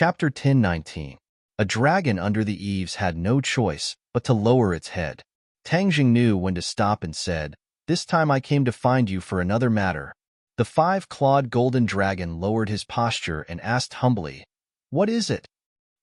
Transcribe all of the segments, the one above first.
Chapter 1019. A dragon under the eaves had no choice but to lower its head. Tangjing knew when to stop and said, "This time I came to find you for another matter." The five-clawed golden dragon lowered his posture and asked humbly, "What is it?"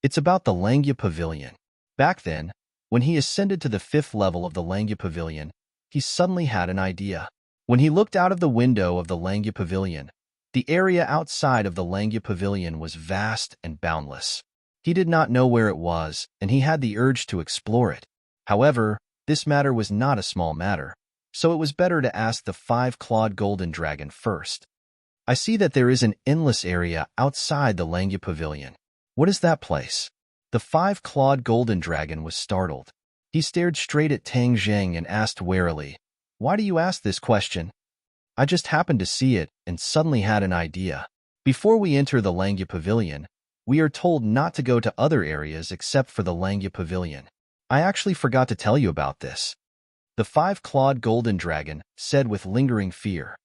"It's about the Langya Pavilion." Back then, when he ascended to the 5th level of the Langya Pavilion, he suddenly had an idea. When he looked out of the window of the Langya Pavilion, the area outside of the Langya Pavilion was vast and boundless. He did not know where it was, and he had the urge to explore it. However, this matter was not a small matter, so it was better to ask the five-clawed golden dragon first. "I see that there is an endless area outside the Langya Pavilion. What is that place?" The five-clawed golden dragon was startled. He stared straight at Tang Zheng and asked warily, "Why do you ask this question?" "I just happened to see it and suddenly had an idea. Before we enter the Langya Pavilion, we are told not to go to other areas except for the Langya Pavilion. I actually forgot to tell you about this." The five-clawed golden dragon said with lingering fear,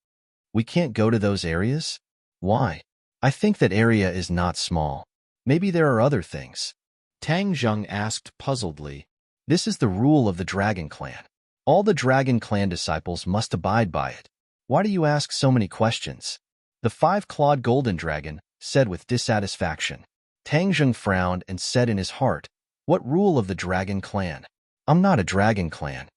"We can't go to those areas? Why? I think that area is not small. Maybe there are other things." Tang Zheng asked puzzledly. "This is the rule of the Dragon Clan. All the Dragon Clan disciples must abide by it. Why do you ask so many questions?" The five-clawed golden dragon said with dissatisfaction. Tang Zheng frowned and said in his heart, "What rule of the Dragon Clan? I'm not a Dragon Clan."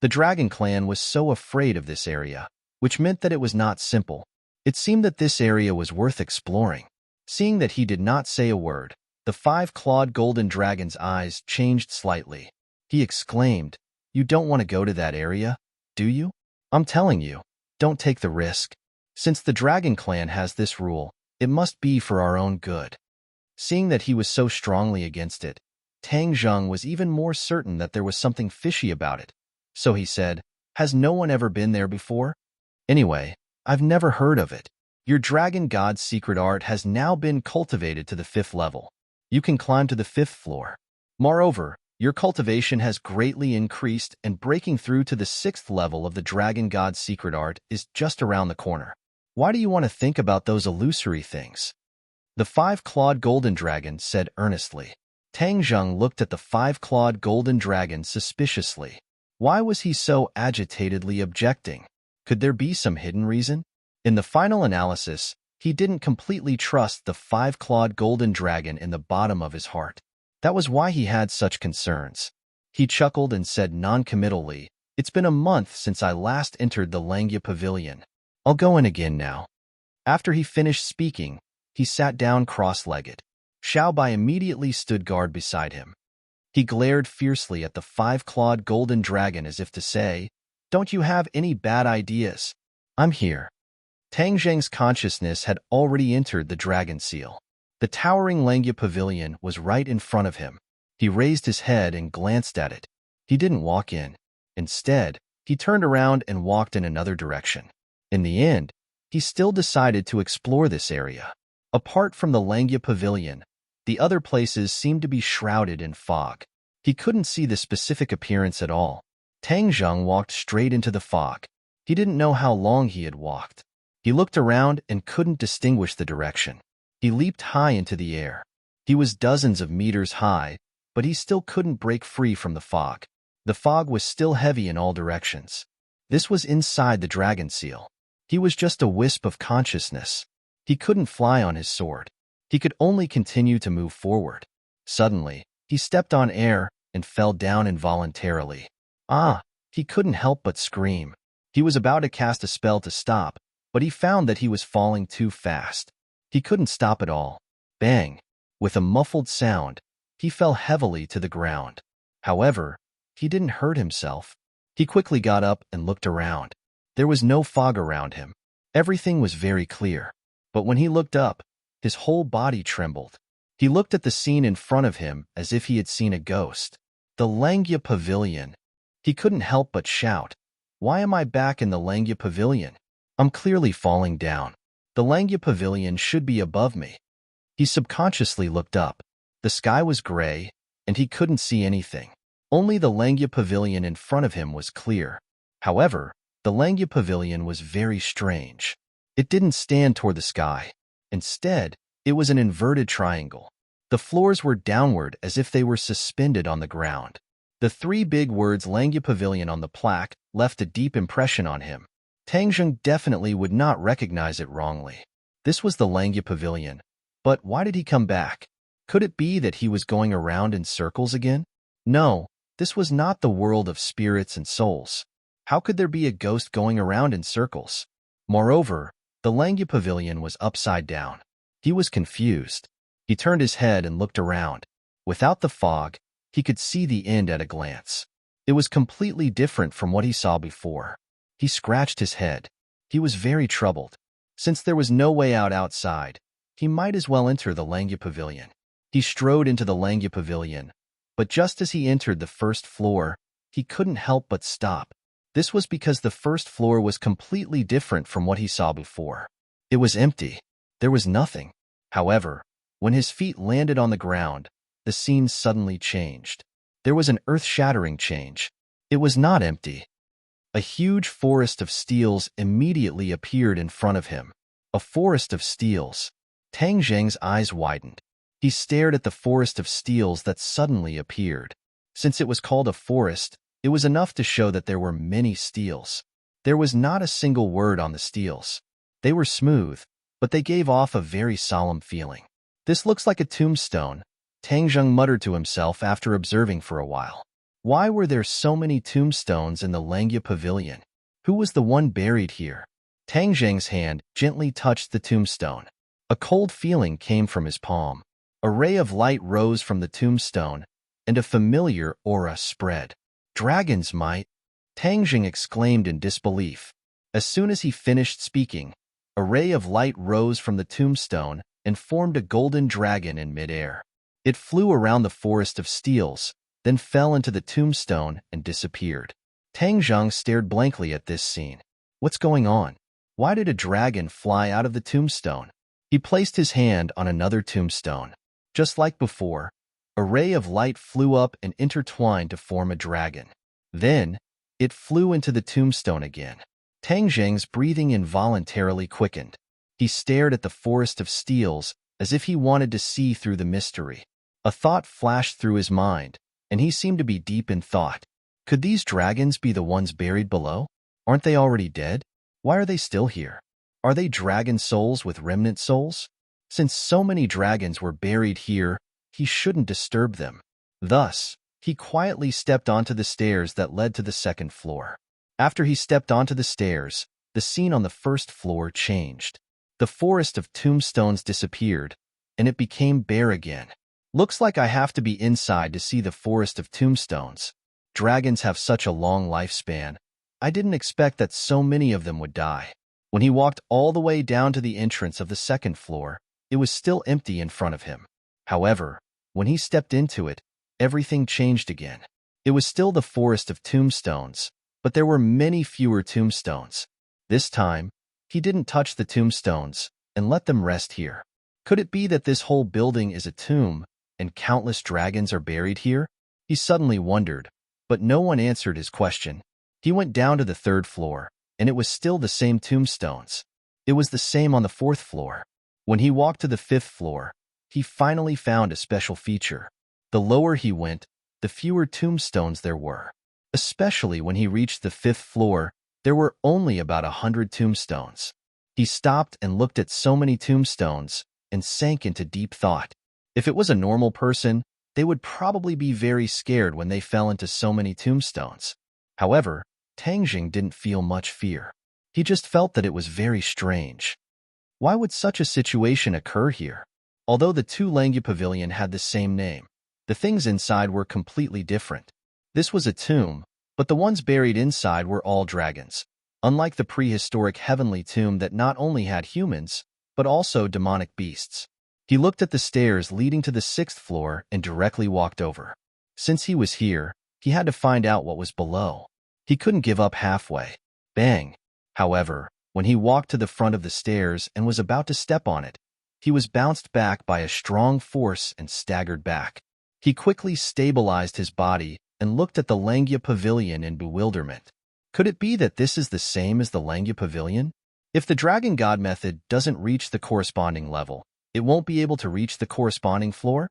The Dragon Clan was so afraid of this area, which meant that it was not simple. It seemed that this area was worth exploring. Seeing that he did not say a word, the five-clawed golden dragon's eyes changed slightly. He exclaimed, "You don't want to go to that area, do you? I'm telling you, don't take the risk. Since the Dragon Clan has this rule, it must be for our own good." Seeing that he was so strongly against it, Tang Zheng was even more certain that there was something fishy about it. So he said, "Has no one ever been there before? Anyway, I've never heard of it. Your dragon god's secret art has now been cultivated to the 5th level. You can climb to the 5th floor. Moreover, your cultivation has greatly increased, and breaking through to the 6th level of the dragon god's secret art is just around the corner. Why do you want to think about those illusory things?" The five-clawed golden dragon said earnestly. Tang Zheng looked at the five-clawed golden dragon suspiciously. Why was he so agitatedly objecting? Could there be some hidden reason? In the final analysis, he didn't completely trust the five-clawed golden dragon in the bottom of his heart. That was why he had such concerns. He chuckled and said non-committally, "It's been a month since I last entered the Langya Pavilion. I'll go in again now." After he finished speaking, he sat down cross-legged. Xiao Bai immediately stood guard beside him. He glared fiercely at the five-clawed golden dragon as if to say, "Don't you have any bad ideas? I'm here." Tang Zheng's consciousness had already entered the dragon seal. The towering Langya Pavilion was right in front of him. He raised his head and glanced at it. He didn't walk in. Instead, he turned around and walked in another direction. In the end, he still decided to explore this area. Apart from the Langya Pavilion, the other places seemed to be shrouded in fog. He couldn't see the specific appearance at all. Tang Zheng walked straight into the fog. He didn't know how long he had walked. He looked around and couldn't distinguish the direction. He leaped high into the air. He was dozens of meters high, but he still couldn't break free from the fog. The fog was still heavy in all directions. This was inside the dragon seal. He was just a wisp of consciousness. He couldn't fly on his sword. He could only continue to move forward. Suddenly, he stepped on air and fell down involuntarily. He couldn't help but scream. He was about to cast a spell to stop, but he found that he was falling too fast. He couldn't stop at all. Bang! With a muffled sound, he fell heavily to the ground. However, he didn't hurt himself. He quickly got up and looked around. There was no fog around him. Everything was very clear. But when he looked up, his whole body trembled. He looked at the scene in front of him as if he had seen a ghost. The Langya Pavilion. He couldn't help but shout, "Why am I back in the Langya Pavilion? I'm clearly falling down. The Langya Pavilion should be above me." He subconsciously looked up. The sky was gray, and he couldn't see anything. Only the Langya Pavilion in front of him was clear. However, the Langya Pavilion was very strange. It didn't stand toward the sky. Instead, it was an inverted triangle. The floors were downward as if they were suspended on the ground. The three big words Langya Pavilion on the plaque left a deep impression on him. Tang Zheng definitely would not recognize it wrongly. This was the Langya Pavilion. But why did he come back? Could it be that he was going around in circles again? No, this was not the world of spirits and souls. How could there be a ghost going around in circles? Moreover, the Langya Pavilion was upside down. He was confused. He turned his head and looked around. Without the fog, he could see the end at a glance. It was completely different from what he saw before. He scratched his head. He was very troubled. Since there was no way out outside, he might as well enter the Langya Pavilion. He strode into the Langya Pavilion, but just as he entered the first floor, he couldn't help but stop. This was because the first floor was completely different from what he saw before. It was empty. There was nothing. However, when his feet landed on the ground, the scene suddenly changed. There was an earth-shattering change. It was not empty. A huge forest of steels immediately appeared in front of him. A forest of steels. Tang Zheng's eyes widened. He stared at the forest of steels that suddenly appeared. Since it was called a forest, it was enough to show that there were many steels. There was not a single word on the steels. They were smooth, but they gave off a very solemn feeling. This looks like a tombstone, Tang Zheng muttered to himself after observing for a while. Why were there so many tombstones in the Langya Pavilion? Who was the one buried here? Tang Zheng's hand gently touched the tombstone. A cold feeling came from his palm. A ray of light rose from the tombstone, and a familiar aura spread. Dragon's might! Tang Zheng exclaimed in disbelief. As soon as he finished speaking, a ray of light rose from the tombstone and formed a golden dragon in midair. It flew around the forest of steels, then fell into the tombstone and disappeared. Tang Zheng stared blankly at this scene. What's going on? Why did a dragon fly out of the tombstone? He placed his hand on another tombstone. Just like before, a ray of light flew up and intertwined to form a dragon. Then, it flew into the tombstone again. Tang Zheng's breathing involuntarily quickened. He stared at the forest of steels as if he wanted to see through the mystery. A thought flashed through his mind, and he seemed to be deep in thought. Could these dragons be the ones buried below? Aren't they already dead? Why are they still here? Are they dragon souls with remnant souls? Since so many dragons were buried here, he shouldn't disturb them. Thus, he quietly stepped onto the stairs that led to the second floor. After he stepped onto the stairs, the scene on the first floor changed. The forest of tombstones disappeared, and it became bare again. Looks like I have to be inside to see the forest of tombstones. Dragons have such a long lifespan. I didn't expect that so many of them would die. When he walked all the way down to the entrance of the second floor, it was still empty in front of him. However, when he stepped into it, everything changed again. It was still the forest of tombstones, but there were many fewer tombstones. This time, he didn't touch the tombstones and let them rest here. Could it be that this whole building is a tomb, and countless dragons are buried here? He suddenly wondered, but no one answered his question. He went down to the third floor, and it was still the same tombstones. It was the same on the fourth floor. When he walked to the fifth floor, he finally found a special feature. The lower he went, the fewer tombstones there were. Especially when he reached the fifth floor, there were only about 100 tombstones. He stopped and looked at so many tombstones and sank into deep thought. If it was a normal person, they would probably be very scared when they fell into so many tombstones. However, Tang Zheng didn't feel much fear. He just felt that it was very strange. Why would such a situation occur here? Although the two Langya Pavilion had the same name, the things inside were completely different. This was a tomb, but the ones buried inside were all dragons, unlike the prehistoric heavenly tomb that not only had humans, but also demonic beasts. He looked at the stairs leading to the sixth floor and directly walked over. Since he was here, he had to find out what was below. He couldn't give up halfway. Bang! However, when he walked to the front of the stairs and was about to step on it, he was bounced back by a strong force and staggered back. He quickly stabilized his body and looked at the Langya Pavilion in bewilderment. Could it be that this is the same as the Langya Pavilion? If the Dragon God method doesn't reach the corresponding level, it won't be able to reach the corresponding floor?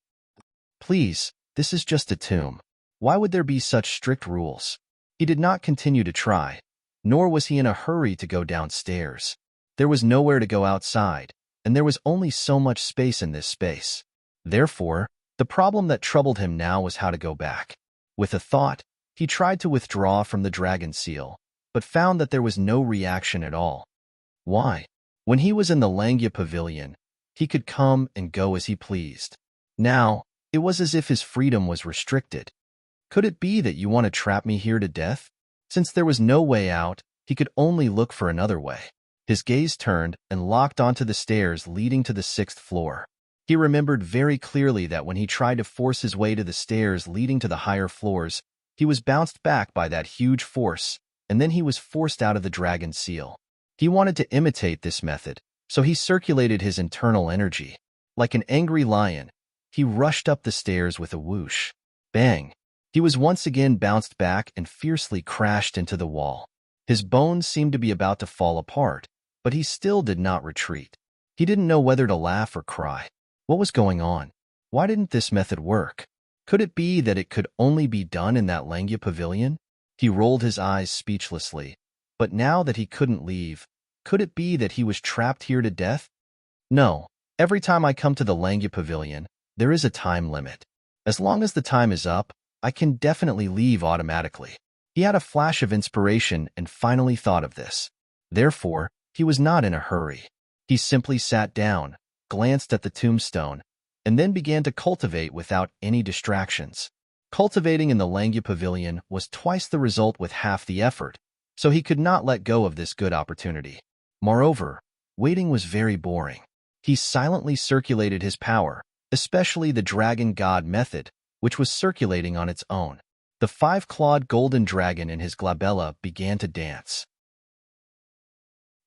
Please, this is just a tomb. Why would there be such strict rules? He did not continue to try, nor was he in a hurry to go downstairs. There was nowhere to go outside, and there was only so much space in this space. Therefore, the problem that troubled him now was how to go back. With a thought, he tried to withdraw from the dragon seal, but found that there was no reaction at all. Why? When he was in the Langya pavilion, he could come and go as he pleased. Now, it was as if his freedom was restricted. Could it be that you want to trap me here to death? Since there was no way out, he could only look for another way. His gaze turned and locked onto the stairs leading to the 6th floor. He remembered very clearly that when he tried to force his way to the stairs leading to the higher floors, he was bounced back by that huge force, and then he was forced out of the dragon seal. He wanted to imitate this method, so he circulated his internal energy. Like an angry lion, he rushed up the stairs with a whoosh. Bang! He was once again bounced back and fiercely crashed into the wall. His bones seemed to be about to fall apart, but he still did not retreat. He didn't know whether to laugh or cry. What was going on? Why didn't this method work? Could it be that it could only be done in that Langya pavilion? He rolled his eyes speechlessly. But now that he couldn't leave, could it be that he was trapped here to death? No. Every time I come to the Langya pavilion, there is a time limit. As long as the time is up, I can definitely leave automatically. He had a flash of inspiration and finally thought of this. Therefore, he was not in a hurry. He simply sat down, glanced at the tombstone, and then began to cultivate without any distractions. Cultivating in the Langya pavilion was twice the result with half the effort, so he could not let go of this good opportunity. Moreover, waiting was very boring. He silently circulated his power, especially the dragon god method, which was circulating on its own. The 5-clawed golden dragon in his glabella began to dance.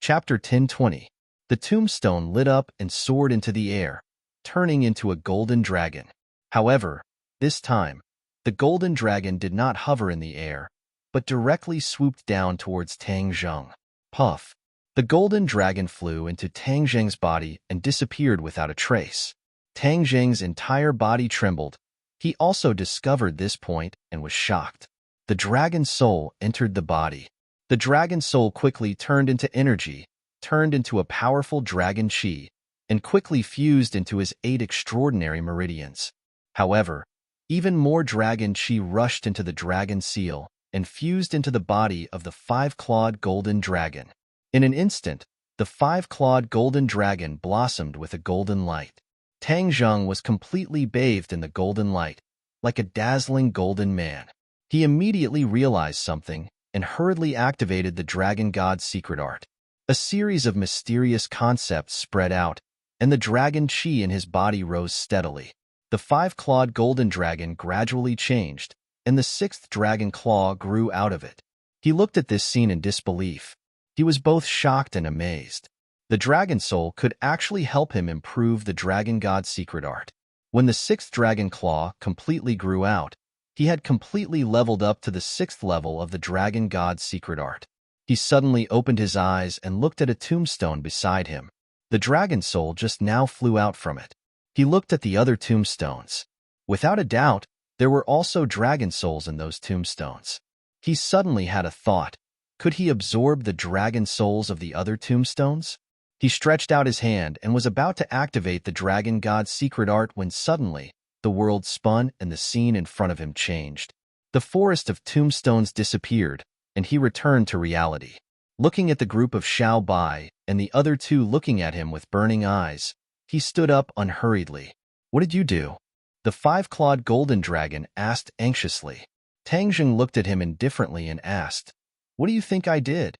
Chapter 10:20. The tombstone lit up and soared into the air, turning into a golden dragon. However, this time, the golden dragon did not hover in the air, but directly swooped down towards Tang Zheng. Puff! The golden dragon flew into Tang Zheng's body and disappeared without a trace. Tang Zheng's entire body trembled. He also discovered this point and was shocked. The dragon soul entered the body. The dragon soul quickly turned into energy, turned into a powerful dragon chi, and quickly fused into his 8 extraordinary meridians. However, even more dragon chi rushed into the dragon seal and fused into the body of the 5-clawed golden dragon. In an instant, the 5-clawed golden dragon blossomed with a golden light. Tang Zheng was completely bathed in the golden light, like a dazzling golden man. He immediately realized something and hurriedly activated the dragon god's secret art. A series of mysterious concepts spread out, and the dragon chi in his body rose steadily. The 5-clawed golden dragon gradually changed, and the 6th dragon claw grew out of it. He looked at this scene in disbelief. He was both shocked and amazed. The dragon soul could actually help him improve the dragon god's secret art. When the 6th dragon claw completely grew out, he had completely leveled up to the 6th level of the dragon god's secret art. He suddenly opened his eyes and looked at a tombstone beside him. The dragon soul just now flew out from it. He looked at the other tombstones. Without a doubt, there were also dragon souls in those tombstones. He suddenly had a thought. Could he absorb the dragon souls of the other tombstones? He stretched out his hand and was about to activate the dragon god's secret art when suddenly, the world spun and the scene in front of him changed. The forest of tombstones disappeared, and he returned to reality. Looking at the group of Xiao Bai and the other two looking at him with burning eyes, he stood up unhurriedly. What did you do? The 5-clawed golden dragon asked anxiously. Tang Zheng looked at him indifferently and asked, What do you think I did?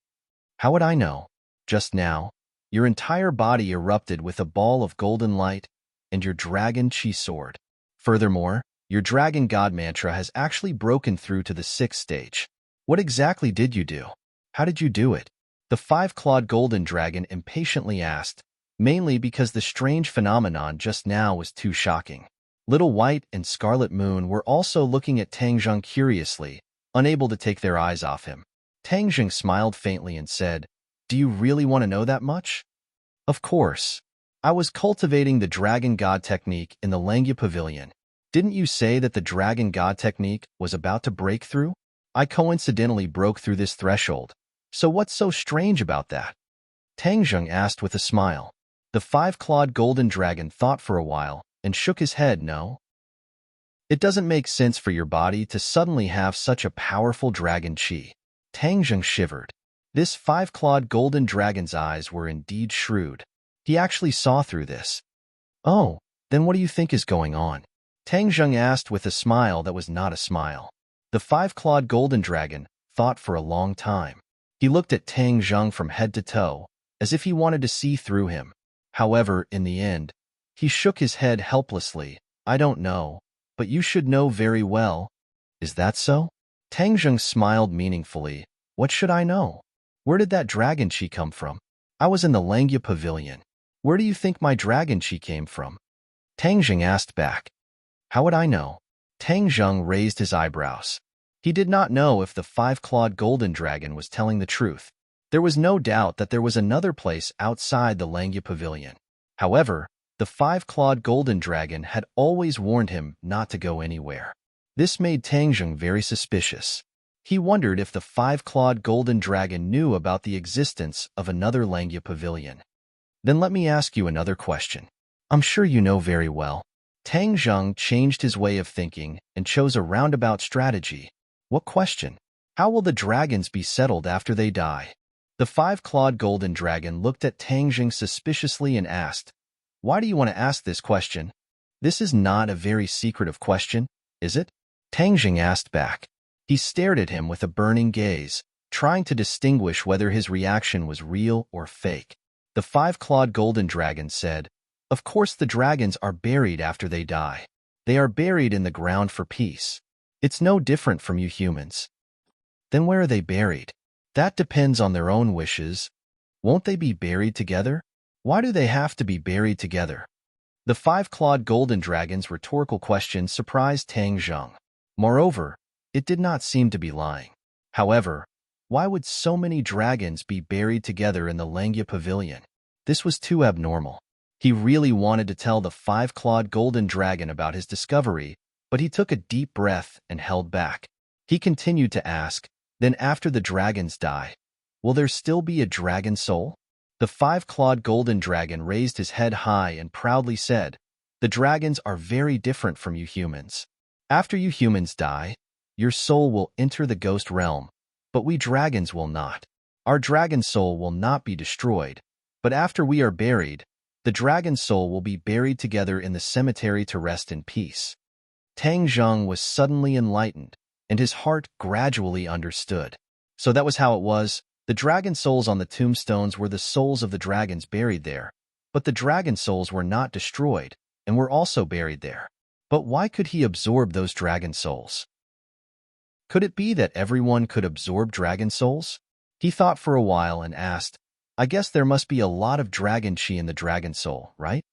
How would I know? Just now, your entire body erupted with a ball of golden light, and your dragon chi soared. Furthermore, your dragon god mantra has actually broken through to the 6th stage. What exactly did you do? How did you do it? The 5-clawed golden dragon impatiently asked, mainly because the strange phenomenon just now was too shocking. Little White and Scarlet Moon were also looking at Tang Zheng curiously, unable to take their eyes off him. Tang Zheng smiled faintly and said, Do you really want to know that much? Of course. I was cultivating the dragon god technique in the Langya pavilion. Didn't you say that the dragon god technique was about to break through? I coincidentally broke through this threshold. So what's so strange about that? Tang Zheng asked with a smile. The five-clawed golden dragon thought for a while and shook his head. No. It doesn't make sense for your body to suddenly have such a powerful dragon chi. Tang Zheng shivered. This five-clawed golden dragon's eyes were indeed shrewd. He actually saw through this. Oh, then what do you think is going on? Tang Zheng asked with a smile that was not a smile. The five-clawed golden dragon thought for a long time. He looked at Tang Zheng from head to toe, as if he wanted to see through him. However, in the end, he shook his head helplessly. I don't know, but you should know very well. Is that so? Tang Zheng smiled meaningfully. What should I know? Where did that dragon chi come from? I was in the Langya Pavilion. Where do you think my dragon chi came from? Tang Zheng asked back. How would I know? Tang Zheng raised his eyebrows. He did not know if the five-clawed golden dragon was telling the truth. There was no doubt that there was another place outside the Langya Pavilion. However, the five-clawed golden dragon had always warned him not to go anywhere. This made Tang Zheng very suspicious. He wondered if the five-clawed golden dragon knew about the existence of another Langya Pavilion. Then let me ask you another question. I'm sure you know very well. Tang Zheng changed his way of thinking and chose a roundabout strategy. What question? How will the dragons be settled after they die? The five-clawed golden dragon looked at Tang Zheng suspiciously and asked, Why do you want to ask this question? This is not a very secretive question, is it? Tang Zheng asked back. He stared at him with a burning gaze, trying to distinguish whether his reaction was real or fake. The five-clawed golden dragon said, Of course the dragons are buried after they die. They are buried in the ground for peace. It's no different from you humans. Then where are they buried? That depends on their own wishes. Won't they be buried together? Why do they have to be buried together? The five-clawed golden dragon's rhetorical question surprised Tang Zheng. Moreover, it did not seem to be lying. However, why would so many dragons be buried together in the Langya Pavilion? This was too abnormal. He really wanted to tell the five-clawed golden dragon about his discovery, but he took a deep breath and held back. He continued to ask, Then after the dragons die, will there still be a dragon soul? The five-clawed golden dragon raised his head high and proudly said, The dragons are very different from you humans. After you humans die, your soul will enter the ghost realm, but we dragons will not. Our dragon soul will not be destroyed, but after we are buried, the dragon soul will be buried together in the cemetery to rest in peace. Tang Zheng was suddenly enlightened, and his heart gradually understood. So that was how it was. The dragon souls on the tombstones were the souls of the dragons buried there, but the dragon souls were not destroyed and were also buried there. But why could he absorb those dragon souls? Could it be that everyone could absorb dragon souls? He thought for a while and asked, I guess there must be a lot of dragon chi in the dragon soul, right?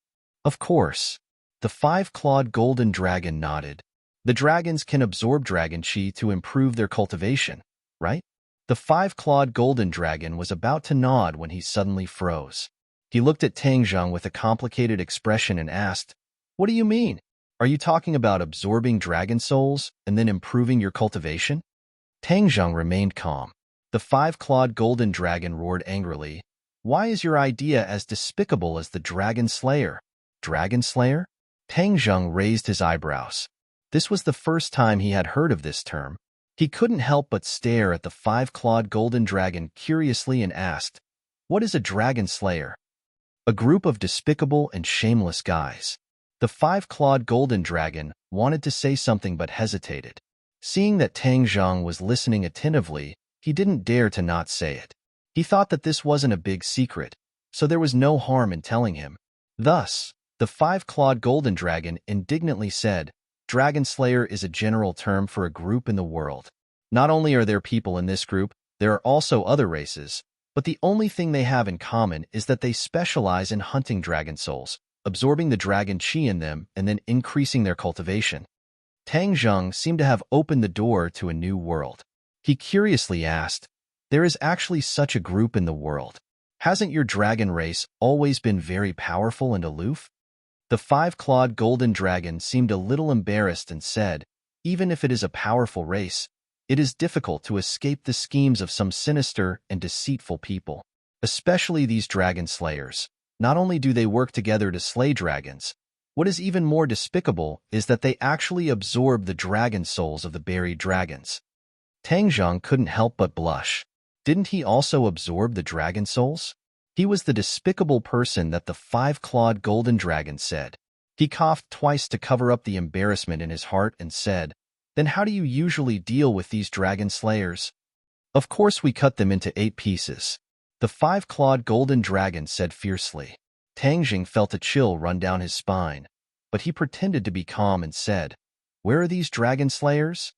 Of course. The five-clawed golden dragon nodded. The dragons can absorb dragon chi to improve their cultivation, right? The five-clawed golden dragon was about to nod when he suddenly froze. He looked at Tang Zheng with a complicated expression and asked, What do you mean? Are you talking about absorbing dragon souls and then improving your cultivation? Tang Zheng remained calm. The five-clawed golden dragon roared angrily. Why is your idea as despicable as the Dragon Slayer? Dragon Slayer? Tang Zheng raised his eyebrows. This was the first time he had heard of this term. He couldn't help but stare at the five-clawed golden dragon curiously and asked, What is a dragon slayer? A group of despicable and shameless guys. The five-clawed golden dragon wanted to say something but hesitated. Seeing that Tang Zheng was listening attentively, he didn't dare to not say it. He thought that this wasn't a big secret, so there was no harm in telling him. Thus, the five-clawed golden dragon indignantly said, Dragon Slayer is a general term for a group in the world. Not only are there people in this group, there are also other races, but the only thing they have in common is that they specialize in hunting dragon souls, absorbing the dragon chi in them and then increasing their cultivation. Tang Zheng seemed to have opened the door to a new world. He curiously asked, There is actually such a group in the world. Hasn't your dragon race always been very powerful and aloof? The five-clawed golden dragon seemed a little embarrassed and said, "Even if it is a powerful race, it is difficult to escape the schemes of some sinister and deceitful people, especially these dragon slayers. Not only do they work together to slay dragons, what is even more despicable is that they actually absorb the dragon souls of the buried dragons." Tang Zheng couldn't help but blush. Didn't he also absorb the dragon souls? He was the despicable person that the five-clawed golden dragon said. He coughed twice to cover up the embarrassment in his heart and said, "Then how do you usually deal with these dragon slayers?" "Of course we cut them into 8 pieces." The five-clawed golden dragon said fiercely. Tang Zheng felt a chill run down his spine, but he pretended to be calm and said, "Where are these dragon slayers?"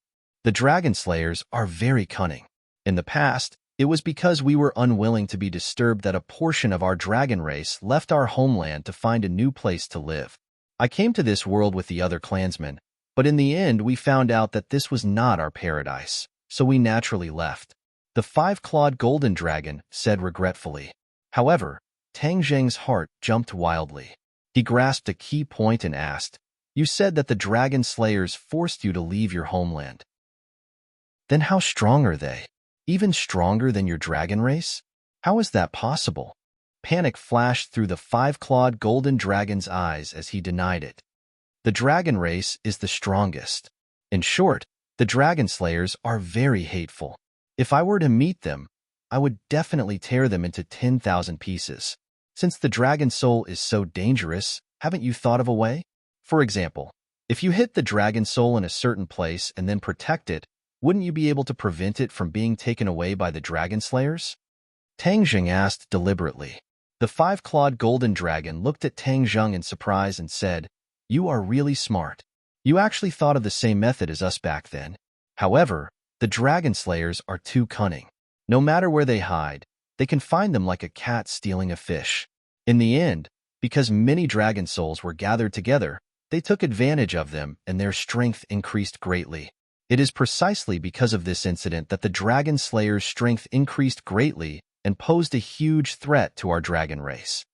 "The dragon slayers are very cunning. In the past, it was because we were unwilling to be disturbed that a portion of our dragon race left our homeland to find a new place to live. I came to this world with the other clansmen, but in the end we found out that this was not our paradise, so we naturally left." The five-clawed golden dragon said regretfully. However, Tang Zheng's heart jumped wildly. He grasped a key point and asked, "You said that the dragon slayers forced you to leave your homeland. Then how strong are they? Even stronger than your dragon race? How is that possible?" Panic flashed through the five-clawed golden dragon's eyes as he denied it. "The dragon race is the strongest. In short, the dragon slayers are very hateful. If I were to meet them, I would definitely tear them into 10,000 pieces. Since the dragon soul is so dangerous, haven't you thought of a way? For example, if you hit the dragon soul in a certain place and then protect it, wouldn't you be able to prevent it from being taken away by the dragon slayers?" Tang Zheng asked deliberately. The five-clawed golden dragon looked at Tang Zheng in surprise and said, "You are really smart. You actually thought of the same method as us back then. However, the dragon slayers are too cunning. No matter where they hide, they can find them like a cat stealing a fish. In the end, because many dragon souls were gathered together, they took advantage of them and their strength increased greatly. It is precisely because of this incident that the dragon slayer's strength increased greatly and posed a huge threat to our dragon race."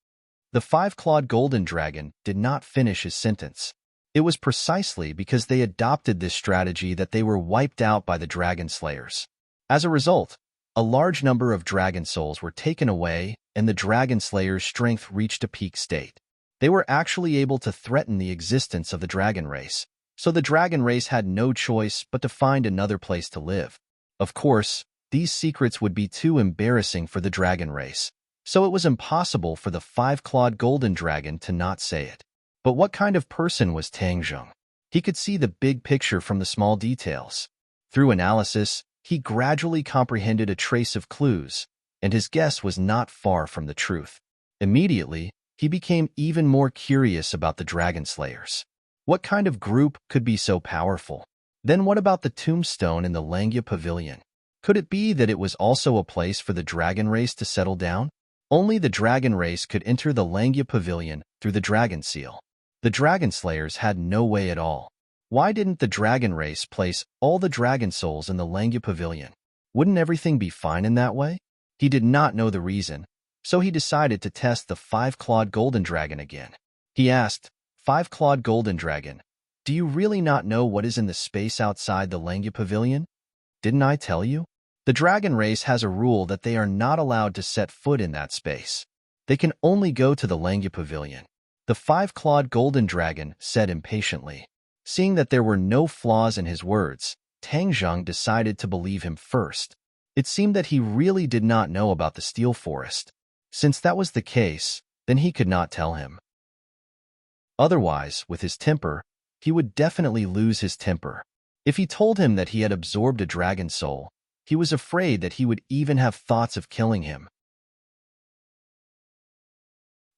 The five-clawed golden dragon did not finish his sentence. It was precisely because they adopted this strategy that they were wiped out by the dragon slayers. As a result, a large number of dragon souls were taken away and the dragon slayer's strength reached a peak state. They were actually able to threaten the existence of the dragon race, so the dragon race had no choice but to find another place to live. Of course, these secrets would be too embarrassing for the dragon race, so it was impossible for the five-clawed golden dragon to not say it. But what kind of person was Tang Zheng? He could see the big picture from the small details. Through analysis, he gradually comprehended a trace of clues, and his guess was not far from the truth. Immediately, he became even more curious about the dragon slayers. What kind of group could be so powerful? Then what about the tombstone in the Langya Pavilion? Could it be that it was also a place for the dragon race to settle down? Only the dragon race could enter the Langya Pavilion through the dragon seal. The dragon slayers had no way at all. Why didn't the dragon race place all the dragon souls in the Langya Pavilion? Wouldn't everything be fine in that way? He did not know the reason, so he decided to test the five-clawed golden dragon again. He asked, "Five-clawed golden dragon, do you really not know what is in the space outside the Langya Pavilion? Didn't I tell you? The dragon race has a rule that they are not allowed to set foot in that space. They can only go to the Langya Pavilion." The five-clawed golden dragon said impatiently. Seeing that there were no flaws in his words, Tang Zheng decided to believe him first. It seemed that he really did not know about the steel forest. Since that was the case, then he could not tell him. Otherwise, with his temper, he would definitely lose his temper. If he told him that he had absorbed a dragon soul, he was afraid that he would even have thoughts of killing him.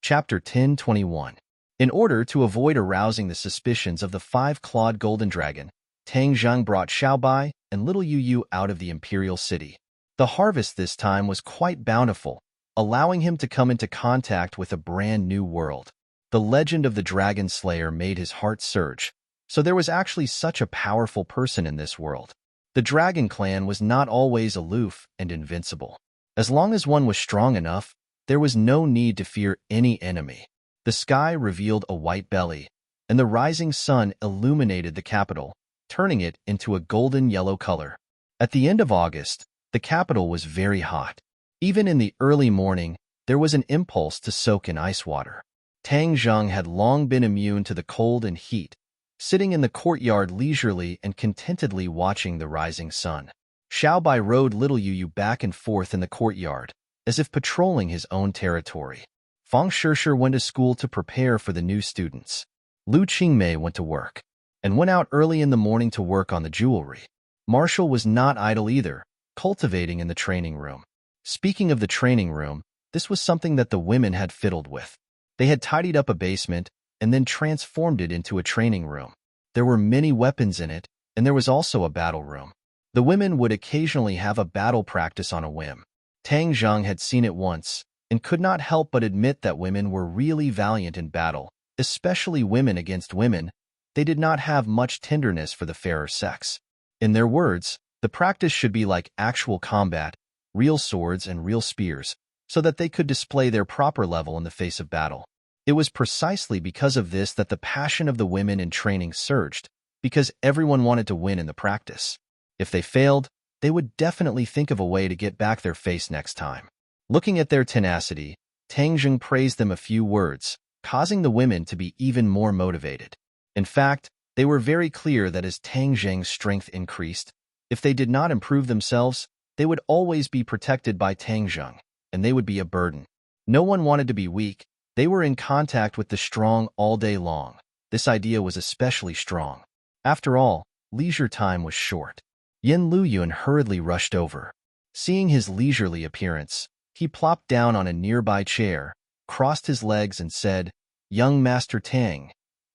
Chapter 10:21. In order to avoid arousing the suspicions of the five-clawed golden dragon, Tang Zheng brought Xiaobai and little Yu Yu out of the imperial city. The harvest this time was quite bountiful, allowing him to come into contact with a brand new world. The legend of the Dragon Slayer made his heart surge, so there was actually such a powerful person in this world. The Dragon Clan was not always aloof and invincible. As long as one was strong enough, there was no need to fear any enemy. The sky revealed a white belly, and the rising sun illuminated the capital, turning it into a golden yellow color. At the end of August, the capital was very hot. Even in the early morning, there was an impulse to soak in ice water. Tang Zheng had long been immune to the cold and heat, sitting in the courtyard leisurely and contentedly watching the rising sun. Xiao Bai rode little Yu back and forth in the courtyard, as if patrolling his own territory. Fang Shishir went to school to prepare for the new students. Lu Qingmei went to work, and went out early in the morning to work on the jewelry. Marshall was not idle either, cultivating in the training room. Speaking of the training room, this was something that the women had fiddled with. They had tidied up a basement and then transformed it into a training room. There were many weapons in it, and there was also a battle room. The women would occasionally have a battle practice on a whim. Tang Zheng had seen it once, and could not help but admit that women were really valiant in battle, especially women against women. They did not have much tenderness for the fairer sex. In their words, the practice should be like actual combat, real swords and real spears, so that they could display their proper level in the face of battle. It was precisely because of this that the passion of the women in training surged, because everyone wanted to win in the practice. If they failed, they would definitely think of a way to get back their face next time. Looking at their tenacity, Tang Zheng praised them a few words, causing the women to be even more motivated. In fact, they were very clear that as Tang Zheng's strength increased, if they did not improve themselves, they would always be protected by Tang Zheng, and they would be a burden. No one wanted to be weak. They were in contact with the strong all day long. This idea was especially strong. After all, leisure time was short. Yen Luyuan hurriedly rushed over. Seeing his leisurely appearance, he plopped down on a nearby chair, crossed his legs and said, "Young Master Tang,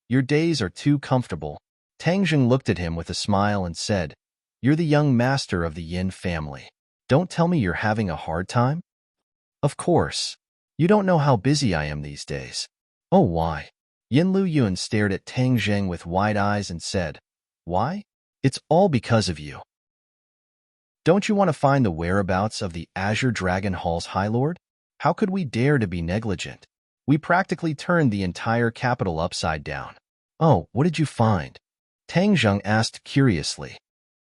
your days are too comfortable." Tang Zheng looked at him with a smile and said, "You're the young master of the Yin family. Don't tell me you're having a hard time?" "Of course. You don't know how busy I am these days." "Oh, why?" Yin Luyuan stared at Tang Zheng with wide eyes and said, "Why? It's all because of you. Don't you want to find the whereabouts of the Azure Dragon Hall's High Lord? How could we dare to be negligent? We practically turned the entire capital upside down." "Oh, what did you find?" Tang Zheng asked curiously.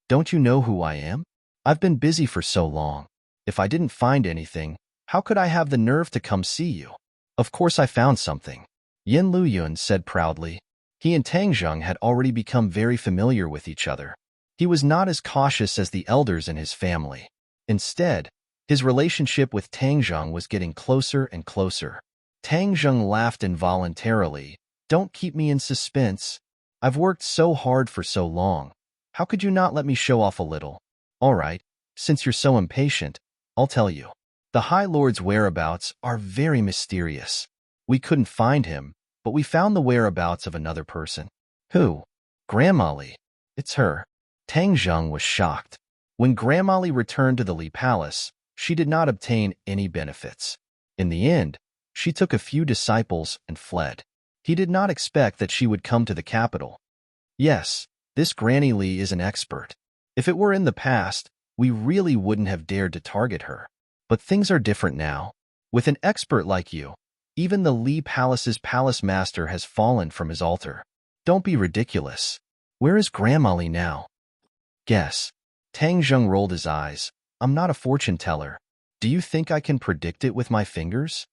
"Don't you know who I am? I've been busy for so long. If I didn't find anything, how could I have the nerve to come see you?" "Of course I found something," Yin Luyuan said proudly. He and Tang Zheng had already become very familiar with each other. He was not as cautious as the elders in his family. Instead, his relationship with Tang Zheng was getting closer and closer. Tang Zheng laughed involuntarily. "Don't keep me in suspense. I've worked so hard for so long. How could you not let me show off a little? All right, since you're so impatient, I'll tell you. The High Lord's whereabouts are very mysterious. We couldn't find him, but we found the whereabouts of another person." "Who?" "Grandma Li. It's her." Tang Zheng was shocked. When Grandma Li returned to the Li Palace, she did not obtain any benefits. In the end, she took a few disciples and fled. He did not expect that she would come to the capital. Yes, this Granny Li is an expert. If it were in the past, we really wouldn't have dared to target her. But things are different now. With an expert like you, even the Li Palace's palace master has fallen from his altar. Don't be ridiculous. Where is Grandma Li now?" "Guess." Tang Zheng rolled his eyes. "I'm not a fortune teller. Do you think I can predict it with my fingers?"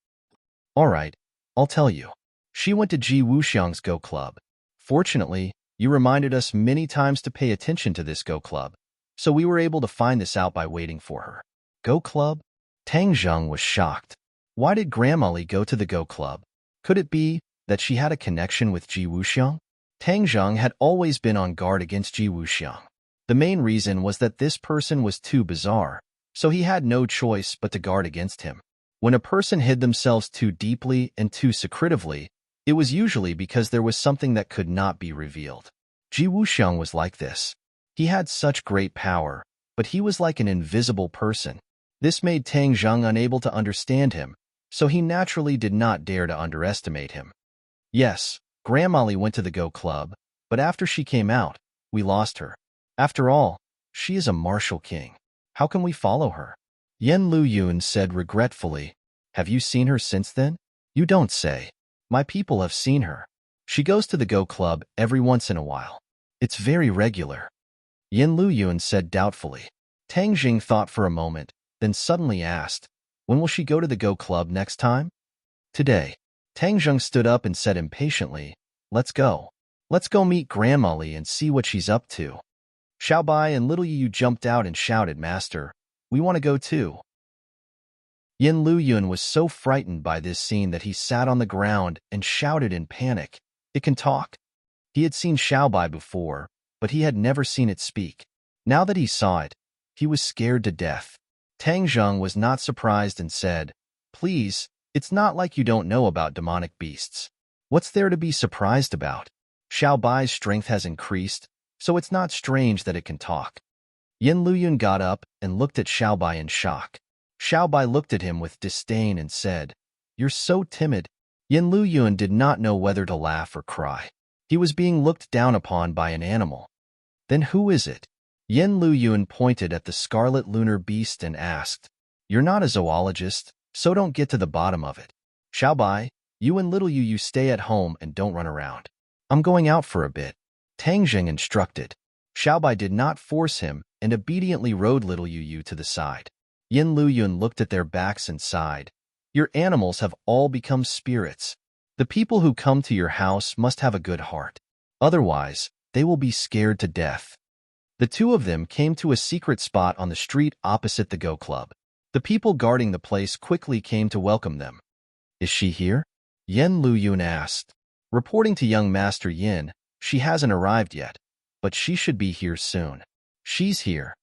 "All right, I'll tell you. She went to Ji Wuxiang's Go Club. Fortunately, you reminded us many times to pay attention to this Go Club, so we were able to find this out by waiting for her." "Go Club?" Tang Zheng was shocked. Why did Grandma Li go to the Go Club? Could it be that she had a connection with Ji Wuxiang? Tang Zheng had always been on guard against Ji Wuxiang. The main reason was that this person was too bizarre, so he had no choice but to guard against him. When a person hid themselves too deeply and too secretively, it was usually because there was something that could not be revealed. Ji Wuxiang was like this. He had such great power, but he was like an invisible person. This made Tang Zheng unable to understand him, so he naturally did not dare to underestimate him. Yes, Grandma Li went to the Go Club, but after she came out, we lost her. After all, she is a martial king. How can we follow her?" Yen Luyuan said regretfully. "Have you seen her since then?" "You don't say." My people have seen her. She goes to the Go Club every once in a while. It's very regular. Yin Luyun said doubtfully. Tang Jing thought for a moment, then suddenly asked, when will she go to the Go Club next time? Today. Tang Jing stood up and said impatiently, let's go. Let's go meet Grandma Li and see what she's up to. Xiaobai and Little Yu jumped out and shouted, Master, we want to go too. Yin Luyun was so frightened by this scene that he sat on the ground and shouted in panic, it can talk? He had seen Xiaobai before, but he had never seen it speak. Now that he saw it, he was scared to death. Tang Zheng was not surprised and said, please, it's not like you don't know about demonic beasts. What's there to be surprised about? Xiaobai's strength has increased, so it's not strange that it can talk. Yin Luyun got up and looked at Xiaobai in shock. Xiaobai looked at him with disdain and said, you're so timid. Yin Luyun did not know whether to laugh or cry. He was being looked down upon by an animal. Then who is it? Yin Luyun pointed at the scarlet lunar beast and asked, you're not a zoologist, so don't get to the bottom of it. Xiaobai, you and Little Yu stay at home and don't run around. I'm going out for a bit. Tang Jing instructed. Xiaobai did not force him and obediently rode Little Yu to the side. Yin Luyun looked at their backs and sighed. Your animals have all become spirits. The people who come to your house must have a good heart. Otherwise, they will be scared to death. The two of them came to a secret spot on the street opposite the Go Club. The people guarding the place quickly came to welcome them. Is she here? Yin Luyun asked. Reporting to young Master Yin, she hasn't arrived yet, but she should be here soon. She's here.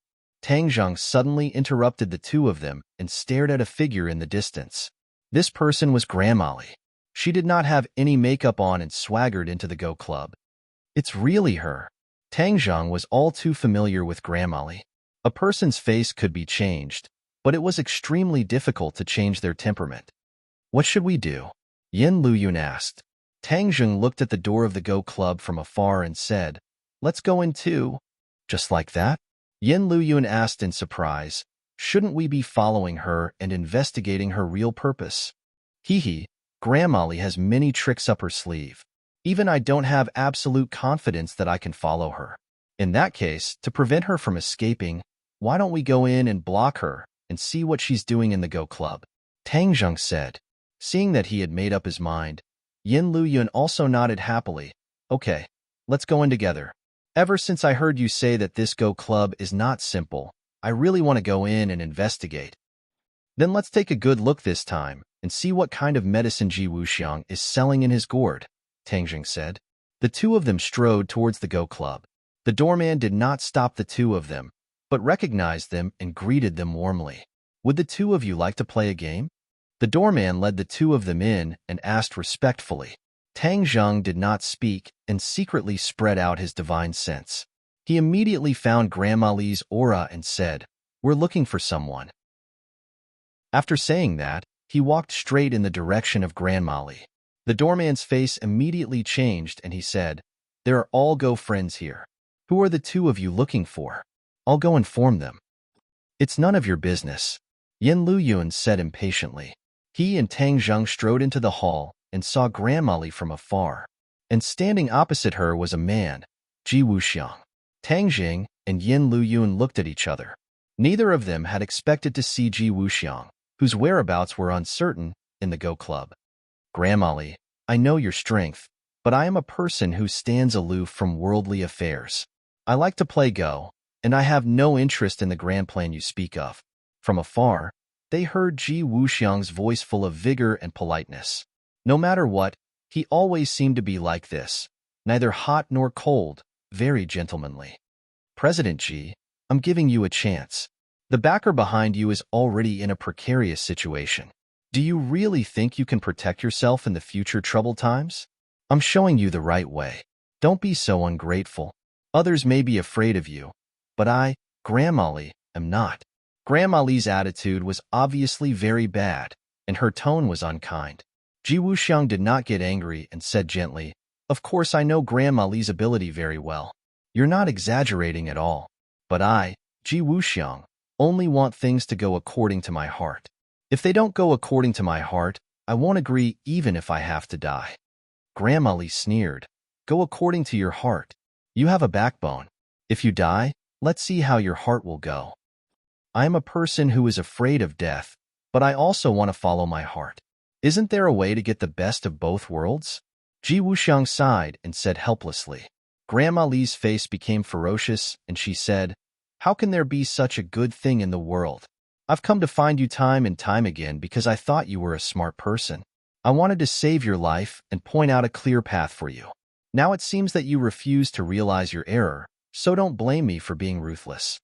Tang Zheng suddenly interrupted the two of them and stared at a figure in the distance. This person was Grandma Li. She did not have any makeup on and swaggered into the Go Club. It's really her. Tang Zheng was all too familiar with Grandma Li. A person's face could be changed, but it was extremely difficult to change their temperament. What should we do? Yin Luyun asked. Tang Zheng looked at the door of the Go Club from afar and said, let's go in too. Just like that? Yin Luyun asked in surprise, shouldn't we be following her and investigating her real purpose? Hee, Grandma Li has many tricks up her sleeve. Even I don't have absolute confidence that I can follow her. In that case, to prevent her from escaping, why don't we go in and block her and see what she's doing in the Go Club? Tang Zheng said. Seeing that he had made up his mind, Yin Luyun also nodded happily. Okay, let's go in together. Ever since I heard you say that this Go Club is not simple, I really want to go in and investigate. Then let's take a good look this time and see what kind of medicine Ji Wuxiang is selling in his gourd, Tang Jing said. The two of them strode towards the Go Club. The doorman did not stop the two of them, but recognized them and greeted them warmly. Would the two of you like to play a game? The doorman led the two of them in and asked respectfully. Tang Zheng did not speak and secretly spread out his divine sense. He immediately found Grandma Li's aura and said, we're looking for someone. After saying that, he walked straight in the direction of Grandma Li. The doorman's face immediately changed and he said, there are all Go friends here. Who are the two of you looking for? I'll go inform them. It's none of your business, Yin Luyun said impatiently. He and Tang Zheng strode into the hall and saw Grandma Li from afar. And standing opposite her was a man, Ji Wuxiang. Tang Jing and Yin Luyun looked at each other. Neither of them had expected to see Ji Wuxiang, whose whereabouts were uncertain, in the Go Club. Grandma Li, I know your strength, but I am a person who stands aloof from worldly affairs. I like to play Go, and I have no interest in the grand plan you speak of. From afar, they heard Ji Wuxiang's voice full of vigor and politeness. No matter what, he always seemed to be like this, neither hot nor cold, very gentlemanly. President Ji, I'm giving you a chance. The backer behind you is already in a precarious situation. Do you really think you can protect yourself in the future troubled times? I'm showing you the right way. Don't be so ungrateful. Others may be afraid of you, but I, Grandma Li, am not. Grandma Li's attitude was obviously very bad, and her tone was unkind. Ji Wuxiang did not get angry and said gently, of course I know Grandma Li's ability very well. You're not exaggerating at all. But I, Ji Wuxiang, only want things to go according to my heart. If they don't go according to my heart, I won't agree even if I have to die. Grandma Lee sneered. Go according to your heart. You have a backbone. If you die, let's see how your heart will go. I am a person who is afraid of death, but I also want to follow my heart. Isn't there a way to get the best of both worlds? Ji Wuxiang sighed and said helplessly. Grandma Li's face became ferocious, and she said, How can there be such a good thing in the world? I've come to find you time and time again because I thought you were a smart person. I wanted to save your life and point out a clear path for you. Now it seems that you refuse to realize your error, so don't blame me for being ruthless.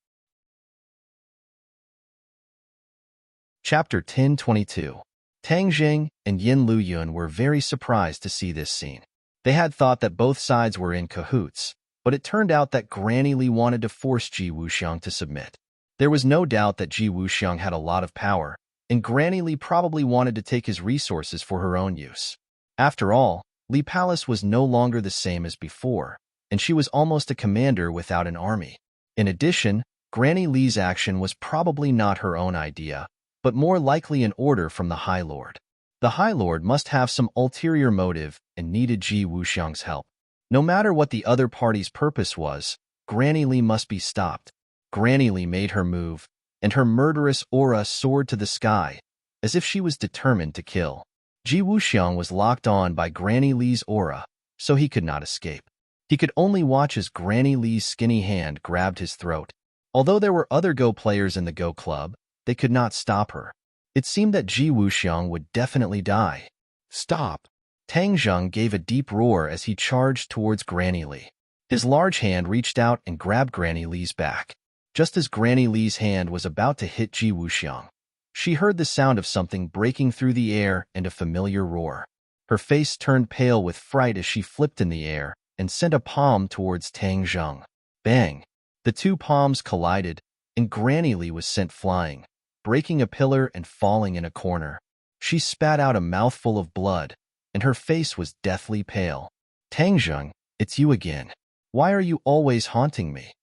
Chapter 1022. Tang Jing and Yin Luyun were very surprised to see this scene. They had thought that both sides were in cahoots, but it turned out that Granny Li wanted to force Ji Wuxiang to submit. There was no doubt that Ji Wuxiang had a lot of power, and Granny Li probably wanted to take his resources for her own use. After all, Li Palace was no longer the same as before, and she was almost a commander without an army. In addition, Granny Li's action was probably not her own idea, but more likely an order from the High Lord. The High Lord must have some ulterior motive and needed Ji Wuxiang's help. No matter what the other party's purpose was, Granny Li must be stopped. Granny Li made her move, and her murderous aura soared to the sky, as if she was determined to kill. Ji Wuxiang was locked on by Granny Li's aura, so he could not escape. He could only watch as Granny Li's skinny hand grabbed his throat. Although there were other Go players in the Go Club, they could not stop her. It seemed that Ji Wuxiang would definitely die. Stop! Tang Zheng gave a deep roar as he charged towards Granny Li. His large hand reached out and grabbed Granny Li's back. Just as Granny Li's hand was about to hit Ji Wuxiang, she heard the sound of something breaking through the air and a familiar roar. Her face turned pale with fright as she flipped in the air and sent a palm towards Tang Zheng. Bang! The two palms collided, and Granny Li was sent flying, breaking a pillar and falling in a corner. She spat out a mouthful of blood, and her face was deathly pale. Tang Zheng, it's you again. Why are you always haunting me?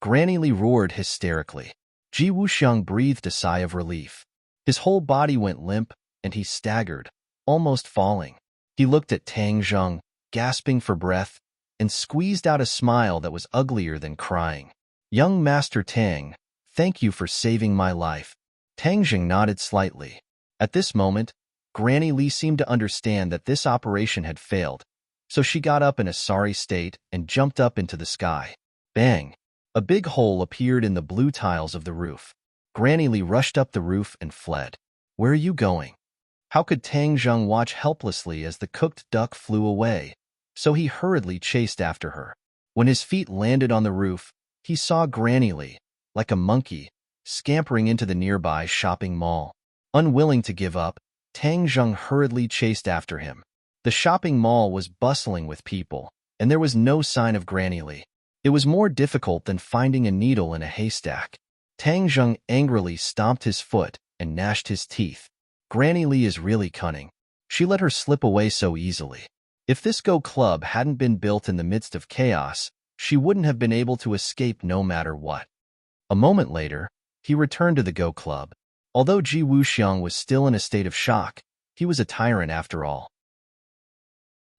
Granny Li roared hysterically. Ji Wuxiang breathed a sigh of relief. His whole body went limp, and he staggered, almost falling. He looked at Tang Zheng, gasping for breath, and squeezed out a smile that was uglier than crying. Young Master Tang, thank you for saving my life. Tang Zheng nodded slightly. At this moment, Granny Li seemed to understand that this operation had failed, so she got up in a sorry state and jumped up into the sky. Bang! A big hole appeared in the blue tiles of the roof. Granny Li rushed up the roof and fled. Where are you going? How could Tang Zheng watch helplessly as the cooked duck flew away? So he hurriedly chased after her. When his feet landed on the roof, he saw Granny Li, like a monkey, scampering into the nearby shopping mall. Unwilling to give up, Tang Zheng hurriedly chased after him. The shopping mall was bustling with people, and there was no sign of Granny Li. It was more difficult than finding a needle in a haystack. Tang Zheng angrily stomped his foot and gnashed his teeth. Granny Li is really cunning. She let her slip away so easily. If this Go Club hadn't been built in the midst of chaos, she wouldn't have been able to escape no matter what. A moment later, he returned to the Go Club. Although Ji Wuxiang was still in a state of shock, he was a tyrant after all.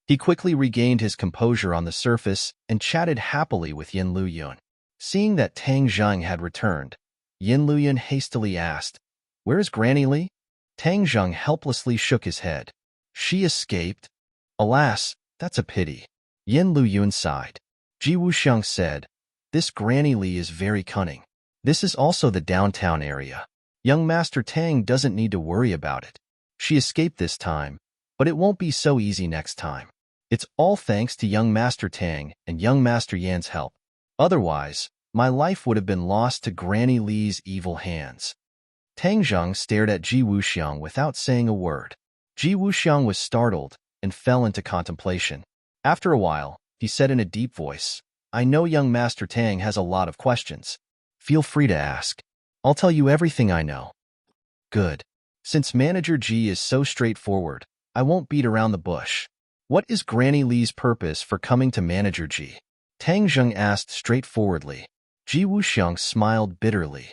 He quickly regained his composure on the surface and chatted happily with Yin Luyun. Seeing that Tang Zheng had returned, Yin Luyun hastily asked, Where is Granny Li? Tang Zheng helplessly shook his head. She escaped? Alas, that's a pity. Yin Luyun sighed. Ji Wuxiang said, This Granny Li is very cunning. This is also the downtown area. Young Master Tang doesn't need to worry about it. She escaped this time, but it won't be so easy next time. It's all thanks to young Master Tang and young Master Yan's help. Otherwise, my life would have been lost to Granny Li's evil hands. Tang Zheng stared at Ji Wuxiang without saying a word. Ji Wuxiang was startled and fell into contemplation. After a while, he said in a deep voice, I know young Master Tang has a lot of questions. Feel free to ask. I'll tell you everything I know. Good. Since Manager Ji is so straightforward, I won't beat around the bush. What is Granny Li's purpose for coming to Manager Ji? Tang Zheng asked straightforwardly. Ji Wuxiang smiled bitterly.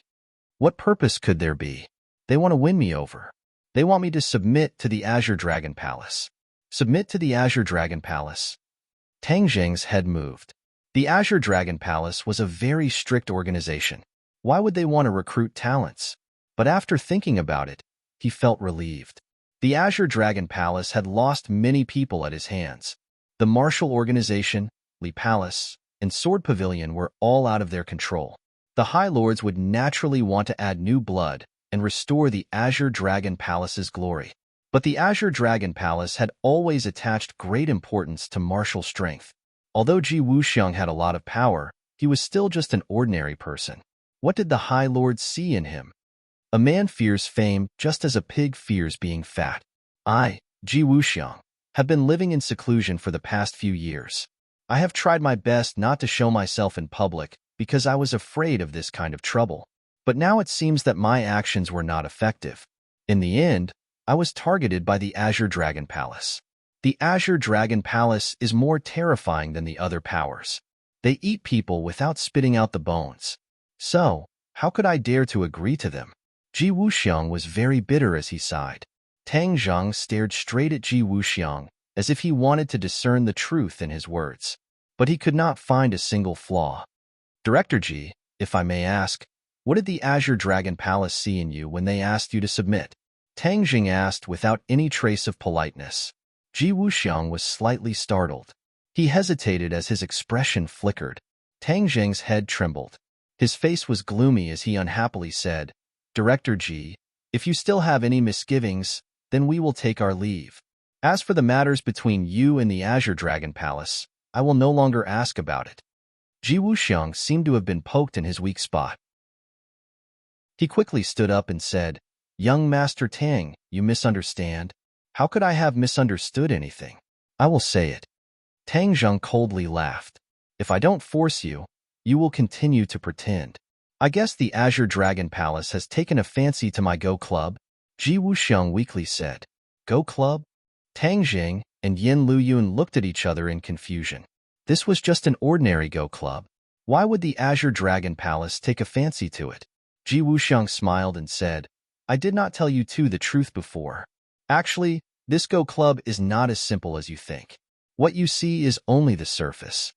What purpose could there be? They want to win me over. They want me to submit to the Azure Dragon Palace. Submit to the Azure Dragon Palace. Tang Jing's head moved. The Azure Dragon Palace was a very strict organization. Why would they want to recruit talents? But after thinking about it, he felt relieved. The Azure Dragon Palace had lost many people at his hands. The martial organization, Li Palace, and Sword Pavilion were all out of their control. The High Lords would naturally want to add new blood and restore the Azure Dragon Palace's glory. But the Azure Dragon Palace had always attached great importance to martial strength. Although Ji Wuxiang had a lot of power, he was still just an ordinary person. What did the High Lords see in him? A man fears fame just as a pig fears being fat. I, Ji Wuxiang, have been living in seclusion for the past few years. I have tried my best not to show myself in public because I was afraid of this kind of trouble. But now it seems that my actions were not effective. In the end, I was targeted by the Azure Dragon Palace. The Azure Dragon Palace is more terrifying than the other powers. They eat people without spitting out the bones. So, how could I dare to agree to them? Ji Wuxiang was very bitter as he sighed. Tang Zhang stared straight at Ji Wuxiang as if he wanted to discern the truth in his words. But he could not find a single flaw. Director Ji, if I may ask, what did the Azure Dragon Palace see in you when they asked you to submit? Tang Jing asked without any trace of politeness. Ji Wuxiang was slightly startled. He hesitated as his expression flickered. Tang Jing's head trembled. His face was gloomy as he unhappily said, Director Ji, if you still have any misgivings, then we will take our leave. As for the matters between you and the Azure Dragon Palace, I will no longer ask about it. Ji Wuxiang seemed to have been poked in his weak spot. He quickly stood up and said, Young Master Tang, you misunderstand. How could I have misunderstood anything? I will say it. Tang Zheng coldly laughed. If I don't force you, you will continue to pretend. I guess the Azure Dragon Palace has taken a fancy to my Go Club, Ji Wuxiang weakly said. Go Club? Tang Jing and Yin Luyun looked at each other in confusion. This was just an ordinary Go Club. Why would the Azure Dragon Palace take a fancy to it? Ji Wuxiang smiled and said, I did not tell you two the truth before. Actually, this Go Club is not as simple as you think. What you see is only the surface.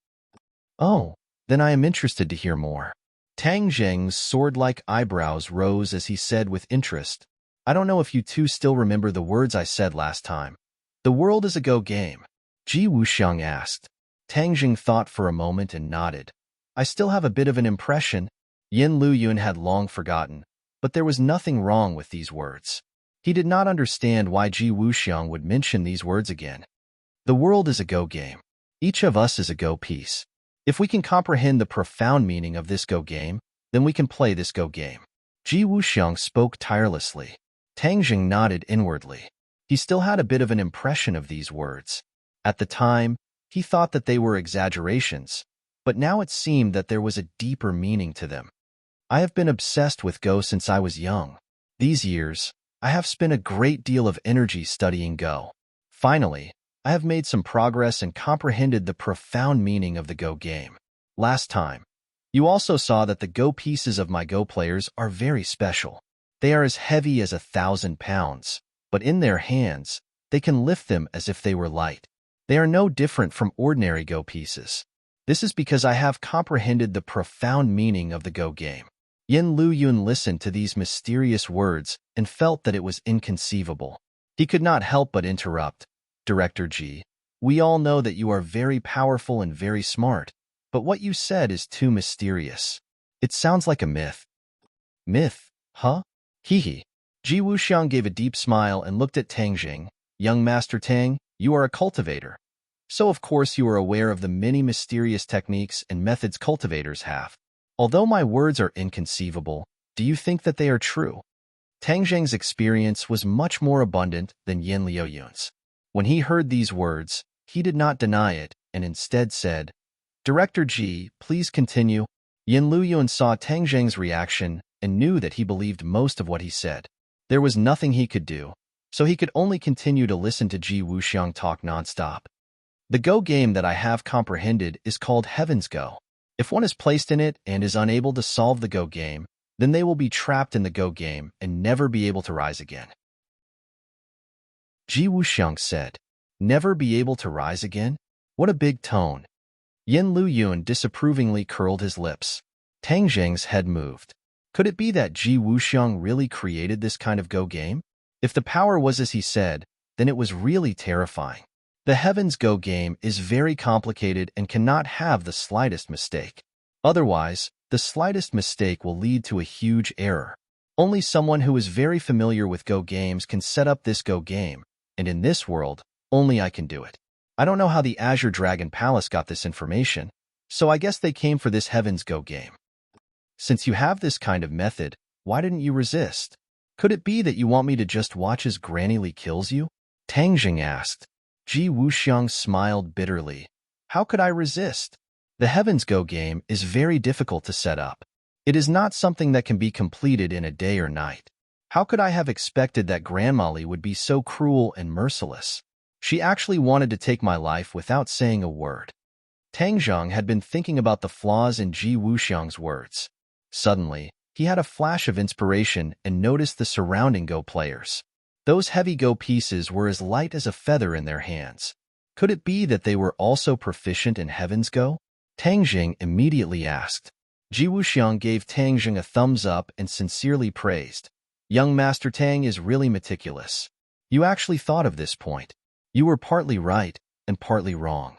Oh, then I am interested to hear more. Tang Zheng's sword-like eyebrows rose as he said with interest, I don't know if you two still remember the words I said last time. The world is a Go game. Ji Wuxiang asked. Tang Jing thought for a moment and nodded. I still have a bit of an impression. Yin Luyun had long forgotten, but there was nothing wrong with these words. He did not understand why Ji Wuxiang would mention these words again. The world is a Go game. Each of us is a Go piece. If we can comprehend the profound meaning of this Go game, then we can play this Go game. Ji Wuxiang spoke tirelessly. Tang Jing nodded inwardly. He still had a bit of an impression of these words. At the time, he thought that they were exaggerations, but now it seemed that there was a deeper meaning to them. I have been obsessed with Go since I was young. These years, I have spent a great deal of energy studying Go. Finally, I have made some progress and comprehended the profound meaning of the Go game. Last time, you also saw that the Go pieces of my Go players are very special. They are as heavy as 1,000 pounds, but in their hands, they can lift them as if they were light. They are no different from ordinary Go pieces. This is because I have comprehended the profound meaning of the Go game. Yin Luyun listened to these mysterious words and felt that it was inconceivable. He could not help but interrupt. Director Ji, we all know that you are very powerful and very smart, but what you said is too mysterious. It sounds like a myth. Myth, huh? Hee hee. Ji Wuxiang gave a deep smile and looked at Tang Jing. Young Master Tang, you are a cultivator. So of course you are aware of the many mysterious techniques and methods cultivators have. Although my words are inconceivable, do you think that they are true? Tang Jing's experience was much more abundant than Yin Luyun's. When he heard these words, he did not deny it and instead said, Director Ji, please continue. Yin Luyun saw Tang Jing's reaction and knew that he believed most of what he said. There was nothing he could do, so he could only continue to listen to Ji Wuxiang talk nonstop. The Go game that I have comprehended is called Heaven's Go. If one is placed in it and is unable to solve the Go game, then they will be trapped in the Go game and never be able to rise again. Ji Wuxiang said. Never be able to rise again? What a big tone. Yin Luyun disapprovingly curled his lips. Tang Zheng's head moved. Could it be that Ji Wuxiang really created this kind of Go game? If the power was as he said, then it was really terrifying. The Heaven's Go game is very complicated and cannot have the slightest mistake. Otherwise, the slightest mistake will lead to a huge error. Only someone who is very familiar with Go games can set up this Go game, and in this world, only I can do it. I don't know how the Azure Dragon Palace got this information, so I guess they came for this Heaven's Go game. Since you have this kind of method, why didn't you resist? Could it be that you want me to just watch as Granny Li kills you? Tang Jing asked. Ji Wuxiang smiled bitterly. How could I resist? The Heaven's Go game is very difficult to set up. It is not something that can be completed in a day or night. How could I have expected that Grandma Li would be so cruel and merciless? She actually wanted to take my life without saying a word. Tang Zhang had been thinking about the flaws in Ji Wuxiang's words. Suddenly, he had a flash of inspiration and noticed the surrounding Go players. Those heavy Go pieces were as light as a feather in their hands. Could it be that they were also proficient in Heaven's Go? Tang Jing immediately asked. Ji Wuxiang gave Tang Jing a thumbs up and sincerely praised. Young Master Tang is really meticulous. You actually thought of this point. You were partly right and partly wrong.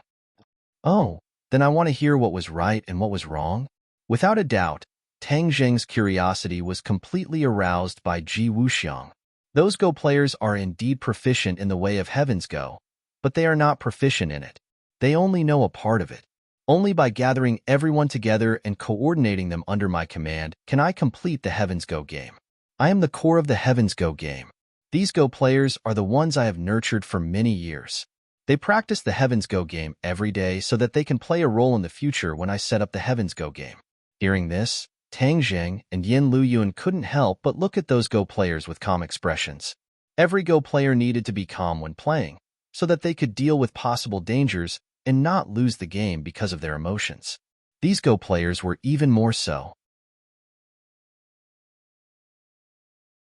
Oh, then I want to hear what was right and what was wrong. Without a doubt, Tang Jing's curiosity was completely aroused by Ji Wuxiang. Those Go players are indeed proficient in the way of Heaven's Go, but they are not proficient in it. They only know a part of it. Only by gathering everyone together and coordinating them under my command can I complete the Heaven's Go game. I am the core of the Heaven's Go game. These Go players are the ones I have nurtured for many years. They practice the Heaven's Go game every day so that they can play a role in the future when I set up the Heaven's Go game. Hearing this, Tang Zheng and Yin Luyun couldn't help but look at those Go players with calm expressions. Every Go player needed to be calm when playing, so that they could deal with possible dangers and not lose the game because of their emotions. These Go players were even more so.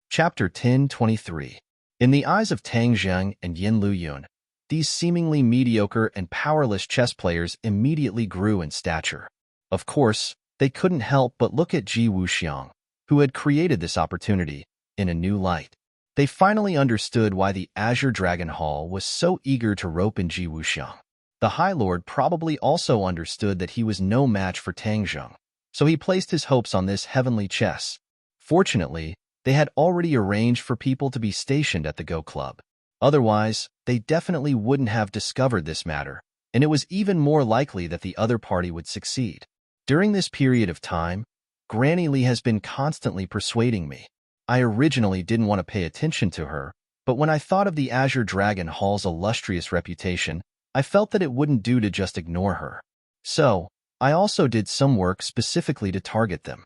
Chapter 10:23. In the eyes of Tang Zheng and Yin Luyun, these seemingly mediocre and powerless chess players immediately grew in stature. Of course, they couldn't help but look at Ji Wuxiang, who had created this opportunity, in a new light. They finally understood why the Azure Dragon Hall was so eager to rope in Ji Wuxiang. The High Lord probably also understood that he was no match for Tang Zheng, so he placed his hopes on this heavenly chess. Fortunately, they had already arranged for people to be stationed at the Go Club. Otherwise, they definitely wouldn't have discovered this matter, and it was even more likely that the other party would succeed. During this period of time, Granny Li has been constantly persuading me. I originally didn't want to pay attention to her, but when I thought of the Azure Dragon Hall's illustrious reputation, I felt that it wouldn't do to just ignore her. So, I also did some work specifically to target them.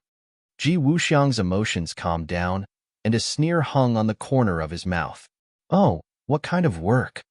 Ji Wuxiang's emotions calmed down, and a sneer hung on the corner of his mouth. Oh, what kind of work?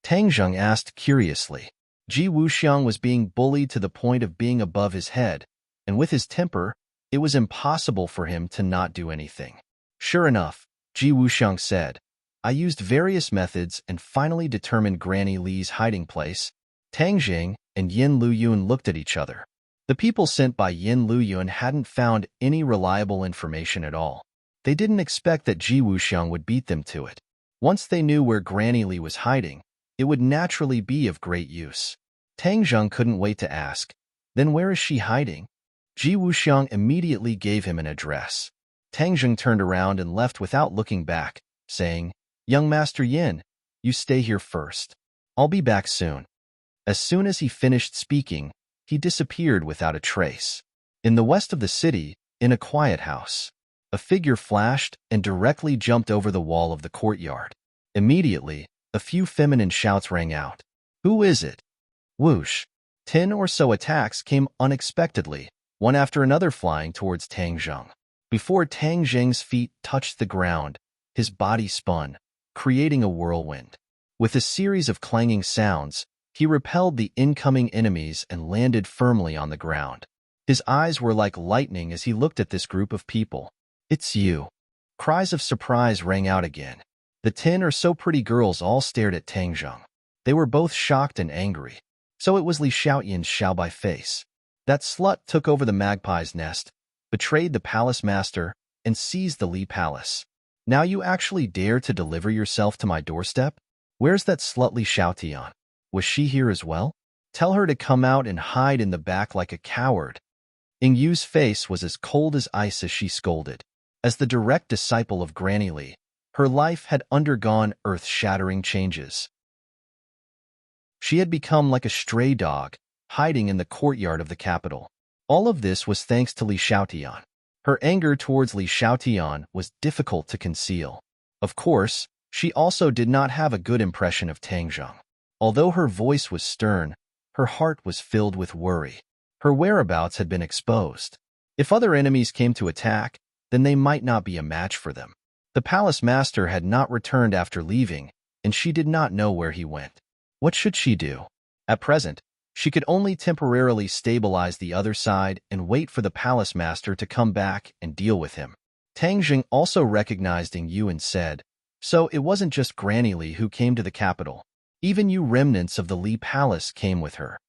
Tang Zheng asked curiously. Ji Wuxiang was being bullied to the point of being above his head, and with his temper, it was impossible for him to not do anything. Sure enough, Ji Wuxiang said, I used various methods and finally determined Granny Li's hiding place. Tang Jing and Yin Luyun looked at each other. The people sent by Yin Luyun hadn't found any reliable information at all. They didn't expect that Ji Wuxiang would beat them to it. Once they knew where Granny Li was hiding, it would naturally be of great use. Tang Zheng couldn't wait to ask, then where is she hiding? Ji Wuxiang immediately gave him an address. Tang Zheng turned around and left without looking back, saying, Young Master Yin, you stay here first. I'll be back soon. As soon as he finished speaking, he disappeared without a trace. In the west of the city, in a quiet house, a figure flashed and directly jumped over the wall of the courtyard. Immediately, a few feminine shouts rang out. Who is it? Whoosh! 10 or so attacks came unexpectedly, one after another flying towards Tang Zheng. Before Tang Zheng's feet touched the ground, his body spun, creating a whirlwind. With a series of clanging sounds, he repelled the incoming enemies and landed firmly on the ground. His eyes were like lightning as he looked at this group of people. It's you. Cries of surprise rang out again. The 10 or so pretty girls all stared at Tang Zheng. They were both shocked and angry. So it was Li Xiaoyan's Xiaobai face. That slut took over the magpie's nest, betrayed the palace master, and seized the Li Palace. Now you actually dare to deliver yourself to my doorstep? Where's that slut Li Xiaotian? Was she here as well? Tell her to come out and hide in the back like a coward. Ying Yu's face was as cold as ice as she scolded. As the direct disciple of Granny Li, her life had undergone earth-shattering changes. She had become like a stray dog, hiding in the courtyard of the capital. All of this was thanks to Li Xiaotian. Her anger towards Li Xiaotian was difficult to conceal. Of course, she also did not have a good impression of Tang Zheng. Although her voice was stern, her heart was filled with worry. Her whereabouts had been exposed. If other enemies came to attack, then they might not be a match for them. The palace master had not returned after leaving, and she did not know where he went. What should she do? At present, she could only temporarily stabilize the other side and wait for the palace master to come back and deal with him. Tang Zheng also recognized Ying Yu and said, "So it wasn't just Granny Li who came to the capital. Even you remnants of the Li Palace came with her.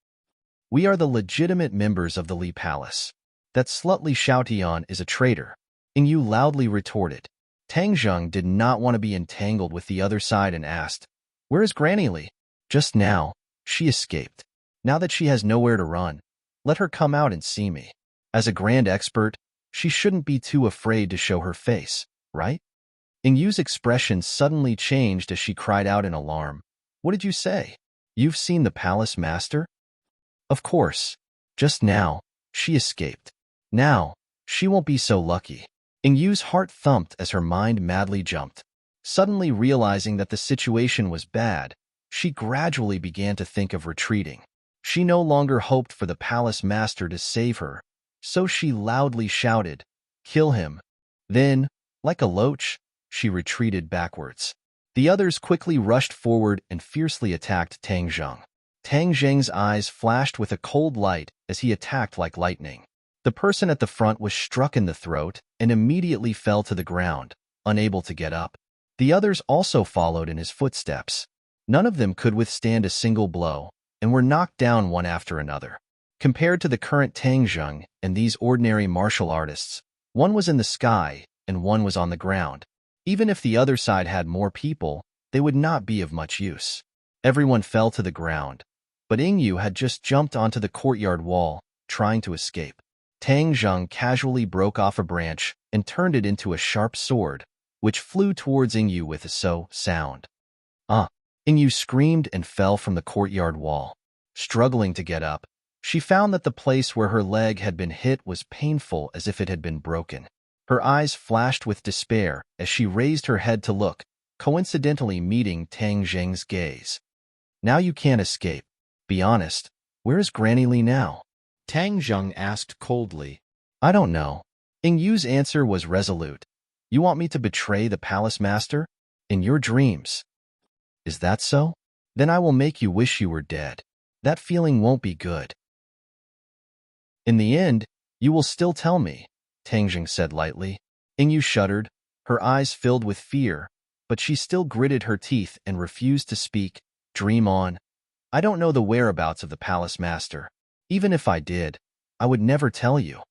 We are the legitimate members of the Li Palace. That slut Li Xiaotian is a traitor," Ying Yu loudly retorted. Tang Zheng did not want to be entangled with the other side and asked, "Where is Granny Li?" Just now, she escaped. Now that she has nowhere to run, let her come out and see me. As a grand expert, she shouldn't be too afraid to show her face, right? Ying Yu's expression suddenly changed as she cried out in alarm. "What did you say? You've seen the palace master?" "Of course. Just now, she escaped. Now, she won't be so lucky." Ying Yu's heart thumped as her mind madly jumped. Suddenly realizing that the situation was bad, she gradually began to think of retreating. She no longer hoped for the palace master to save her, so she loudly shouted, "Kill him." Then, like a loach, she retreated backwards. The others quickly rushed forward and fiercely attacked Tang Zheng. Tang Zheng's eyes flashed with a cold light as he attacked like lightning. The person at the front was struck in the throat and immediately fell to the ground, unable to get up. The others also followed in his footsteps. None of them could withstand a single blow, and were knocked down one after another. Compared to the current Tang Zheng and these ordinary martial artists, one was in the sky and one was on the ground. Even if the other side had more people, they would not be of much use. Everyone fell to the ground, but Ying Yu had just jumped onto the courtyard wall, trying to escape. Tang Zheng casually broke off a branch and turned it into a sharp sword, which flew towards Ying Yu with a sound. Ying Yu screamed and fell from the courtyard wall. Struggling to get up, she found that the place where her leg had been hit was painful as if it had been broken. Her eyes flashed with despair as she raised her head to look, coincidentally meeting Tang Zheng's gaze. "Now you can't escape. Be honest, where is Granny Li now?" Tang Zheng asked coldly. "I don't know." Ying Yu's answer was resolute. "You want me to betray the palace master? In your dreams. Is that so? Then I will make you wish you were dead. That feeling won't be good." "In the end, you will still tell me," Tang Zheng said lightly. Ying Yu shuddered, her eyes filled with fear, but she still gritted her teeth and refused to speak. "Dream on. I don't know the whereabouts of the palace master. Even if I did, I would never tell you."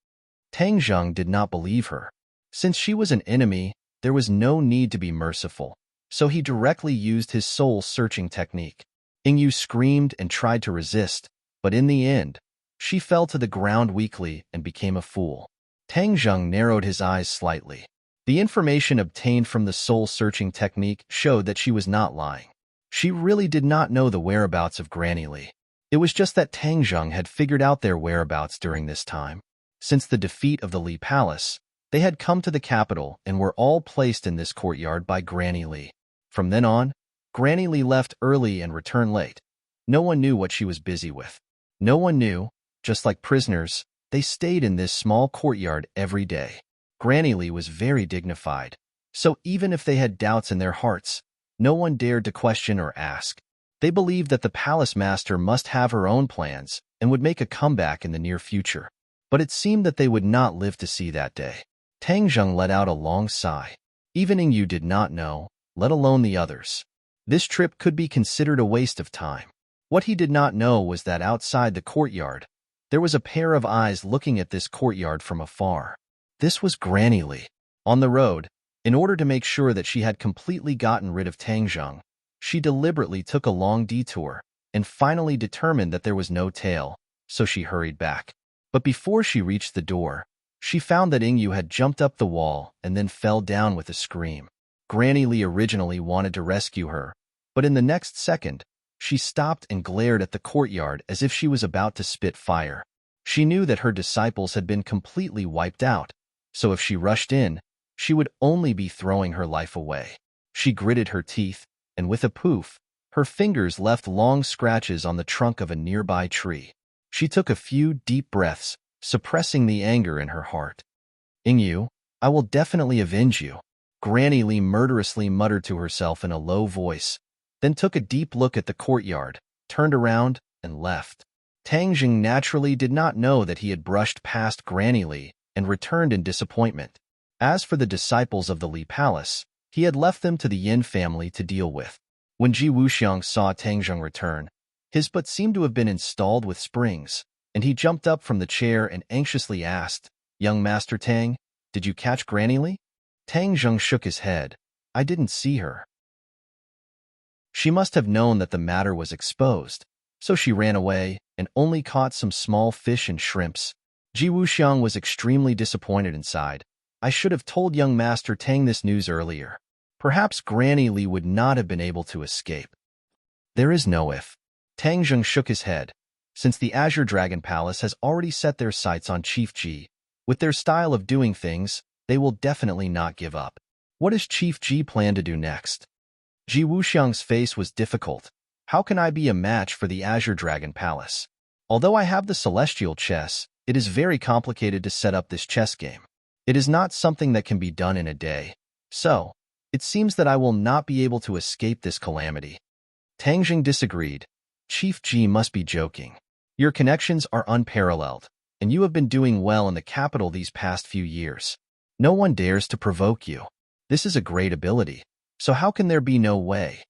Tang Zheng did not believe her. Since she was an enemy, there was no need to be merciful, so he directly used his soul-searching technique. Ying Yu screamed and tried to resist, but in the end, she fell to the ground weakly and became a fool. Tang Zheng narrowed his eyes slightly. The information obtained from the soul-searching technique showed that she was not lying. She really did not know the whereabouts of Granny Li. It was just that Tang Zheng had figured out their whereabouts during this time. Since the defeat of the Li Palace, they had come to the capital and were all placed in this courtyard by Granny Li. From then on, Granny Li left early and returned late. No one knew what she was busy with. No one knew, just like prisoners, they stayed in this small courtyard every day. Granny Li was very dignified, so even if they had doubts in their hearts, no one dared to question or ask. They believed that the palace master must have her own plans and would make a comeback in the near future. But it seemed that they would not live to see that day. Tang Zheng let out a long sigh. Even Ying Yu did not know, let alone the others. This trip could be considered a waste of time. What he did not know was that outside the courtyard, there was a pair of eyes looking at this courtyard from afar. This was Granny Lee. On the road, in order to make sure that she had completely gotten rid of Tang Zheng, she deliberately took a long detour and finally determined that there was no tail, so she hurried back. But before she reached the door, she found that Yingyu had jumped up the wall and then fell down with a scream. Granny Lee originally wanted to rescue her, but in the next second, she stopped and glared at the courtyard as if she was about to spit fire. She knew that her disciples had been completely wiped out, so if she rushed in, she would only be throwing her life away. She gritted her teeth, and with a poof, her fingers left long scratches on the trunk of a nearby tree. She took a few deep breaths, suppressing the anger in her heart. Yingyu, I will definitely avenge you, Granny Lee murderously muttered to herself in a low voice, then took a deep look at the courtyard, turned around, and left. Tang Zheng naturally did not know that he had brushed past Granny Lee and returned in disappointment. As for the disciples of the Li Palace, he had left them to the Yin family to deal with. When Ji Wuxiang saw Tang Zheng return, his butt seemed to have been installed with springs, and he jumped up from the chair and anxiously asked, "Young Master Tang, did you catch Granny Lee?" Tang Zheng shook his head. "I didn't see her." She must have known that the matter was exposed, so she ran away and only caught some small fish and shrimps. Ji Wuxiang was extremely disappointed inside. I should have told young Master Tang this news earlier. Perhaps Granny Lee would not have been able to escape. There is no if. Tang Zheng shook his head. Since the Azure Dragon Palace has already set their sights on Chief Ji, with their style of doing things, they will definitely not give up. What does Chief Ji plan to do next? Ji Wuxiang's face was difficult. How can I be a match for the Azure Dragon Palace? Although I have the Celestial Chess, it is very complicated to set up this chess game. It is not something that can be done in a day. So, it seems that I will not be able to escape this calamity. Tang Zheng disagreed. Chief Ji must be joking. Your connections are unparalleled, and you have been doing well in the capital these past few years. No one dares to provoke you. This is a great ability, so how can there be no way?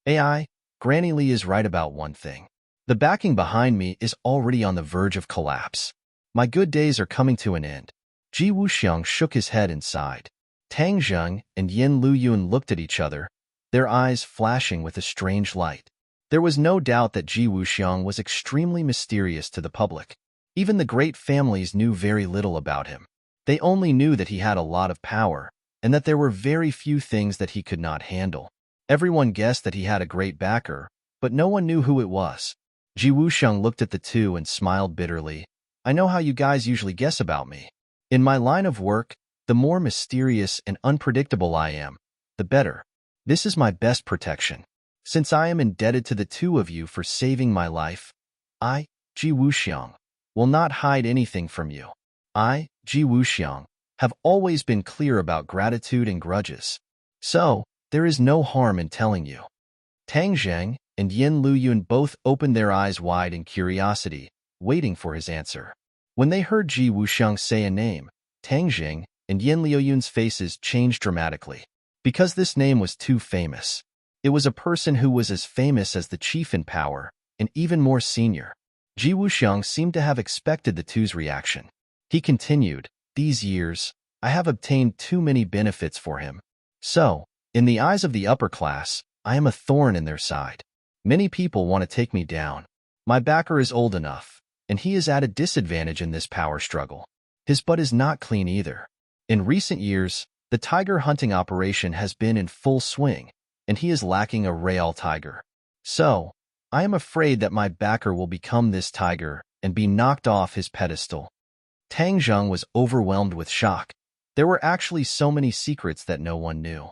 AI, Granny Lee is right about one thing. The backing behind me is already on the verge of collapse. My good days are coming to an end. Ji Wuxiang shook his head and sighed. Tang Zheng and Yin Luyun looked at each other, their eyes flashing with a strange light. There was no doubt that Ji Wuxiang was extremely mysterious to the public. Even the great families knew very little about him. They only knew that he had a lot of power, and that there were very few things that he could not handle. Everyone guessed that he had a great backer, but no one knew who it was. Ji Wuxiang looked at the two and smiled bitterly. I know how you guys usually guess about me. In my line of work, the more mysterious and unpredictable I am, the better. This is my best protection. Since I am indebted to the two of you for saving my life, I, Ji Wuxiang, will not hide anything from you. I, Ji Wuxiang, have always been clear about gratitude and grudges. So, there is no harm in telling you. Tang Zheng and Yin Luyun both opened their eyes wide in curiosity, waiting for his answer. When they heard Ji Wuxiang say a name, Tang Zheng and Yin Luyun's faces changed dramatically. Because this name was too famous. It was a person who was as famous as the chief in power, and even more senior. Ji Wuxiang seemed to have expected the two's reaction. He continued, these years, I have obtained too many benefits for him. So, in the eyes of the upper class, I am a thorn in their side. Many people want to take me down. My backer is old enough, and he is at a disadvantage in this power struggle. His butt is not clean either. In recent years, the tiger hunting operation has been in full swing, and he is lacking a real tiger. So, I am afraid that my backer will become this tiger and be knocked off his pedestal. Tang Zheng was overwhelmed with shock. There were actually so many secrets that no one knew.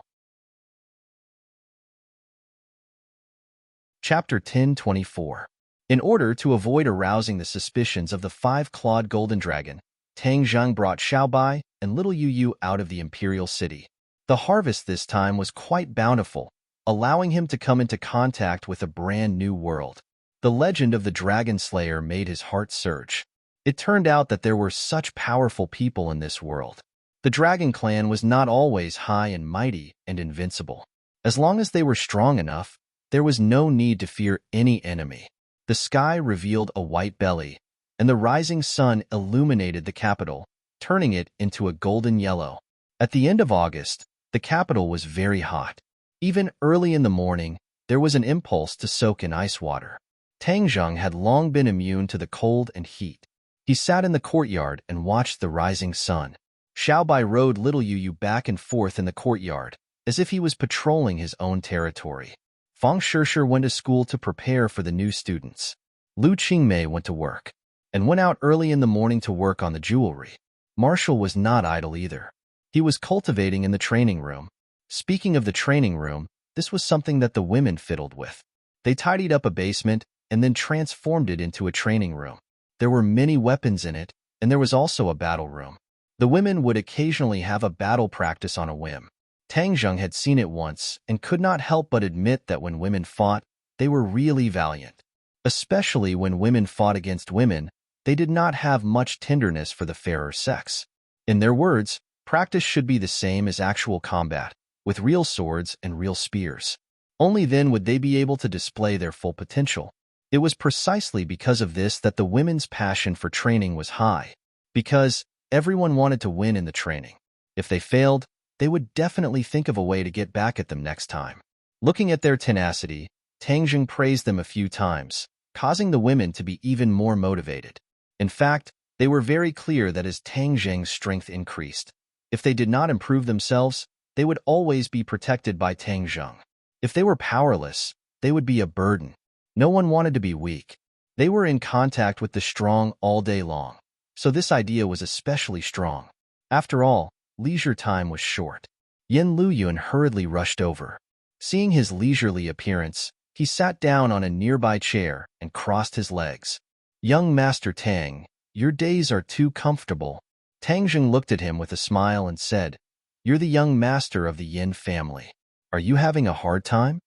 Chapter 1024. In order to avoid arousing the suspicions of the five-clawed golden dragon, Tang Zheng brought Xiaobai and little Yu Yu out of the imperial city. The harvest this time was quite bountiful, allowing him to come into contact with a brand new world. The legend of the Dragon Slayer made his heart surge. It turned out that there were such powerful people in this world. The Dragon Clan was not always high and mighty and invincible. As long as they were strong enough, there was no need to fear any enemy. The sky revealed a white belly, and the rising sun illuminated the capital, turning it into a golden yellow. At the end of August, the capital was very hot. Even early in the morning, there was an impulse to soak in ice water. Tang Zheng had long been immune to the cold and heat. He sat in the courtyard and watched the rising sun. Xiao Bai rode little Yu back and forth in the courtyard, as if he was patrolling his own territory. Fang Shishir went to school to prepare for the new students. Lu Qingmei went to work, and went out early in the morning to work on the jewelry. Marshall was not idle either. He was cultivating in the training room. Speaking of the training room, this was something that the women fiddled with. They tidied up a basement and then transformed it into a training room. There were many weapons in it, and there was also a battle room. The women would occasionally have a battle practice on a whim. Tang Zheng had seen it once and could not help but admit that when women fought, they were really valiant. Especially when women fought against women, they did not have much tenderness for the fairer sex. In their words, practice should be the same as actual combat, with real swords and real spears. Only then would they be able to display their full potential. It was precisely because of this that the women's passion for training was high, because everyone wanted to win in the training. If they failed, they would definitely think of a way to get back at them next time. Looking at their tenacity, Tang Zheng praised them a few times, causing the women to be even more motivated. In fact, they were very clear that as Tang Zheng's strength increased, if they did not improve themselves, they would always be protected by Tang Zheng. If they were powerless, they would be a burden. No one wanted to be weak. They were in contact with the strong all day long, so this idea was especially strong. After all, leisure time was short. Yen Luyuan hurriedly rushed over. Seeing his leisurely appearance, he sat down on a nearby chair and crossed his legs. "Young Master Tang, your days are too comfortable." Tang Zheng looked at him with a smile and said, "You're the young master of the Yin family. Are you having a hard time?"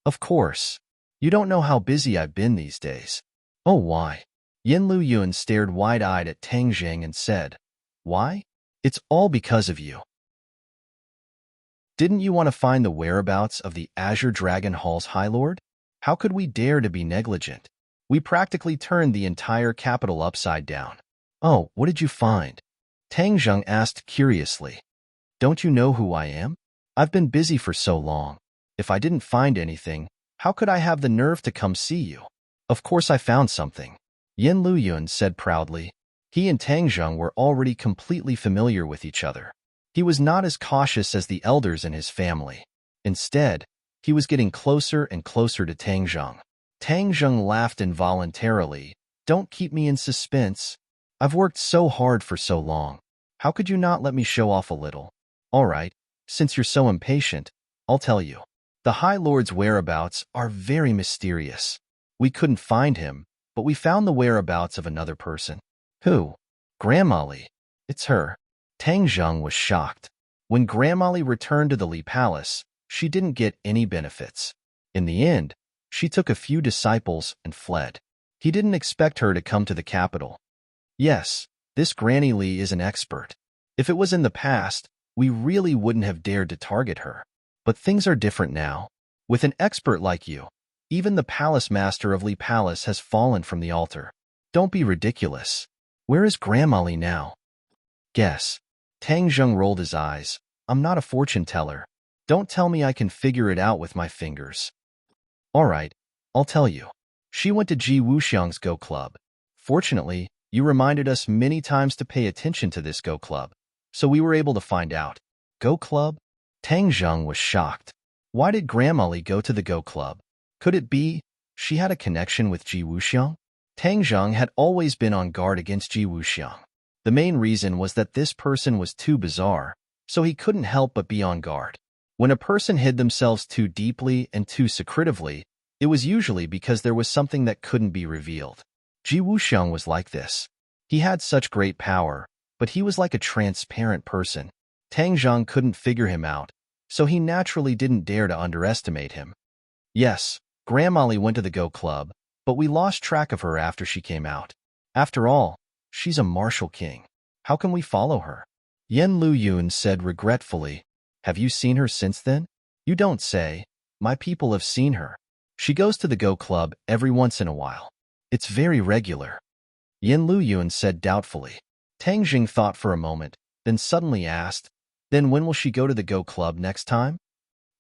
"Of course. You don't know how busy I've been these days." "Oh, why?" Yen Luyuan stared wide-eyed at Tang Zheng and said, "Why? It's all because of you. Didn't you want to find the whereabouts of the Azure Dragon Hall's High Lord? How could we dare to be negligent? We practically turned the entire capital upside down." "Oh, what did you find?" Tang Zheng asked curiously. "Don't you know who I am? I've been busy for so long. If I didn't find anything, how could I have the nerve to come see you?" "Of course I found something," Yen Luyuan said proudly. He and Tang Zheng were already completely familiar with each other. He was not as cautious as the elders in his family. Instead, he was getting closer and closer to Tang Zheng. Tang Zheng laughed involuntarily. "Don't keep me in suspense. I've worked so hard for so long. How could you not let me show off a little? All right, since you're so impatient, I'll tell you. The High Lord's whereabouts are very mysterious. We couldn't find him, but we found the whereabouts of another person." "Who?" "Grandma Li. It's her." Tang Zheng was shocked. When Grandma Li returned to the Li Palace, she didn't get any benefits. In the end, she took a few disciples and fled. He didn't expect her to come to the capital. Yes, this Granny Li is an expert. If it was in the past, we really wouldn't have dared to target her. But things are different now. With an expert like you, even the palace master of Li Palace has fallen from the altar. Don't be ridiculous. Where is Grandma Li now?" "Guess." Tang Zheng rolled his eyes. "I'm not a fortune teller. Don't tell me I can figure it out with my fingers." "All right, I'll tell you. She went to Ji Wuxiang's Go Club. Fortunately, you reminded us many times to pay attention to this Go Club, so we were able to find out." "Go Club?" Tang Zheng was shocked. Why did Grandma Li go to the Go Club? Could it be she had a connection with Ji Wuxiang? Tang Zheng had always been on guard against Ji Wuxiang. The main reason was that this person was too bizarre, so he couldn't help but be on guard. When a person hid themselves too deeply and too secretively, it was usually because there was something that couldn't be revealed. Ji Wuxiang was like this. He had such great power, but he was like a transparent person. Tang Zheng couldn't figure him out, so he naturally didn't dare to underestimate him. Yes, Grandma Li went to the Go Club, but we lost track of her after she came out. After all, she's a martial king. How can we follow her? Yen Luyuan said regretfully. Have you seen her since then? You don't say. My people have seen her. She goes to the Go Club every once in a while. It's very regular. Yin Luyun said doubtfully. Tang Jing thought for a moment, then suddenly asked, then when will she go to the Go Club next time?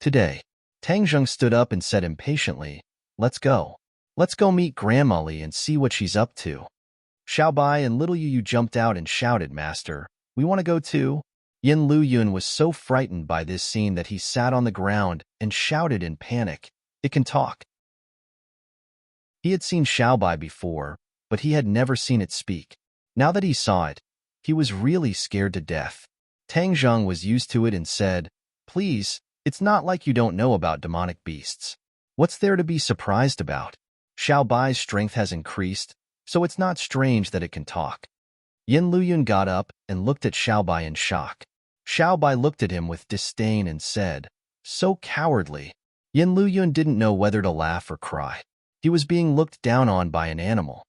Today. Tang Jing stood up and said impatiently, let's go. Let's go meet Grandma Li and see what she's up to. Xiao Bai and little Yu jumped out and shouted, Master, we want to go too. Yin Luyun was so frightened by this scene that he sat on the ground and shouted in panic, it can talk. He had seen Xiao Bai before, but he had never seen it speak. Now that he saw it, he was really scared to death. Tang Zhang was used to it and said, please, it's not like you don't know about demonic beasts. What's there to be surprised about? Xiao Bai's strength has increased, so it's not strange that it can talk. Yin Luyun got up and looked at Xiao Bai in shock. Xiao Bai looked at him with disdain and said, so cowardly. Yin Luyun didn't know whether to laugh or cry. He was being looked down on by an animal.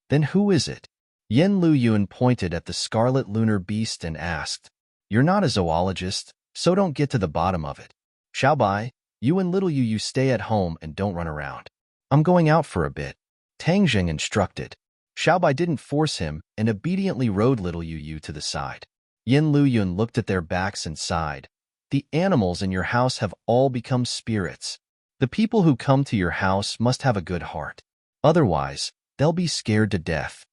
Then who is it? Yin Luyun pointed at the scarlet lunar beast and asked, you're not a zoologist, so don't get to the bottom of it. Xiao Bai, you and little you stay at home and don't run around. I'm going out for a bit. Tang Jing instructed. Xiao Bai didn't force him and obediently rode little Yu to the side. Yin Luyun looked at their backs and sighed. The animals in your house have all become spirits. The people who come to your house must have a good heart. Otherwise, they'll be scared to death.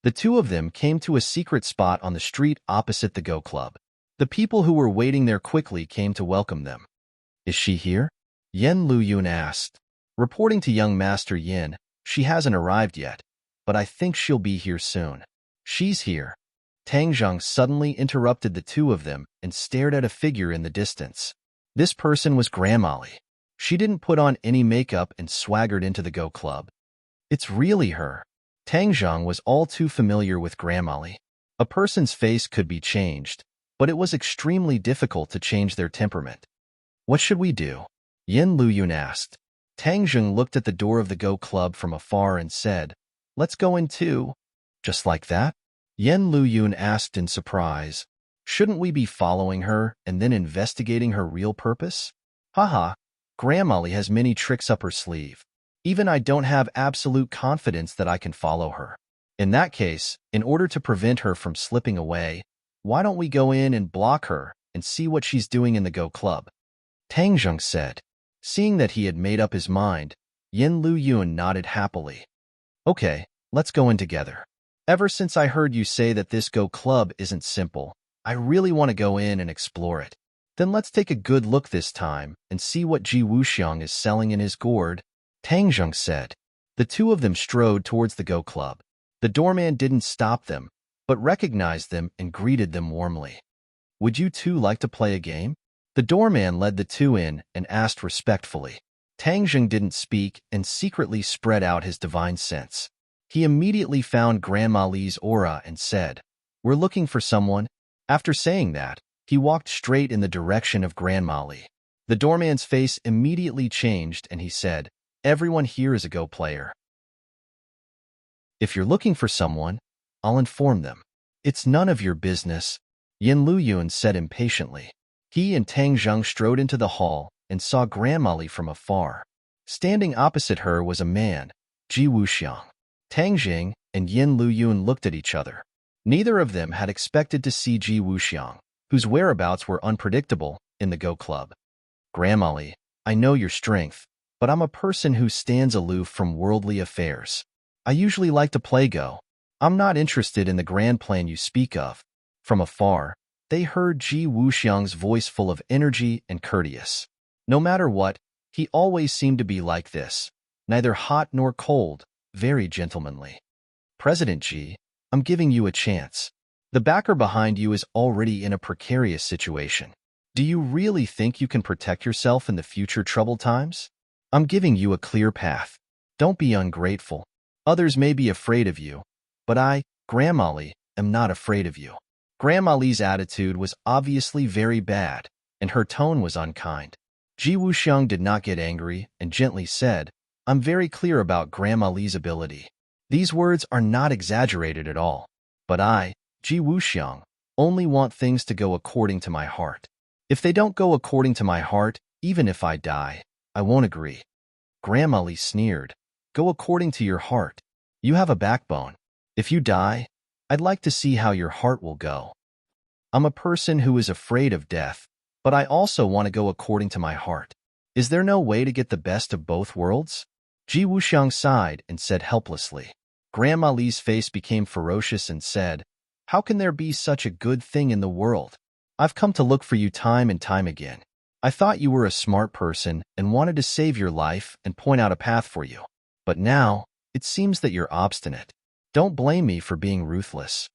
The two of them came to a secret spot on the street opposite the Go Club. The people who were waiting there quickly came to welcome them. Is she here? Yin Luyun asked. Reporting to young Master Yin, she hasn't arrived yet, but I think she'll be here soon. She's here. Tang Zhang suddenly interrupted the two of them and stared at a figure in the distance. This person was Grandma Li. She didn't put on any makeup and swaggered into the Go Club. It's really her. Tang Zhang was all too familiar with Grandma Li. A person's face could be changed, but it was extremely difficult to change their temperament. What should we do? Yin Luyun asked. Tang Zhang looked at the door of the Go Club from afar and said, let's go in too. Just like that? Yin Luyun asked in surprise. Shouldn't we be following her and then investigating her real purpose? Haha, Grandma Li has many tricks up her sleeve. Even I don't have absolute confidence that I can follow her. In that case, in order to prevent her from slipping away, why don't we go in and block her and see what she's doing in the Go Club? Tang Zhang said. Seeing that he had made up his mind, Yin Luyun nodded happily. Okay, let's go in together. Ever since I heard you say that this Go Club isn't simple, I really want to go in and explore it. Then let's take a good look this time and see what Ji Wuxiang is selling in his gourd, Tang Zhang said. The two of them strode towards the Go Club. The doorman didn't stop them, but recognized them and greeted them warmly. Would you two like to play a game? The doorman led the two in and asked respectfully. Tang Zhang didn't speak and secretly spread out his divine sense. He immediately found Grandma Li's aura and said, we're looking for someone. After saying that, he walked straight in the direction of Grandma Li. The doorman's face immediately changed and he said, everyone here is a Go player. If you're looking for someone, I'll inform them. It's none of your business, Yin Luyun said impatiently. He and Tang Zhang strode into the hall and saw Grandma Li from afar. Standing opposite her was a man, Ji Wuxiang. Tang Jing and Yin Luyun looked at each other. Neither of them had expected to see Ji Wuxiang, whose whereabouts were unpredictable, in the Go Club. Grandma Li, I know your strength, but I'm a person who stands aloof from worldly affairs. I usually like to play Go. I'm not interested in the grand plan you speak of. From afar, they heard Ji Wuxiang's voice full of energy and courteous. No matter what, he always seemed to be like this, neither hot nor cold, very gentlemanly. President Ji, I'm giving you a chance. The backer behind you is already in a precarious situation. Do you really think you can protect yourself in the future troubled times? I'm giving you a clear path. Don't be ungrateful. Others may be afraid of you, but I, Grandma Li, am not afraid of you. Grandma Li's attitude was obviously very bad, and her tone was unkind. Ji Wuxiang did not get angry and gently said, I'm very clear about Grandma Li's ability. These words are not exaggerated at all. But I, Ji Wuxiang, only want things to go according to my heart. If they don't go according to my heart, Even if I die, I won't agree. Grandma Lee sneered. Go according to your heart. You have a backbone. If you die, I'd like to see how your heart will go. I'm a person who is afraid of death, but I also want to go according to my heart. Is there no way to get the best of both worlds? Ji Wuxiang sighed and said helplessly. Grandma Li's face became ferocious and said, How can there be such a good thing in the world? I've come to look for you time and time again. I thought you were a smart person and wanted to save your life and point out a path for you. But now, it seems that you're obstinate. Don't blame me for being ruthless.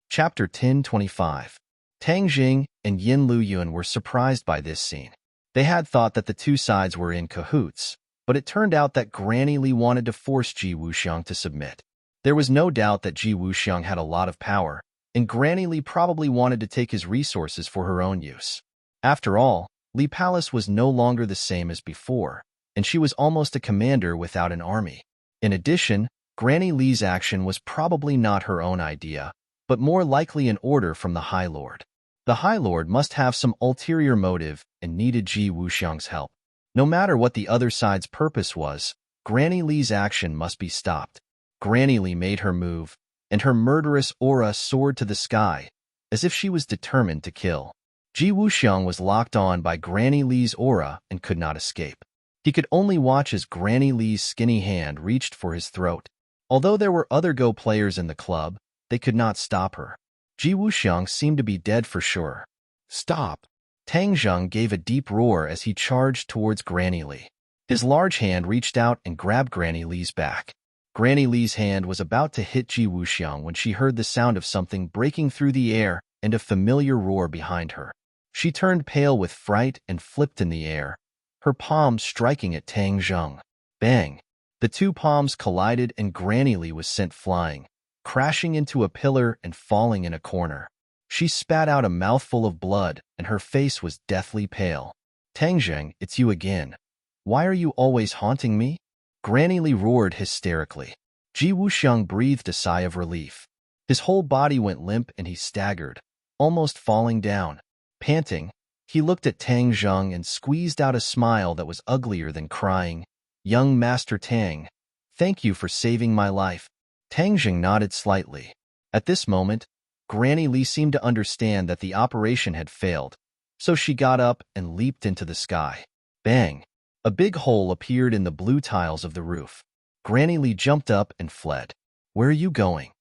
Chapter 10:25. Tang Jing and Yin Luyuan were surprised by this scene. They had thought that the two sides were in cahoots, but it turned out that Granny Li wanted to force Ji Wuxiang to submit. There was no doubt that Ji Wuxiang had a lot of power, and Granny Li probably wanted to take his resources for her own use. After all, Li Palace was no longer the same as before, and she was almost a commander without an army. In addition, Granny Li's action was probably not her own idea, but more likely an order from the High Lord. The High Lord must have some ulterior motive and needed Ji Wuxiang's help. No matter what the other side's purpose was, Granny Li's action must be stopped. Granny Li made her move, and her murderous aura soared to the sky, as if she was determined to kill. Ji Wuxiang was locked on by Granny Li's aura and could not escape. He could only watch as Granny Li's skinny hand reached for his throat. Although there were other Go players in the club, they could not stop her. Ji Wuxiang seemed to be dead for sure. Stop! Tang Zheng gave a deep roar as he charged towards Granny Li. His large hand reached out and grabbed Granny Li's back. Granny Li's hand was about to hit Ji Wuxiang when she heard the sound of something breaking through the air and a familiar roar behind her. She turned pale with fright and flipped in the air, her palm striking at Tang Zheng. Bang! The two palms collided and Granny Li was sent flying, crashing into a pillar and falling in a corner. She spat out a mouthful of blood, and her face was deathly pale. Tang Zheng, it's you again. Why are you always haunting me? Granny Li roared hysterically. Ji Wuxiang breathed a sigh of relief. His whole body went limp and he staggered, almost falling down. Panting, he looked at Tang Zheng and squeezed out a smile that was uglier than crying. Young Master Tang, thank you for saving my life. Tang Zheng nodded slightly. At this moment, Granny Li seemed to understand that the operation had failed, so she got up and leaped into the sky. Bang! A big hole appeared in the blue tiles of the roof. Granny Li jumped up and fled. Where are you going?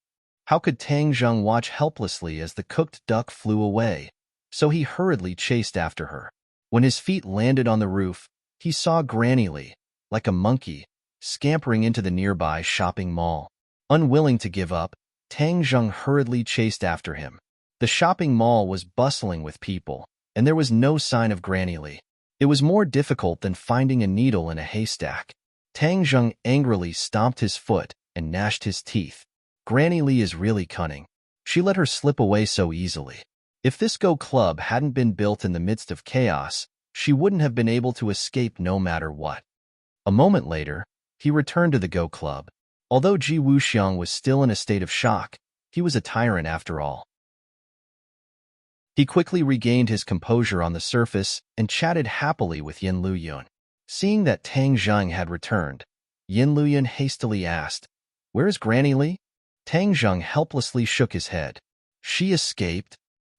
How could Tang Zheng watch helplessly as the cooked duck flew away? So he hurriedly chased after her. When his feet landed on the roof, he saw Granny Li, like a monkey, scampering into the nearby shopping mall. Unwilling to give up, Tang Zheng hurriedly chased after him. The shopping mall was bustling with people, and there was no sign of Granny Li. It was more difficult than finding a needle in a haystack. Tang Zheng angrily stomped his foot and gnashed his teeth. Granny Li is really cunning. She let her slip away so easily. If this Go Club hadn't been built in the midst of chaos, she wouldn't have been able to escape no matter what. A moment later, he returned to the Go Club. Although Ji Wuxiang was still in a state of shock, he was a tyrant after all. He quickly regained his composure on the surface and chatted happily with Yin Luyuan. Seeing that Tang Zheng had returned, Yin Luyuan hastily asked, Where is Granny Li? Tang Zheng helplessly shook his head. She escaped?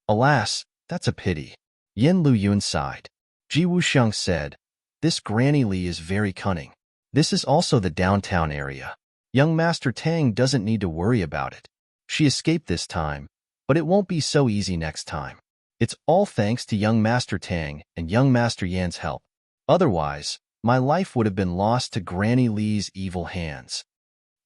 Alas, that's a pity. Yin Luyuan sighed. Ji Wuxiang said, This Granny Li is very cunning. This is also the downtown area. Young Master Tang doesn't need to worry about it. She escaped this time, but it won't be so easy next time. It's all thanks to young Master Tang and young Master Yan's help. Otherwise, my life would have been lost to Granny Li's evil hands.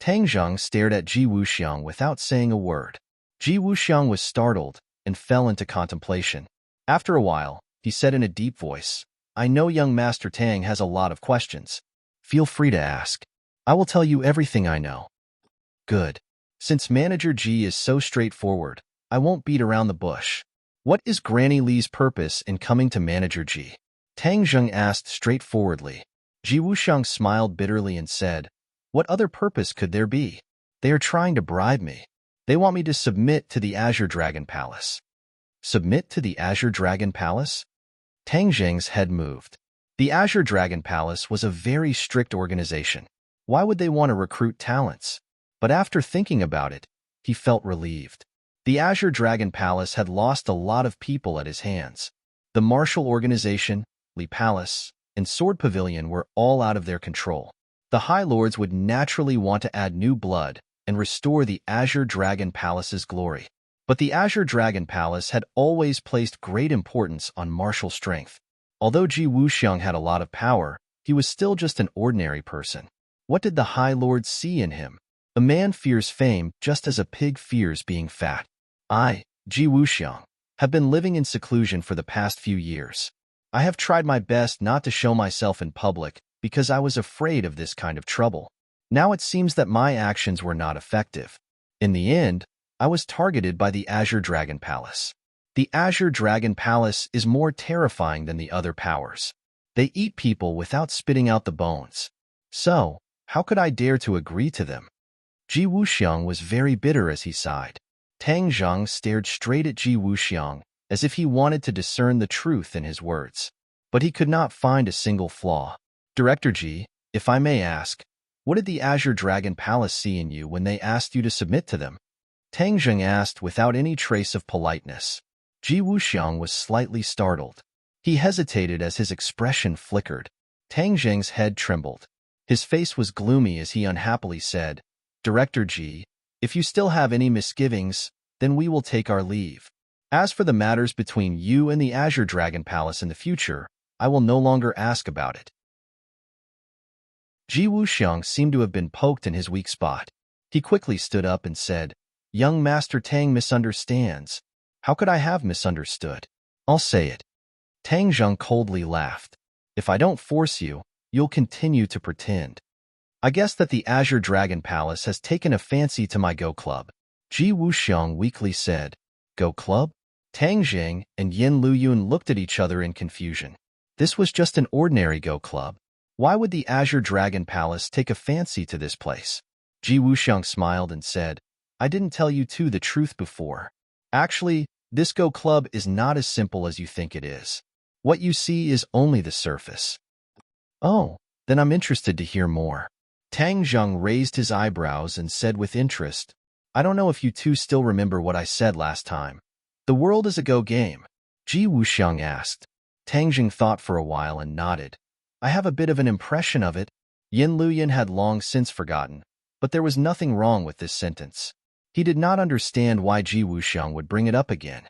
Tang Zheng stared at Ji Wuxiang without saying a word. Ji Wuxiang was startled and fell into contemplation. After a while, he said in a deep voice, I know young Master Tang has a lot of questions. Feel free to ask. I will tell you everything I know. Good. Since Manager Ji is so straightforward, I won't beat around the bush. What is Granny Li's purpose in coming to Manager Ji? Tang Zheng asked straightforwardly. Ji Wuxiang smiled bitterly and said, What other purpose could there be? They are trying to bribe me. They want me to submit to the Azure Dragon Palace. Submit to the Azure Dragon Palace? Tang Zheng's head moved. The Azure Dragon Palace was a very strict organization. Why would they want to recruit talents? But after thinking about it, he felt relieved. The Azure Dragon Palace had lost a lot of people at his hands. The martial organization, Li Palace, and Sword Pavilion were all out of their control. The High Lords would naturally want to add new blood and restore the Azure Dragon Palace's glory. But the Azure Dragon Palace had always placed great importance on martial strength. Although Ji Wuxiang had a lot of power, he was still just an ordinary person. What did the High Lords see in him? A man fears fame just as a pig fears being fat. I, Ji Wuxiang, have been living in seclusion for the past few years. I have tried my best not to show myself in public because I was afraid of this kind of trouble. Now it seems that my actions were not effective. In the end, I was targeted by the Azure Dragon Palace. The Azure Dragon Palace is more terrifying than the other powers. They eat people without spitting out the bones. So, how could I dare to agree to them? Ji Wuxiang was very bitter as he sighed. Tang Zheng stared straight at Ji Wuxiang as if he wanted to discern the truth in his words. But he could not find a single flaw. Director Ji, if I may ask, what did the Azure Dragon Palace see in you when they asked you to submit to them? Tang Zheng asked without any trace of politeness. Ji Wuxiang was slightly startled. He hesitated as his expression flickered. Tang Zheng's head trembled. His face was gloomy as he unhappily said, Director Ji, if you still have any misgivings, then we will take our leave. As for the matters between you and the Azure Dragon Palace in the future, I will no longer ask about it. Ji Wuxiang seemed to have been poked in his weak spot. He quickly stood up and said, Young Master Tang misunderstands. How could I have misunderstood? I'll say it. Tang Zheng coldly laughed. If I don't force you, you'll continue to pretend. I guess that the Azure Dragon Palace has taken a fancy to my Go Club. Ji Wuxiang weakly said, Go Club? Tang Zheng and Yin Luyun looked at each other in confusion. This was just an ordinary Go Club. Why would the Azure Dragon Palace take a fancy to this place? Ji Wuxiang smiled and said, I didn't tell you two the truth before. Actually, this Go Club is not as simple as you think it is. What you see is only the surface. Oh, then I'm interested to hear more. Tang Zheng raised his eyebrows and said with interest, I don't know if you two still remember what I said last time. The world is a Go game. Ji Wuxiang asked. Tang Zheng thought for a while and nodded. I have a bit of an impression of it. Yin Luyan had long since forgotten, but there was nothing wrong with this sentence. He did not understand why Ji Wuxiang would bring it up again.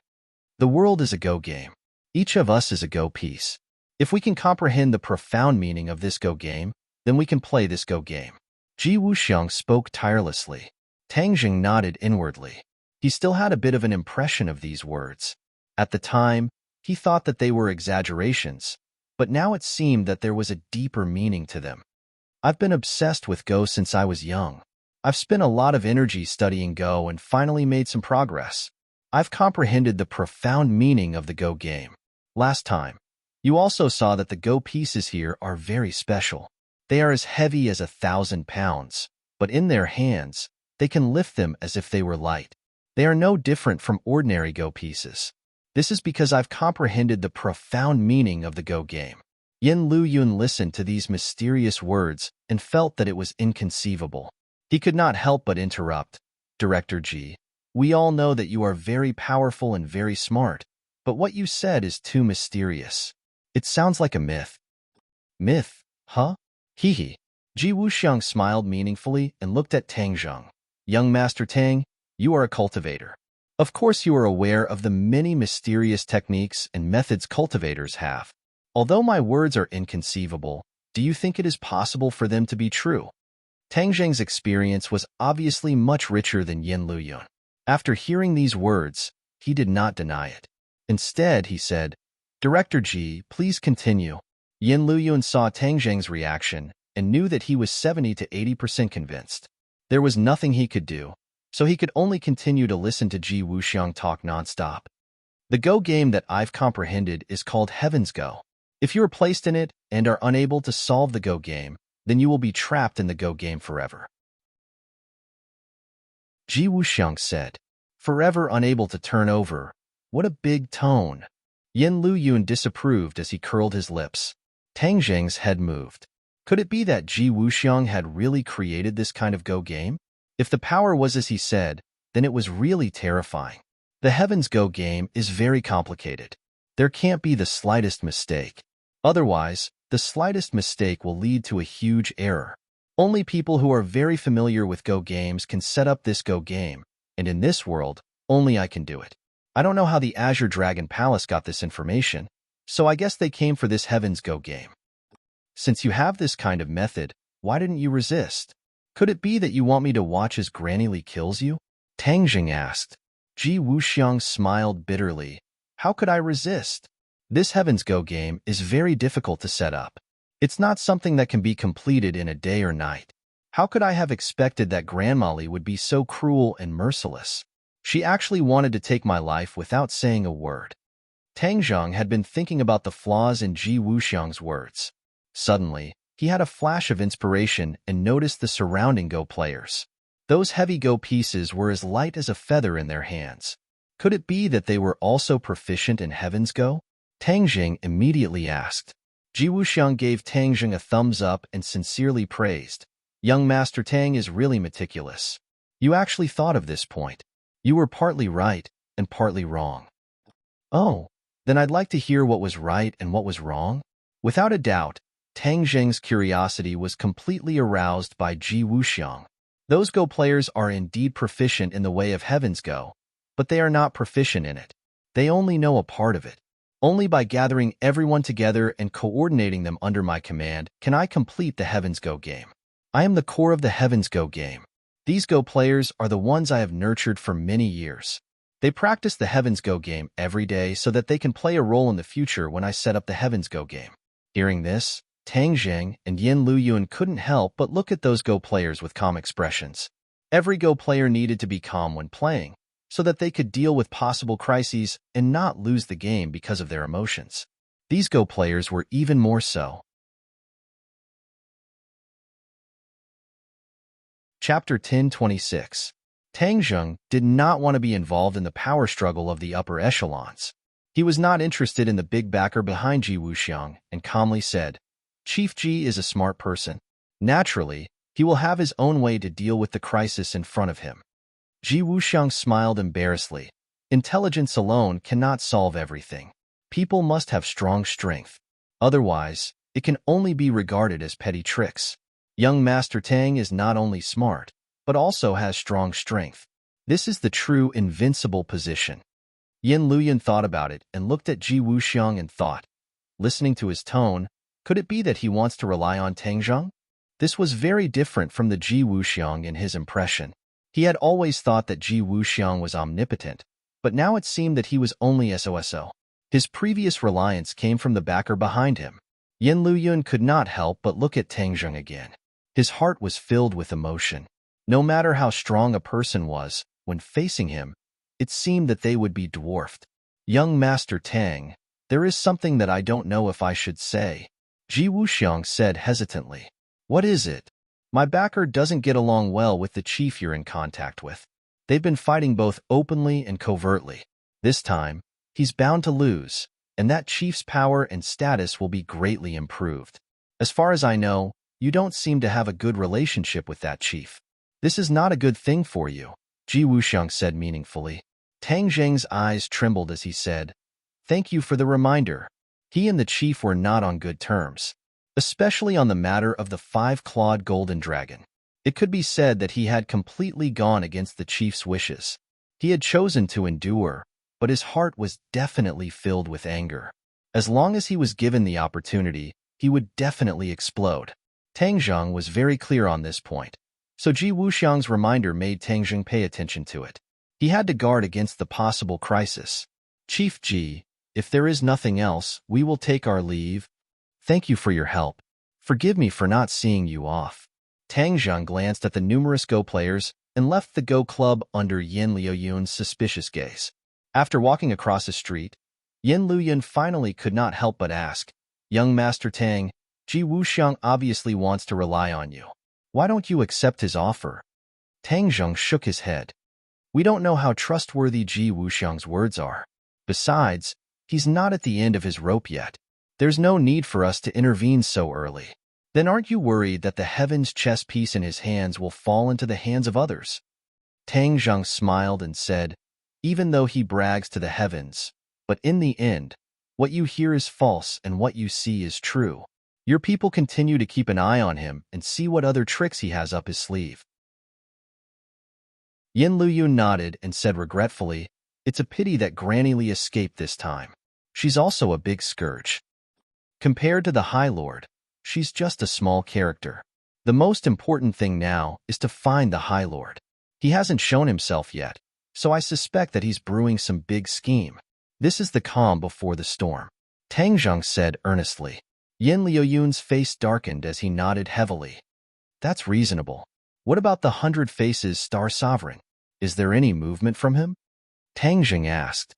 The world is a Go game. Each of us is a Go piece. If we can comprehend the profound meaning of this Go game, then we can play this Go game. Ji Wuxiang spoke tirelessly. Tang Zheng nodded inwardly. He still had a bit of an impression of these words. At the time, he thought that they were exaggerations, but now it seemed that there was a deeper meaning to them. I've been obsessed with Go since I was young. I've spent a lot of energy studying Go and finally made some progress. I've comprehended the profound meaning of the Go game. Last time, you also saw that the Go pieces here are very special. They are as heavy as 1,000 pounds, but in their hands, they can lift them as if they were light. They are no different from ordinary Go pieces. This is because I've comprehended the profound meaning of the Go game. Yin Luyun listened to these mysterious words and felt that it was inconceivable. He could not help but interrupt. Director Ji, we all know that you are very powerful and very smart, but what you said is too mysterious. It sounds like a myth. Myth, huh? Hee hee. Ji Wuxiang smiled meaningfully and looked at Tang Zheng. Young Master Tang, you are a cultivator. Of course you are aware of the many mysterious techniques and methods cultivators have. Although my words are inconceivable, do you think it is possible for them to be true? Tang Zheng's experience was obviously much richer than Yin Luyun. After hearing these words, he did not deny it. Instead, he said, Director Ji, please continue. Yin Luyun saw Tang Zheng's reaction and knew that he was 70 to 80% convinced. There was nothing he could do, so he could only continue to listen to Ji Wuxiang talk nonstop. The Go game that I've comprehended is called Heaven's Go. If you are placed in it and are unable to solve the Go game, then you will be trapped in the Go game forever. Ji Wuxiang said, Forever unable to turn over. What a big tone. Yin Luyun disapproved as he curled his lips. Tang Zheng's head moved. Could it be that Ji Wuxiang had really created this kind of Go game? If the power was as he said, then it was really terrifying. The Heaven's Go game is very complicated. There can't be the slightest mistake. Otherwise, the slightest mistake will lead to a huge error. Only people who are very familiar with Go games can set up this Go game, and in this world, only I can do it. I don't know how the Azure Dragon Palace got this information, so I guess they came for this Heaven's Go game. Since you have this kind of method, why didn't you resist? Could it be that you want me to watch as Granny Li kills you? Tang Jing asked. Ji Wuxiang smiled bitterly. How could I resist? This Heaven's Go game is very difficult to set up. It's not something that can be completed in a day or night. How could I have expected that Grandma Li would be so cruel and merciless? She actually wanted to take my life without saying a word. Tang Zhang had been thinking about the flaws in Ji Wuxiang's words. Suddenly, he had a flash of inspiration and noticed the surrounding Go players. Those heavy Go pieces were as light as a feather in their hands. Could it be that they were also proficient in Heaven's Go? Tang Jing immediately asked. Ji Wuxiang gave Tang Jing a thumbs up and sincerely praised. Young Master Tang is really meticulous. You actually thought of this point. You were partly right and partly wrong. Oh, then I'd like to hear what was right and what was wrong. Without a doubt, Tang Jing's curiosity was completely aroused by Ji Wuxiang. Those Go players are indeed proficient in the way of Heaven's Go, but they are not proficient in it. They only know a part of it. Only by gathering everyone together and coordinating them under my command can I complete the Heaven's Go game. I am the core of the Heaven's Go game. These Go players are the ones I have nurtured for many years. They practice the Heaven's Go game every day so that they can play a role in the future when I set up the Heaven's Go game. Hearing this, Tang Zheng and Yin Luyun couldn't help but look at those Go players with calm expressions. Every Go player needed to be calm when playing, so that they could deal with possible crises and not lose the game because of their emotions. These Go players were even more so. Chapter 1026. Tang Zheng did not want to be involved in the power struggle of the upper echelons. He was not interested in the big backer behind Ji Wuxiang and calmly said, Chief Ji is a smart person. Naturally, he will have his own way to deal with the crisis in front of him. Ji Wuxiang smiled embarrassedly. Intelligence alone cannot solve everything. People must have strong strength. Otherwise, it can only be regarded as petty tricks. Young Master Tang is not only smart, but also has strong strength. This is the true invincible position. Yin Luyun thought about it and looked at Ji Wuxiang and thought, listening to his tone, could it be that he wants to rely on Tang Zheng? This was very different from the Ji Wuxiang in his impression. He had always thought that Ji Wuxiang was omnipotent, but now it seemed that he was only SOSO. His previous reliance came from the backer behind him. Yin Luyun could not help but look at Tang Zheng again. His heart was filled with emotion. No matter how strong a person was, when facing him, it seemed that they would be dwarfed. Young Master Tang, there is something that I don't know if I should say. Ji Wuxiang said hesitantly. What is it? My backer doesn't get along well with the chief you're in contact with. They've been fighting both openly and covertly. This time, he's bound to lose, and that chief's power and status will be greatly improved. As far as I know, you don't seem to have a good relationship with that chief. This is not a good thing for you, Ji Wuxiang said meaningfully. Tang Zheng's eyes trembled as he said, Thank you for the reminder. He and the chief were not on good terms, especially on the matter of the five-clawed golden dragon. It could be said that he had completely gone against the chief's wishes. He had chosen to endure, but his heart was definitely filled with anger. As long as he was given the opportunity, he would definitely explode. Tang Zheng was very clear on this point, so Ji Wuxiang's reminder made Tang Zheng pay attention to it. He had to guard against the possible crisis. Chief Ji, if there is nothing else, we will take our leave. Thank you for your help. Forgive me for not seeing you off. Tang Zheng glanced at the numerous Go players and left the Go club under Yin Luyun's suspicious gaze. After walking across the street, Yin Luyun finally could not help but ask, Young Master Tang, Ji Wuxiang obviously wants to rely on you. Why don't you accept his offer? Tang Zheng shook his head. We don't know how trustworthy Ji Wuxiang's words are. Besides, he's not at the end of his rope yet. There's no need for us to intervene so early. Then aren't you worried that the heaven's chess piece in his hands will fall into the hands of others? Tang Zheng smiled and said, even though he brags to the heavens, but in the end, what you hear is false and what you see is true. Your people continue to keep an eye on him and see what other tricks he has up his sleeve. Yin Luyun nodded and said regretfully, it's a pity that Granny Li escaped this time. She's also a big scourge. Compared to the High Lord, she's just a small character. The most important thing now is to find the High Lord. He hasn't shown himself yet, so I suspect that he's brewing some big scheme. This is the calm before the storm. Tang Zheng said earnestly. Yin Liuyun's face darkened as he nodded heavily. That's reasonable. What about the 100 Faces Star Sovereign? Is there any movement from him? Tang Zheng asked.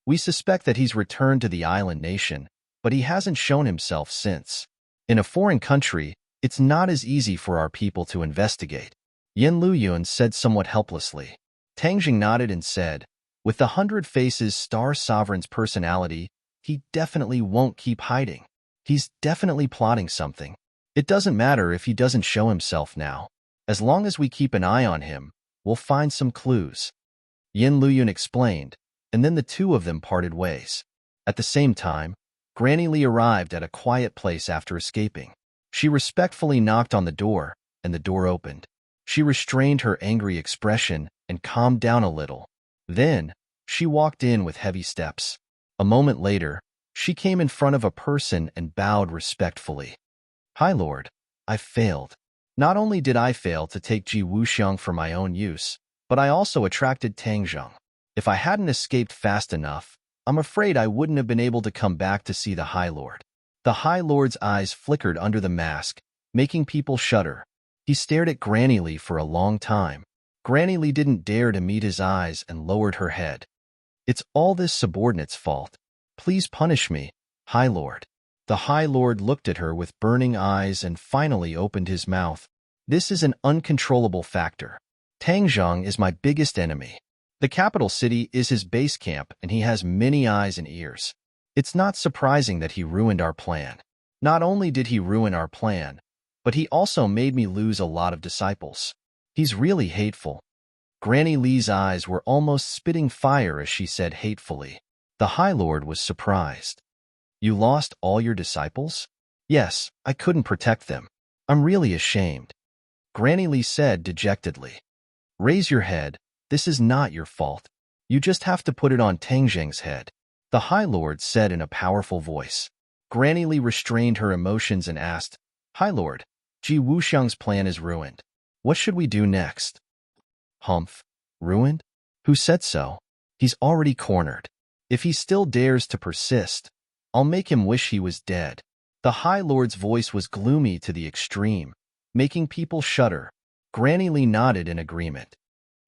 We suspect that he's returned to the island nation, but he hasn't shown himself since. In a foreign country, it's not as easy for our people to investigate. Yin Luyun said somewhat helplessly. Tang Zheng nodded and said, with the 100 Faces Star Sovereign's personality, he definitely won't keep hiding. He's definitely plotting something. It doesn't matter if he doesn't show himself now. As long as we keep an eye on him, we'll find some clues. Yin Luyun explained, and then the two of them parted ways. At the same time, Granny Li arrived at a quiet place after escaping. She respectfully knocked on the door, and the door opened. She restrained her angry expression and calmed down a little. Then, she walked in with heavy steps. A moment later, she came in front of a person and bowed respectfully. High Lord, I failed. Not only did I fail to take Ji Wuxiang for my own use, but I also attracted Tang Zheng. If I hadn't escaped fast enough, I'm afraid I wouldn't have been able to come back to see the High Lord. The High Lord's eyes flickered under the mask, making people shudder. He stared at Granny Li for a long time. Granny Li didn't dare to meet his eyes and lowered her head. It's all this subordinate's fault. Please punish me, High Lord. The High Lord looked at her with burning eyes and finally opened his mouth. This is an uncontrollable factor. Tang Zheng is my biggest enemy. The capital city is his base camp and he has many eyes and ears. It's not surprising that he ruined our plan. Not only did he ruin our plan, but he also made me lose a lot of disciples. He's really hateful. Granny Li's eyes were almost spitting fire as she said hatefully. The High Lord was surprised. You lost all your disciples? Yes, I couldn't protect them. I'm really ashamed. Granny Li said dejectedly. Raise your head. This is not your fault. You just have to put it on Tang Zheng's head. The High Lord said in a powerful voice. Granny Li restrained her emotions and asked, High Lord, Ji Wuxiang's plan is ruined. What should we do next? Humph. Ruined? Who said so? He's already cornered. If he still dares to persist, I'll make him wish he was dead. The High Lord's voice was gloomy to the extreme, making people shudder. Granny Li nodded in agreement.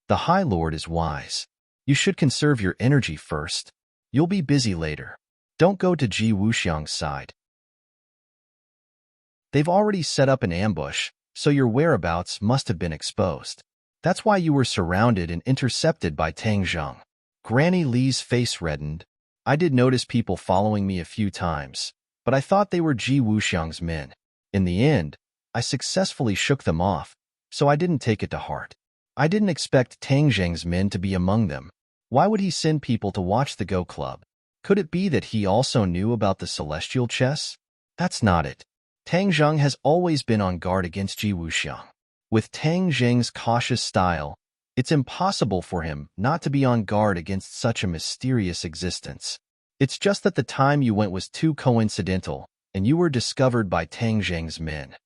The High Lord is wise. You should conserve your energy first. You'll be busy later. Don't go to Ji Wuxiang's side. They've already set up an ambush, so your whereabouts must have been exposed. That's why you were surrounded and intercepted by Tang Zheng. Granny Li's face reddened. I did notice people following me a few times, but I thought they were Ji Wuxiang's men. In the end, I successfully shook them off, so I didn't take it to heart. I didn't expect Tang Zheng's men to be among them. Why would he send people to watch the Go Club? Could it be that he also knew about the celestial chess? That's not it. Tang Zheng has always been on guard against Ji Wuxiang. With Tang Zheng's cautious style, it's impossible for him not to be on guard against such a mysterious existence. It's just that the time you went was too coincidental, and you were discovered by Tang Zheng's men.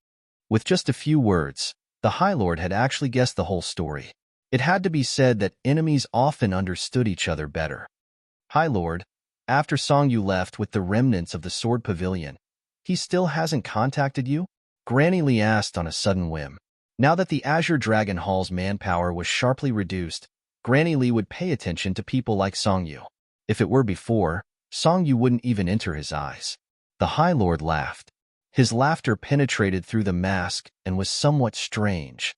With just a few words, the High Lord had actually guessed the whole story. It had to be said that enemies often understood each other better. High Lord, after Song Yu left with the remnants of the Sword Pavilion, he still hasn't contacted you? Granny Li asked on a sudden whim. Now that the Azure Dragon Hall's manpower was sharply reduced, Granny Li would pay attention to people like Song Yu. If it were before, Song Yu wouldn't even enter his eyes. The High Lord laughed. His laughter penetrated through the mask and was somewhat strange.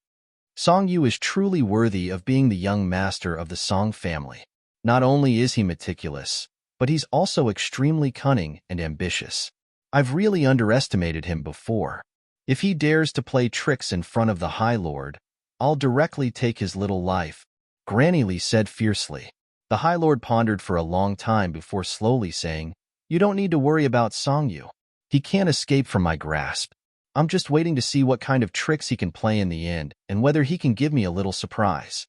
Song Yu is truly worthy of being the young master of the Song family. Not only is he meticulous, but he's also extremely cunning and ambitious. I've really underestimated him before. If he dares to play tricks in front of the High Lord, I'll directly take his little life," Granny Lee said fiercely. The High Lord pondered for a long time before slowly saying, "You don't need to worry about Songyu. He can't escape from my grasp. I'm just waiting to see what kind of tricks he can play in the end and whether he can give me a little surprise."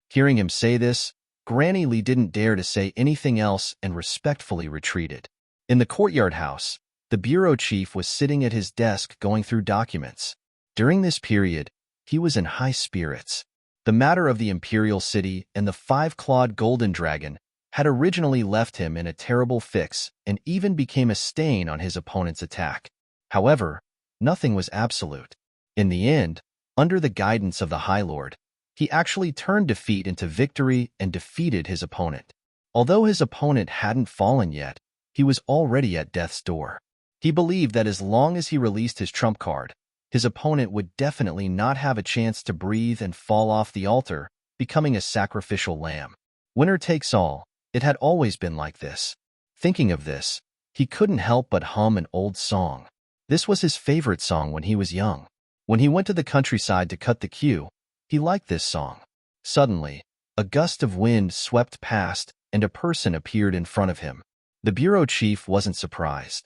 Hearing him say this, Granny Lee didn't dare to say anything else and respectfully retreated. In the courtyard house, the bureau chief was sitting at his desk going through documents. During this period, he was in high spirits. The matter of the imperial city and the five-clawed golden dragon had originally left him in a terrible fix and even became a stain on his opponent's attack. However, nothing was absolute. In the end, under the guidance of the High Lord, he actually turned defeat into victory and defeated his opponent. Although his opponent hadn't fallen yet, he was already at death's door. He believed that as long as he released his trump card, his opponent would definitely not have a chance to breathe and fall off the altar, becoming a sacrificial lamb. Winner takes all. It had always been like this. Thinking of this, he couldn't help but hum an old song. This was his favorite song when he was young. When he went to the countryside to cut the queue, he liked this song. Suddenly, a gust of wind swept past and a person appeared in front of him. The bureau chief wasn't surprised.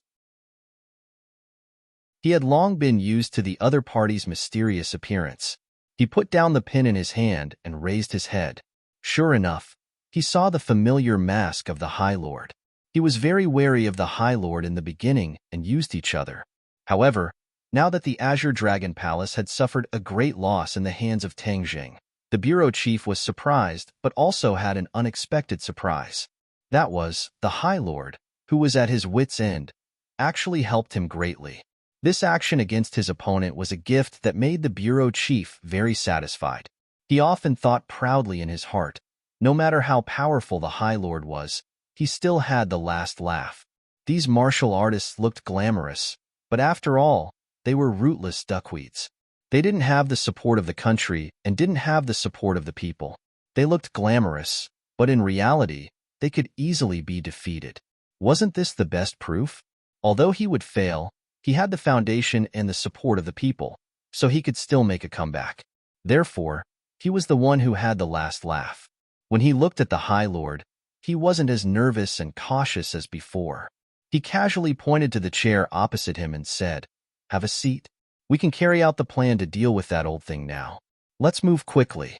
He had long been used to the other party's mysterious appearance. He put down the pen in his hand and raised his head. Sure enough, he saw the familiar mask of the High Lord. He was very wary of the High Lord in the beginning and used each other. However, now that the Azure Dragon Palace had suffered a great loss in the hands of Tang Jing, the bureau chief was surprised but also had an unexpected surprise. That was, the High Lord, who was at his wit's end, actually helped him greatly. This action against his opponent was a gift that made the bureau chief very satisfied. He often thought proudly in his heart, no matter how powerful the High Lord was, he still had the last laugh. These martial artists looked glamorous, but after all, they were rootless duckweeds. They didn't have the support of the country and didn't have the support of the people. They looked glamorous, but in reality, they could easily be defeated. Wasn't this the best proof? Although he would fail, he had the foundation and the support of the people, so he could still make a comeback. Therefore, he was the one who had the last laugh. When he looked at the High Lord, he wasn't as nervous and cautious as before. He casually pointed to the chair opposite him and said, "Have a seat. We can carry out the plan to deal with that old thing now. Let's move quickly."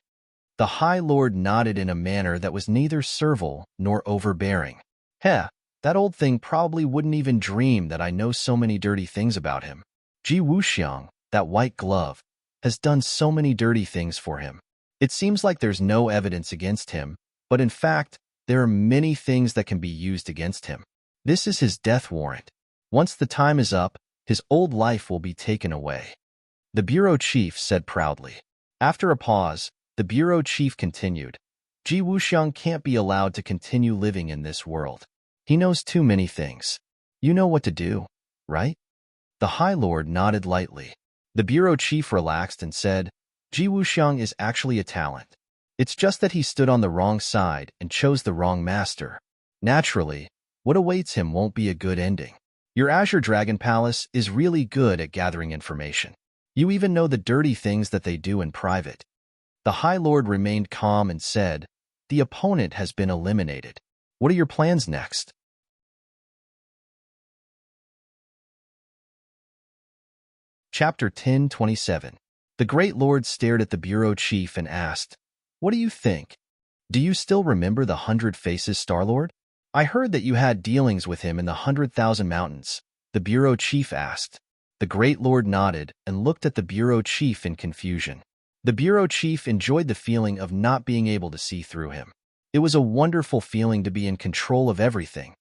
The High Lord nodded in a manner that was neither servile nor overbearing. "Heh, that old thing probably wouldn't even dream that I know so many dirty things about him. Ji Wuxiang, that white glove, has done so many dirty things for him. It seems like there's no evidence against him, but in fact, there are many things that can be used against him. This is his death warrant. Once the time is up, his old life will be taken away," the bureau chief said proudly. After a pause, the bureau chief continued, "Ji Wuxiang can't be allowed to continue living in this world. He knows too many things. You know what to do, right?" The High Lord nodded lightly. The bureau chief relaxed and said, "Ji Wuxiang is actually a talent. It's just that he stood on the wrong side and chose the wrong master. Naturally, what awaits him won't be a good ending. Your Azure Dragon Palace is really good at gathering information. You even know the dirty things that they do in private." The High Lord remained calm and said, "The opponent has been eliminated. What are your plans next?" Chapter 10:27. The Great Lord stared at the bureau chief and asked, "What do you think? Do you still remember the 100 Faces Starlord? I heard that you had dealings with him in the 100,000 Mountains," the bureau chief asked. The Great Lord nodded and looked at the bureau chief in confusion. The bureau chief enjoyed the feeling of not being able to see through him. It was a wonderful feeling to be in control of everything.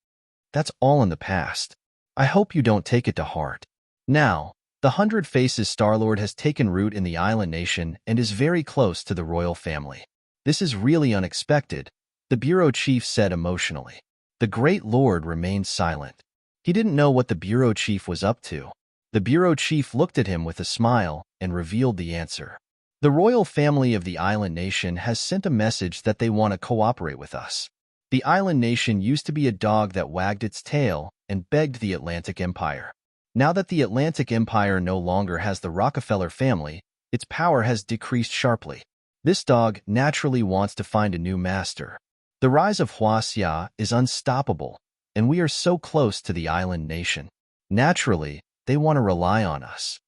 That's all in the past. I hope you don't take it to heart. Now, the 100 Faces Starlord has taken root in the island nation and is very close to the royal family. This is really unexpected, the bureau chief said emotionally. The Great Lord remained silent. He didn't know what the bureau chief was up to. The bureau chief looked at him with a smile and revealed the answer. "The royal family of the island nation has sent a message that they want to cooperate with us. The island nation used to be a dog that wagged its tail and begged the Atlantic Empire. Now that the Atlantic Empire no longer has the Rockefeller family, its power has decreased sharply. This dog naturally wants to find a new master. The rise of Huaxia is unstoppable, and we are so close to the island nation. Naturally, they want to rely on us.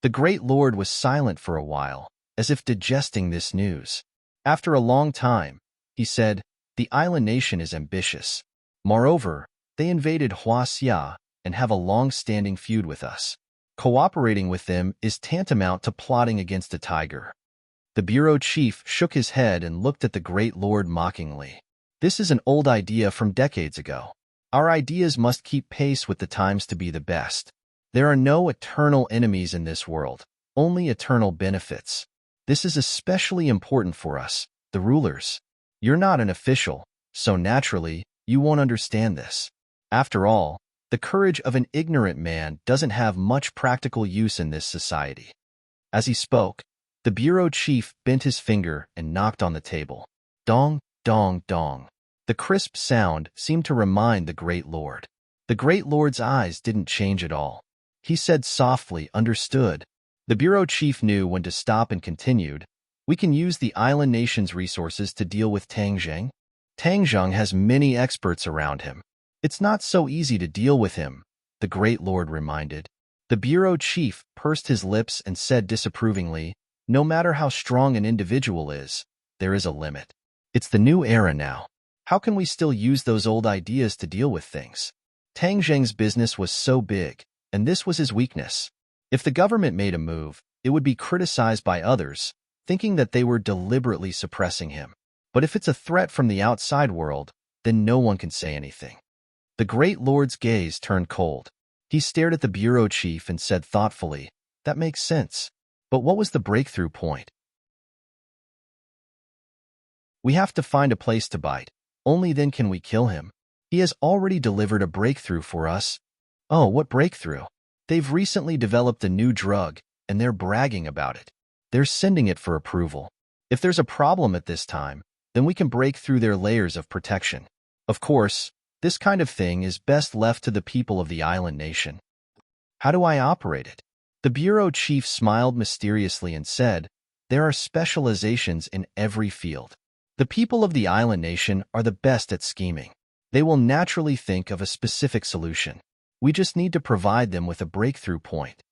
The Great Lord was silent for a while, as if digesting this news. After a long time, he said, "The island nation is ambitious. Moreover, they invaded Huaxia and have a long-standing feud with us. Cooperating with them is tantamount to plotting against a tiger." The bureau chief shook his head and looked at the Great Lord mockingly. "This is an old idea from decades ago. Our ideas must keep pace with the times to be the best. There are no eternal enemies in this world, only eternal benefits. This is especially important for us, the rulers. You're not an official, so naturally, you won't understand this. After all, the courage of an ignorant man doesn't have much practical use in this society." As he spoke, the bureau chief bent his finger and knocked on the table. Dong, dong, dong. The crisp sound seemed to remind the Great Lord. The Great Lord's eyes didn't change at all. He said softly, "Understood." The bureau chief knew when to stop and continued, "We can use the island nation's resources to deal with Tangzheng. Tangzheng has many experts around him. It's not so easy to deal with him," the Great Lord reminded. The bureau chief pursed his lips and said disapprovingly, "No matter how strong an individual is, there is a limit. It's the new era now. How can we still use those old ideas to deal with things?" Tangzheng's business was so big, and this was his weakness. If the government made a move, it would be criticized by others, thinking that they were deliberately suppressing him. But if it's a threat from the outside world, then no one can say anything. The Great Lord's gaze turned cold. He stared at the bureau chief and said thoughtfully, "That makes sense. But what was the breakthrough point?" "We have to find a place to bite. Only then can we kill him. He has already delivered a breakthrough for us." "Oh, what breakthrough?" "They've recently developed a new drug, and they're bragging about it. They're sending it for approval. If there's a problem at this time, then we can break through their layers of protection. Of course, this kind of thing is best left to the people of the island nation." "How do I operate it?" The bureau chief smiled mysteriously and said, "There are specializations in every field. The people of the island nation are the best at scheming. They will naturally think of a specific solution. We just need to provide them with a breakthrough point."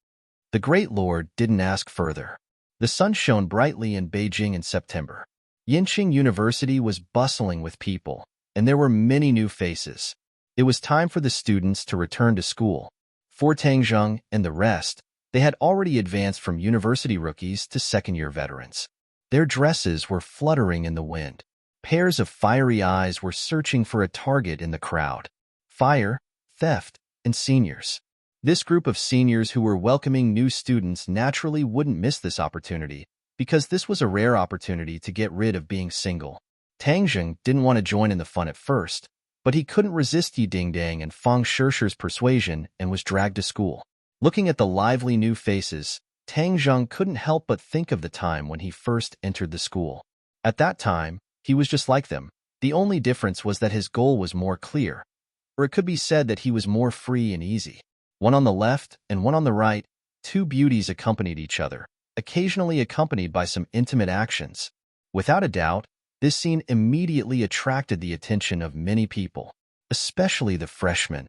The Great Lord didn't ask further. The sun shone brightly in Beijing in September. Yinqing University was bustling with people, and there were many new faces. It was time for the students to return to school. For Tangzheng and the rest, they had already advanced from university rookies to second-year veterans. Their dresses were fluttering in the wind. Pairs of fiery eyes were searching for a target in the crowd. Fire, theft, and seniors. This group of seniors who were welcoming new students naturally wouldn't miss this opportunity, because this was a rare opportunity to get rid of being single. Tangzheng didn't want to join in the fun at first, but he couldn't resist Yi Dingdang and Fang Shishi's persuasion and was dragged to school. Looking at the lively new faces, Tangzheng couldn't help but think of the time when he first entered the school. At that time, he was just like them. The only difference was that his goal was more clear, or it could be said that he was more free and easy. One on the left and one on the right, two beauties accompanied each other, occasionally accompanied by some intimate actions. Without a doubt, this scene immediately attracted the attention of many people, especially the freshmen.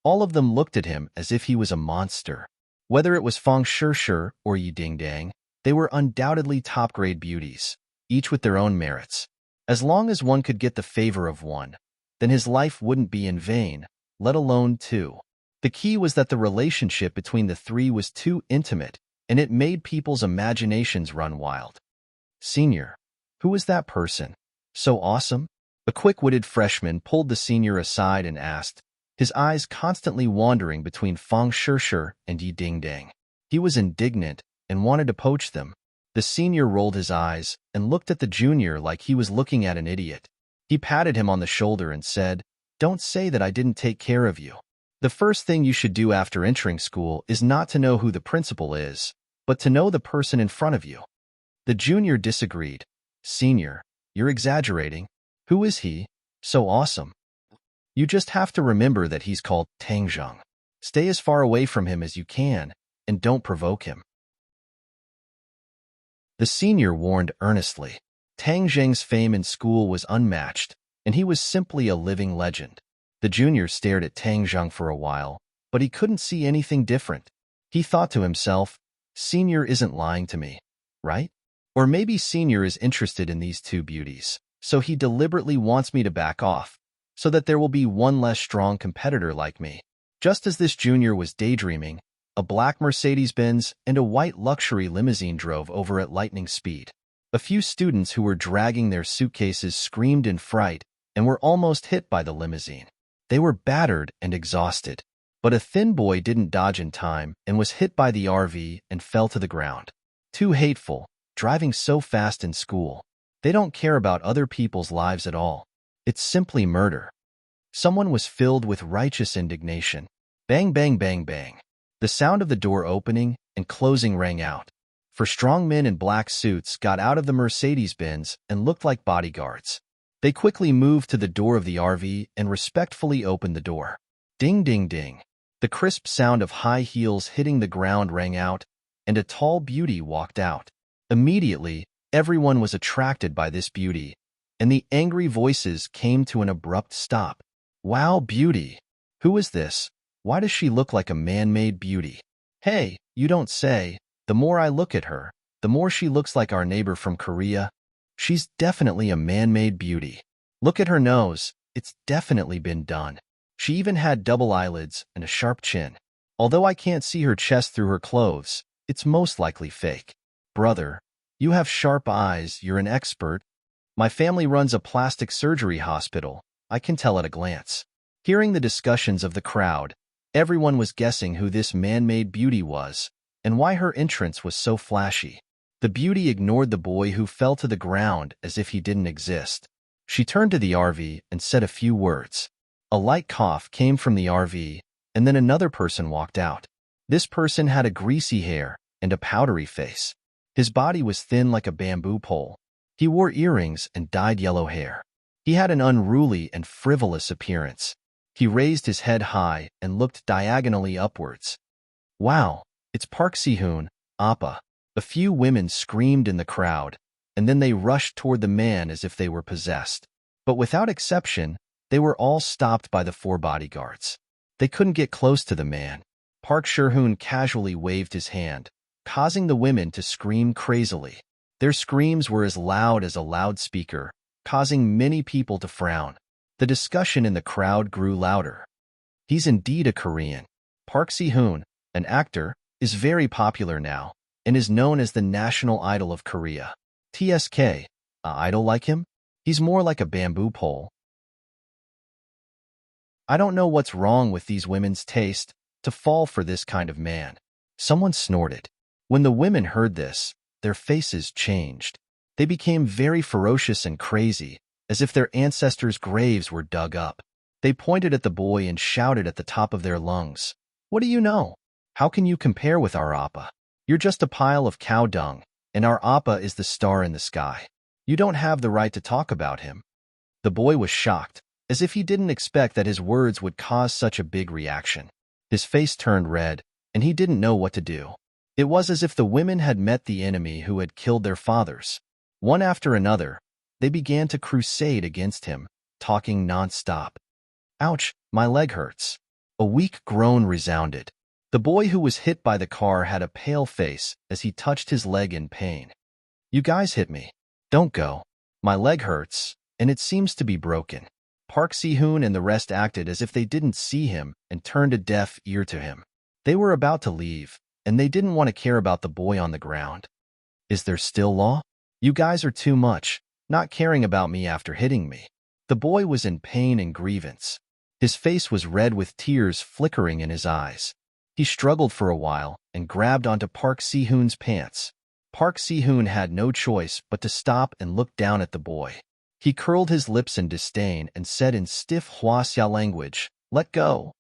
All of them looked at him as if he was a monster. Whether it was Fang Shishi or Yi Dingdang, they were undoubtedly top-grade beauties, each with their own merits. As long as one could get the favor of one, then his life wouldn't be in vain, let alone two. The key was that the relationship between the three was too intimate, and it made people's imaginations run wild. "Senior, who is that person? So awesome?" A quick-witted freshman pulled the senior aside and asked, his eyes constantly wandering between Fang Shishi and Yi Dingdang. He was indignant and wanted to poach them. The senior rolled his eyes and looked at the junior like he was looking at an idiot. He patted him on the shoulder and said, "Don't say that I didn't take care of you. The first thing you should do after entering school is not to know who the principal is, but to know the person in front of you." The junior disagreed. "Senior, you're exaggerating. Who is he?" So awesome. You just have to remember that he's called Tangjung. Stay as far away from him as you can, and don't provoke him. The senior warned earnestly. Tang Zheng's fame in school was unmatched, and he was simply a living legend. The junior stared at Tang Zheng for a while, but he couldn't see anything different. He thought to himself, Senior isn't lying to me, right? Or maybe Senior is interested in these two beauties, so he deliberately wants me to back off, so that there will be one less strong competitor like me. Just as this junior was daydreaming, a black Mercedes-Benz and a white luxury limousine drove over at lightning speed. A few students who were dragging their suitcases screamed in fright and were almost hit by the limousine. They were battered and exhausted, but a thin boy didn't dodge in time and was hit by the RV and fell to the ground. Too hateful, driving so fast in school. They don't care about other people's lives at all. It's simply murder. Someone was filled with righteous indignation. Bang, bang, bang, bang. The sound of the door opening and closing rang out. For strong men in black suits got out of the Mercedes-Benz and looked like bodyguards. They quickly moved to the door of the RV and respectfully opened the door. Ding, ding, ding. The crisp sound of high heels hitting the ground rang out, and a tall beauty walked out. Immediately, everyone was attracted by this beauty, and the angry voices came to an abrupt stop. Wow, beauty! Who is this? Why does she look like a man-made beauty? Hey, you don't say. The more I look at her, the more she looks like our neighbor from Korea. She's definitely a man-made beauty. Look at her nose. It's definitely been done. She even had double eyelids and a sharp chin. Although I can't see her chest through her clothes, it's most likely fake. Brother, you have sharp eyes. You're an expert. My family runs a plastic surgery hospital. I can tell at a glance. Hearing the discussions of the crowd, everyone was guessing who this man-made beauty was and why her entrance was so flashy. The beauty ignored the boy who fell to the ground as if he didn't exist. She turned to the RV and said a few words. A light cough came from the RV, and then another person walked out. This person had a greasy hair and a powdery face. His body was thin like a bamboo pole. He wore earrings and dyed yellow hair. He had an unruly and frivolous appearance. He raised his head high and looked diagonally upwards. Wow, it's Park Si-hoon, Appa. A few women screamed in the crowd, and then they rushed toward the man as if they were possessed. But without exception, they were all stopped by the 4 bodyguards. They couldn't get close to the man. Park Si-hoon casually waved his hand, causing the women to scream crazily. Their screams were as loud as a loudspeaker, causing many people to frown. The discussion in the crowd grew louder. He's indeed a Korean. Park Si-hoon, an actor, is very popular now and is known as the national idol of Korea. TSK, a idol like him? He's more like a bamboo pole. I don't know what's wrong with these women's taste to fall for this kind of man. Someone snorted. When the women heard this, their faces changed. They became very ferocious and crazy, as if their ancestors' graves were dug up. They pointed at the boy and shouted at the top of their lungs. What do you know? How can you compare with our Appa? You're just a pile of cow dung, and our Appa is the star in the sky. You don't have the right to talk about him. The boy was shocked, as if he didn't expect that his words would cause such a big reaction. His face turned red, and he didn't know what to do. It was as if the women had met the enemy who had killed their fathers. One after another, they began to crusade against him, talking non-stop. Ouch, my leg hurts. A weak groan resounded. The boy who was hit by the car had a pale face as he touched his leg in pain. You guys hit me. Don't go. My leg hurts, and it seems to be broken. Park Si-hoon and the rest acted as if they didn't see him and turned a deaf ear to him. They were about to leave, and they didn't want to care about the boy on the ground. Is there still law? You guys are too much, not caring about me after hitting me. The boy was in pain and grievance. His face was red with tears flickering in his eyes. He struggled for a while and grabbed onto Park Si-hoon's pants. Park Si-hoon had no choice but to stop and look down at the boy. He curled his lips in disdain and said in stiff Hwasya language, "Let go."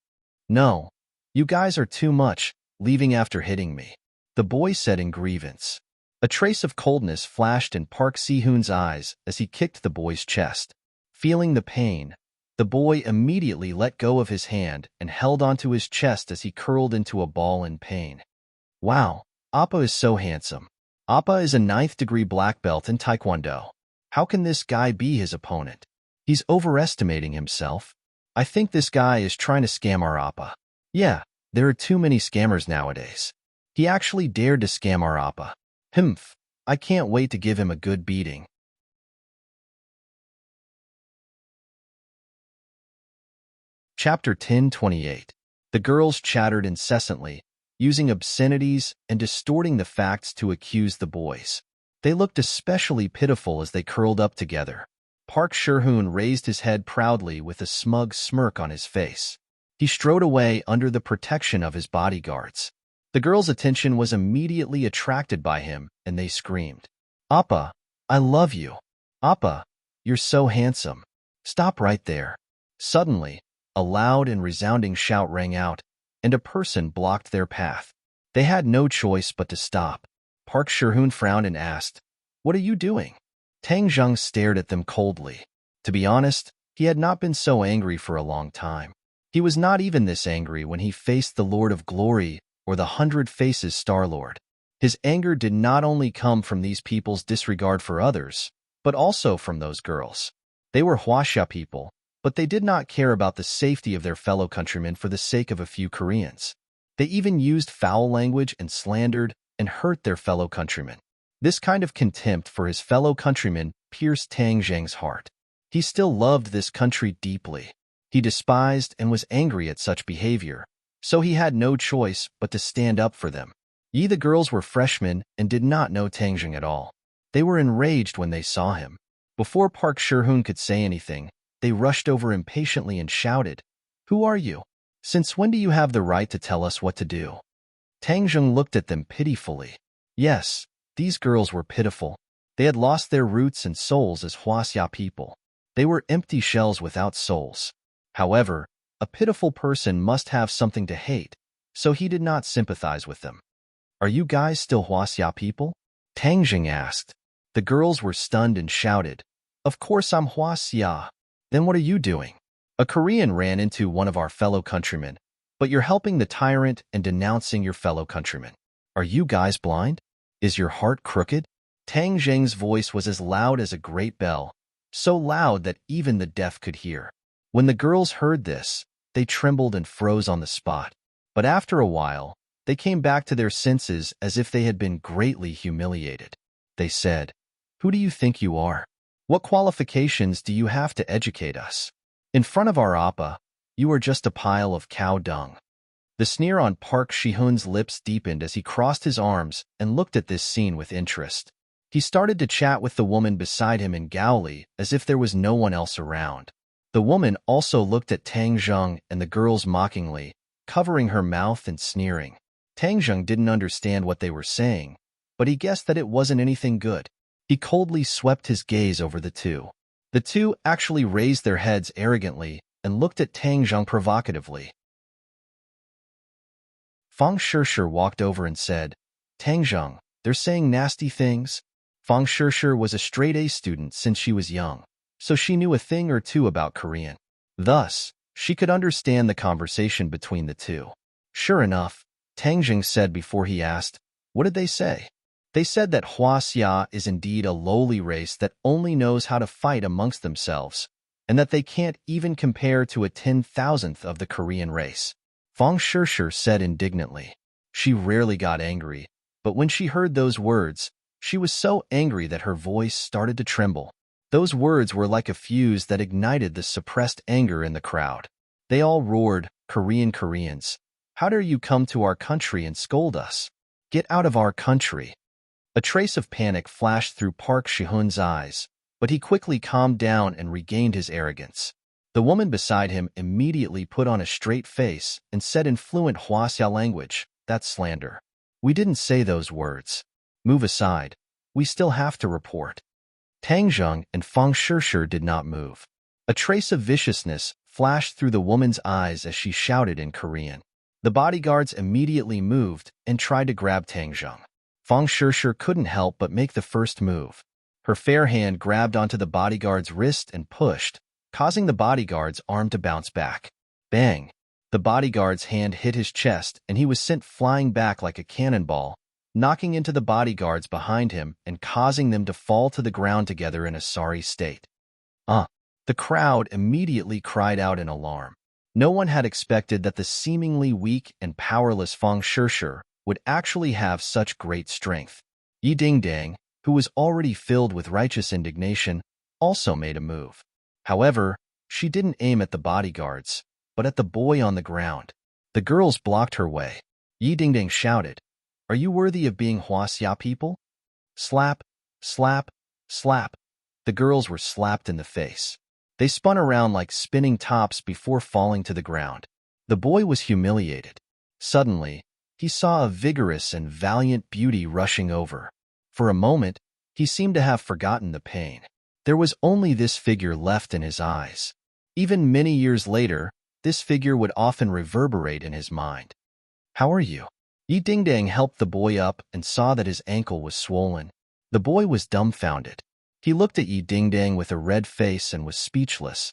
"No. You guys are too much, leaving after hitting me," the boy said in grievance. A trace of coldness flashed in Park Si-hoon's eyes as he kicked the boy's chest. Feeling the pain, the boy immediately let go of his hand and held onto his chest as he curled into a ball in pain. Wow, Appa is so handsome. Appa is a ninth-degree black belt in Taekwondo. How can this guy be his opponent? He's overestimating himself. I think this guy is trying to scam our Appa. Yeah, there are too many scammers nowadays. He actually dared to scam our Appa. Humph, I can't wait to give him a good beating. Chapter 10:28. The girls chattered incessantly, using obscenities and distorting the facts to accuse the boys. They looked especially pitiful as they curled up together. Park Sherhoon raised his head proudly with a smug smirk on his face. He strode away under the protection of his bodyguards. The girls' attention was immediately attracted by him, and they screamed, "Appa, I love you. Appa, you're so handsome. Stop right there." Suddenly, a loud and resounding shout rang out, and a person blocked their path. They had no choice but to stop. Park Sherhoon frowned and asked, "What are you doing?" Tang Zheng stared at them coldly. To be honest, he had not been so angry for a long time. He was not even this angry when he faced the Lord of Glory or the Hundred Faces Star-Lord. His anger did not only come from these people's disregard for others, but also from those girls. They were Huaxia people, but they did not care about the safety of their fellow countrymen for the sake of a few Koreans. They even used foul language and slandered and hurt their fellow countrymen. This kind of contempt for his fellow countrymen pierced Tang Zheng's heart. He still loved this country deeply. He despised and was angry at such behavior, so he had no choice but to stand up for them. The girls were freshmen and did not know Tang Zheng at all. They were enraged when they saw him. Before Park Sherhoon could say anything, they rushed over impatiently and shouted, "Who are you? Since when do you have the right to tell us what to do?" Tang Zheng looked at them pitifully. Yes, these girls were pitiful. They had lost their roots and souls as Huaxia people. They were empty shells without souls. However, a pitiful person must have something to hate, so he did not sympathize with them. "Are you guys still Huaxia people?" Tang Zheng asked. The girls were stunned and shouted, "Of course I'm Huaxia. Then what are you doing?" "A Korean ran into one of our fellow countrymen, but you're helping the tyrant and denouncing your fellow countrymen. Are you guys blind? Is your heart crooked?" Tang Zheng's voice was as loud as a great bell, so loud that even the deaf could hear. When the girls heard this, they trembled and froze on the spot. But after a while, they came back to their senses as if they had been greatly humiliated. They said, "Who do you think you are? What qualifications do you have to educate us? In front of our Appa, you are just a pile of cow dung." The sneer on Park Sherhoon's lips deepened as he crossed his arms and looked at this scene with interest. He started to chat with the woman beside him in Gaoli as if there was no one else around. The woman also looked at Tang Zheng and the girls mockingly, covering her mouth and sneering. Tang Zheng didn't understand what they were saying, but he guessed that it wasn't anything good. He coldly swept his gaze over the two. The two actually raised their heads arrogantly and looked at Tang Zheng provocatively. Fang Shishir walked over and said, "Tang Zheng, they're saying nasty things." Fang Shishir was a straight-A student since she was young, so she knew a thing or two about Korean. Thus, she could understand the conversation between the two. Sure enough, Tang Zheng said before he asked, "What did they say?" "They said that Huaxia is indeed a lowly race that only knows how to fight amongst themselves, and that they can't even compare to a 10,000th of the Korean race." Fang Shishir said indignantly. She rarely got angry, but when she heard those words, she was so angry that her voice started to tremble. Those words were like a fuse that ignited the suppressed anger in the crowd. They all roared, Koreans, how dare you come to our country and scold us? Get out of our country." A trace of panic flashed through Park Sherhoon's eyes, but he quickly calmed down and regained his arrogance. The woman beside him immediately put on a straight face and said in fluent Huaxia language, "That's slander. We didn't say those words. Move aside. We still have to report." Tang Zheng and Fang Shishir did not move. A trace of viciousness flashed through the woman's eyes as she shouted in Korean. The bodyguards immediately moved and tried to grab Tang Zheng. Fang Shishir couldn't help but make the first move. Her fair hand grabbed onto the bodyguard's wrist and pushed, causing the bodyguard's arm to bounce back. Bang! The bodyguard's hand hit his chest, and he was sent flying back like a cannonball, knocking into the bodyguards behind him and causing them to fall to the ground together in a sorry state. The crowd immediately cried out in alarm. No one had expected that the seemingly weak and powerless Feng Shishir would actually have such great strength. Yi Dingdang, who was already filled with righteous indignation, also made a move. However, she didn't aim at the bodyguards, but at the boy on the ground. The girls blocked her way. Yi Dingdang shouted, "Are you worthy of being Huaxia people?" Slap, slap, slap. The girls were slapped in the face. They spun around like spinning tops before falling to the ground. The boy was humiliated. Suddenly, he saw a vigorous and valiant beauty rushing over. For a moment, he seemed to have forgotten the pain. There was only this figure left in his eyes. Even many years later, this figure would often reverberate in his mind. "How are you?" Yi Dingdang helped the boy up and saw that his ankle was swollen. The boy was dumbfounded. He looked at Yi Dingdang with a red face and was speechless.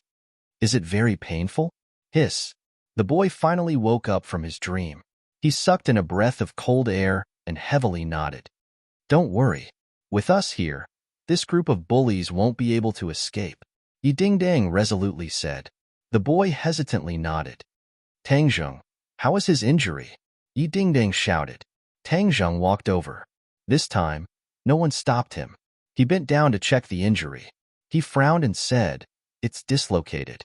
"Is it very painful?" Hiss. The boy finally woke up from his dream. He sucked in a breath of cold air and heavily nodded. "Don't worry. With us here, this group of bullies won't be able to escape," Yi Dingdang resolutely said. The boy hesitantly nodded. "Tangzheng, how is his injury?" Yi Dingdang shouted. Tangzheng walked over. This time, no one stopped him. He bent down to check the injury. He frowned and said, "It's dislocated."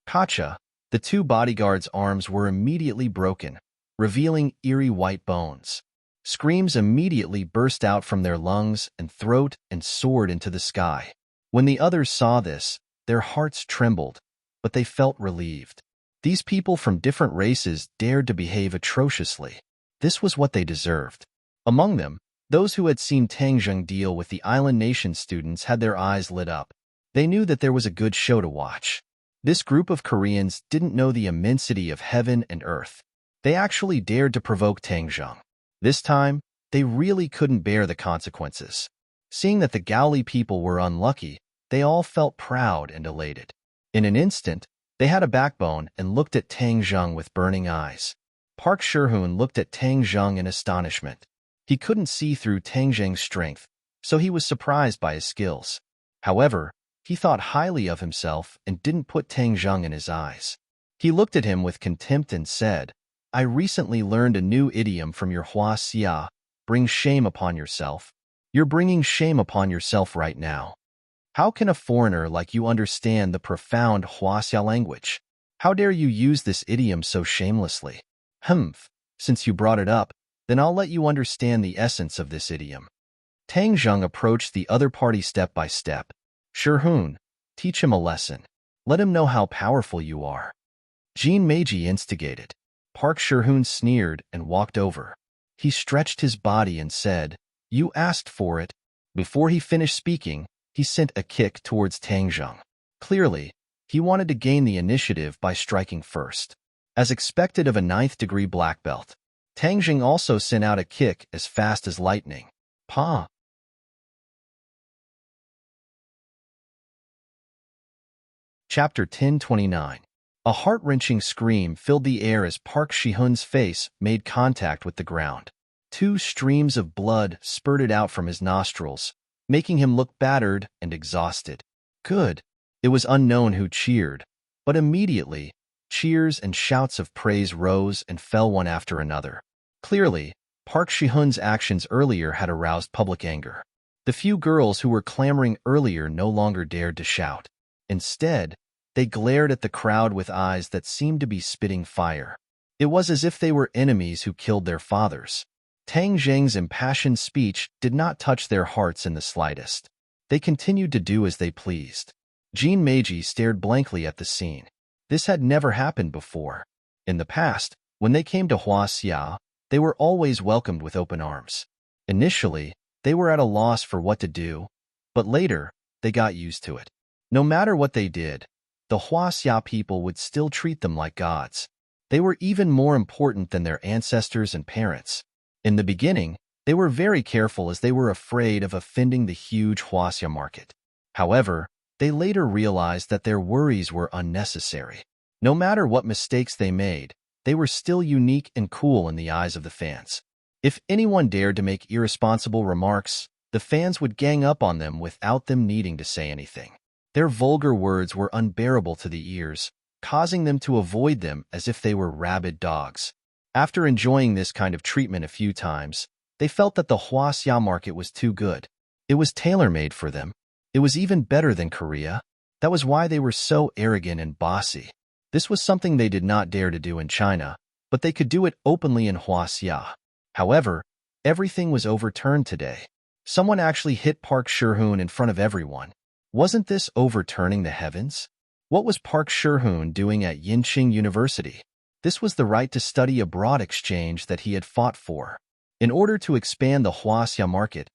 Kacha, the two bodyguards' arms were immediately broken, revealing eerie white bones. Screams immediately burst out from their lungs and throat and soared into the sky. When the others saw this, their hearts trembled, but they felt relieved. These people from different races dared to behave atrociously. This was what they deserved. Among them, those who had seen Tangzheng deal with the island nation students had their eyes lit up. They knew that there was a good show to watch. This group of Koreans didn't know the immensity of heaven and earth. They actually dared to provoke Tangzheng. This time, they really couldn't bear the consequences. Seeing that the Gaoli people were unlucky, they all felt proud and elated. In an instant, they had a backbone and looked at Tangzheng with burning eyes. Park Shihun looked at Tangzheng in astonishment. He couldn't see through Tangzheng's strength, so he was surprised by his skills. However, he thought highly of himself and didn't put Tangzheng in his eyes. He looked at him with contempt and said, "I recently learned a new idiom from your Huaxia, bring shame upon yourself. You're bringing shame upon yourself right now. How can a foreigner like you understand the profound Huaxia language? How dare you use this idiom so shamelessly?" "Humph, since you brought it up, then I'll let you understand the essence of this idiom." Tangzheng approached the other party step by step. "Shihun, teach him a lesson. Let him know how powerful you are." Jean Meiji instigated. Park Shihun sneered and walked over. He stretched his body and said, "You asked for it." Before he finished speaking, he sent a kick towards Tangzheng. Clearly, he wanted to gain the initiative by striking first. As expected of a 9th-degree black belt, Tangzheng also sent out a kick as fast as lightning. Pa! Chapter 1029. A heart-wrenching scream filled the air as Park Shihun's face made contact with the ground. 2 streams of blood spurted out from his nostrils, making him look battered and exhausted. Good. It was unknown who cheered, but immediately, cheers and shouts of praise rose and fell one after another. Clearly, Park Shihun's actions earlier had aroused public anger. The few girls who were clamoring earlier no longer dared to shout. Instead, they glared at the crowd with eyes that seemed to be spitting fire. It was as if they were enemies who killed their fathers. Tangzheng's impassioned speech did not touch their hearts in the slightest. They continued to do as they pleased. Jean Meiji stared blankly at the scene. This had never happened before. In the past, when they came to Huaxia, they were always welcomed with open arms. Initially, they were at a loss for what to do, but later, they got used to it. No matter what they did, the Huaxia people would still treat them like gods. They were even more important than their ancestors and parents. In the beginning, They were very careful as they were afraid of offending the huge Huaxia market. However, they later realized that their worries were unnecessary. No matter what mistakes they made, they were still unique and cool in the eyes of the fans. If anyone dared to make irresponsible remarks, the fans would gang up on them without them needing to say anything. Their vulgar words were unbearable to the ears, causing them to avoid them as if they were rabid dogs. After enjoying this kind of treatment a few times, they felt that the Huaxia market was too good. It was tailor-made for them. It was even better than Korea. That was why they were so arrogant and bossy. This was something they did not dare to do in China, but they could do it openly in Huaxia. However, everything was overturned today. Someone actually hit Park Shi-hoon in front of everyone. Wasn't this overturning the heavens? What was Park Shi-hoon doing at Yinqing University? This was the right to study abroad exchange that he had fought for. In order to expand the Huaxia market,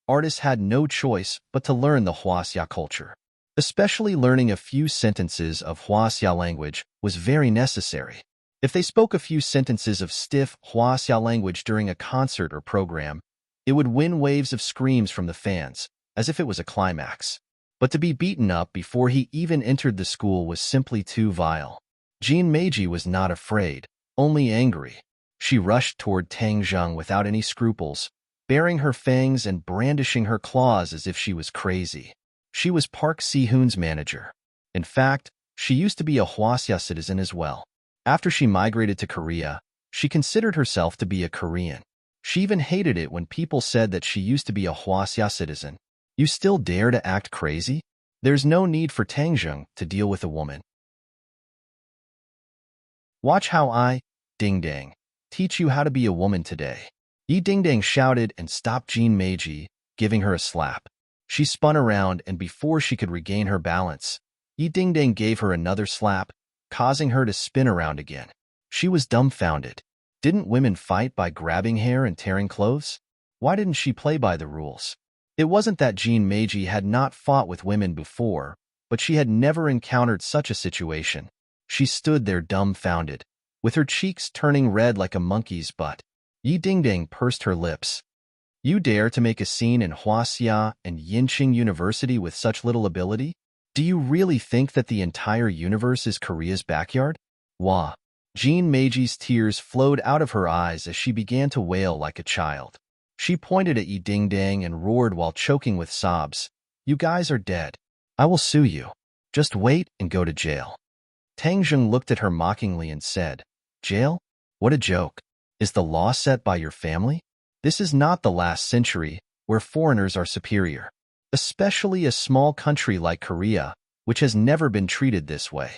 artists had no choice but to learn the Huaxia culture. Especially learning a few sentences of Huaxia language was very necessary. If they spoke a few sentences of stiff Huaxia language during a concert or program, it would win waves of screams from the fans, as if it was a climax. But to be beaten up before he even entered the school was simply too vile. Jean Meiji was not afraid, only angry. She rushed toward Tang Zheng without any scruples, baring her fangs and brandishing her claws as if she was crazy. She was Park Si-hoon's manager. In fact, she used to be a Huaxia citizen as well. After she migrated to Korea, she considered herself to be a Korean. She even hated it when people said that she used to be a Huaxia citizen. You still dare to act crazy? There's no need for Tang Zheng to deal with a woman. Watch how I, Ding Dang, teach you how to be a woman today. Yi Ding Dang shouted and stopped Jean Meiji, giving her a slap. She spun around, and before she could regain her balance, Yi Ding Dang gave her another slap, causing her to spin around again. She was dumbfounded. Didn't women fight by grabbing hair and tearing clothes? Why didn't she play by the rules? It wasn't that Jean Meiji had not fought with women before, but she had never encountered such a situation. She stood there dumbfounded, with her cheeks turning red like a monkey's butt. Yi Ding Dang pursed her lips. You dare to make a scene in Huaxia and Yinqing University with such little ability? Do you really think that the entire universe is Korea's backyard? Wah! Jean Meiji's tears flowed out of her eyes as she began to wail like a child. She pointed at Yi Ding Dang and roared while choking with sobs. You guys are dead. I will sue you. Just wait and go to jail. Tang Zheng looked at her mockingly and said, Jail? What a joke. Is the law set by your family? This is not the last century, where foreigners are superior. Especially a small country like Korea, which has never been treated this way.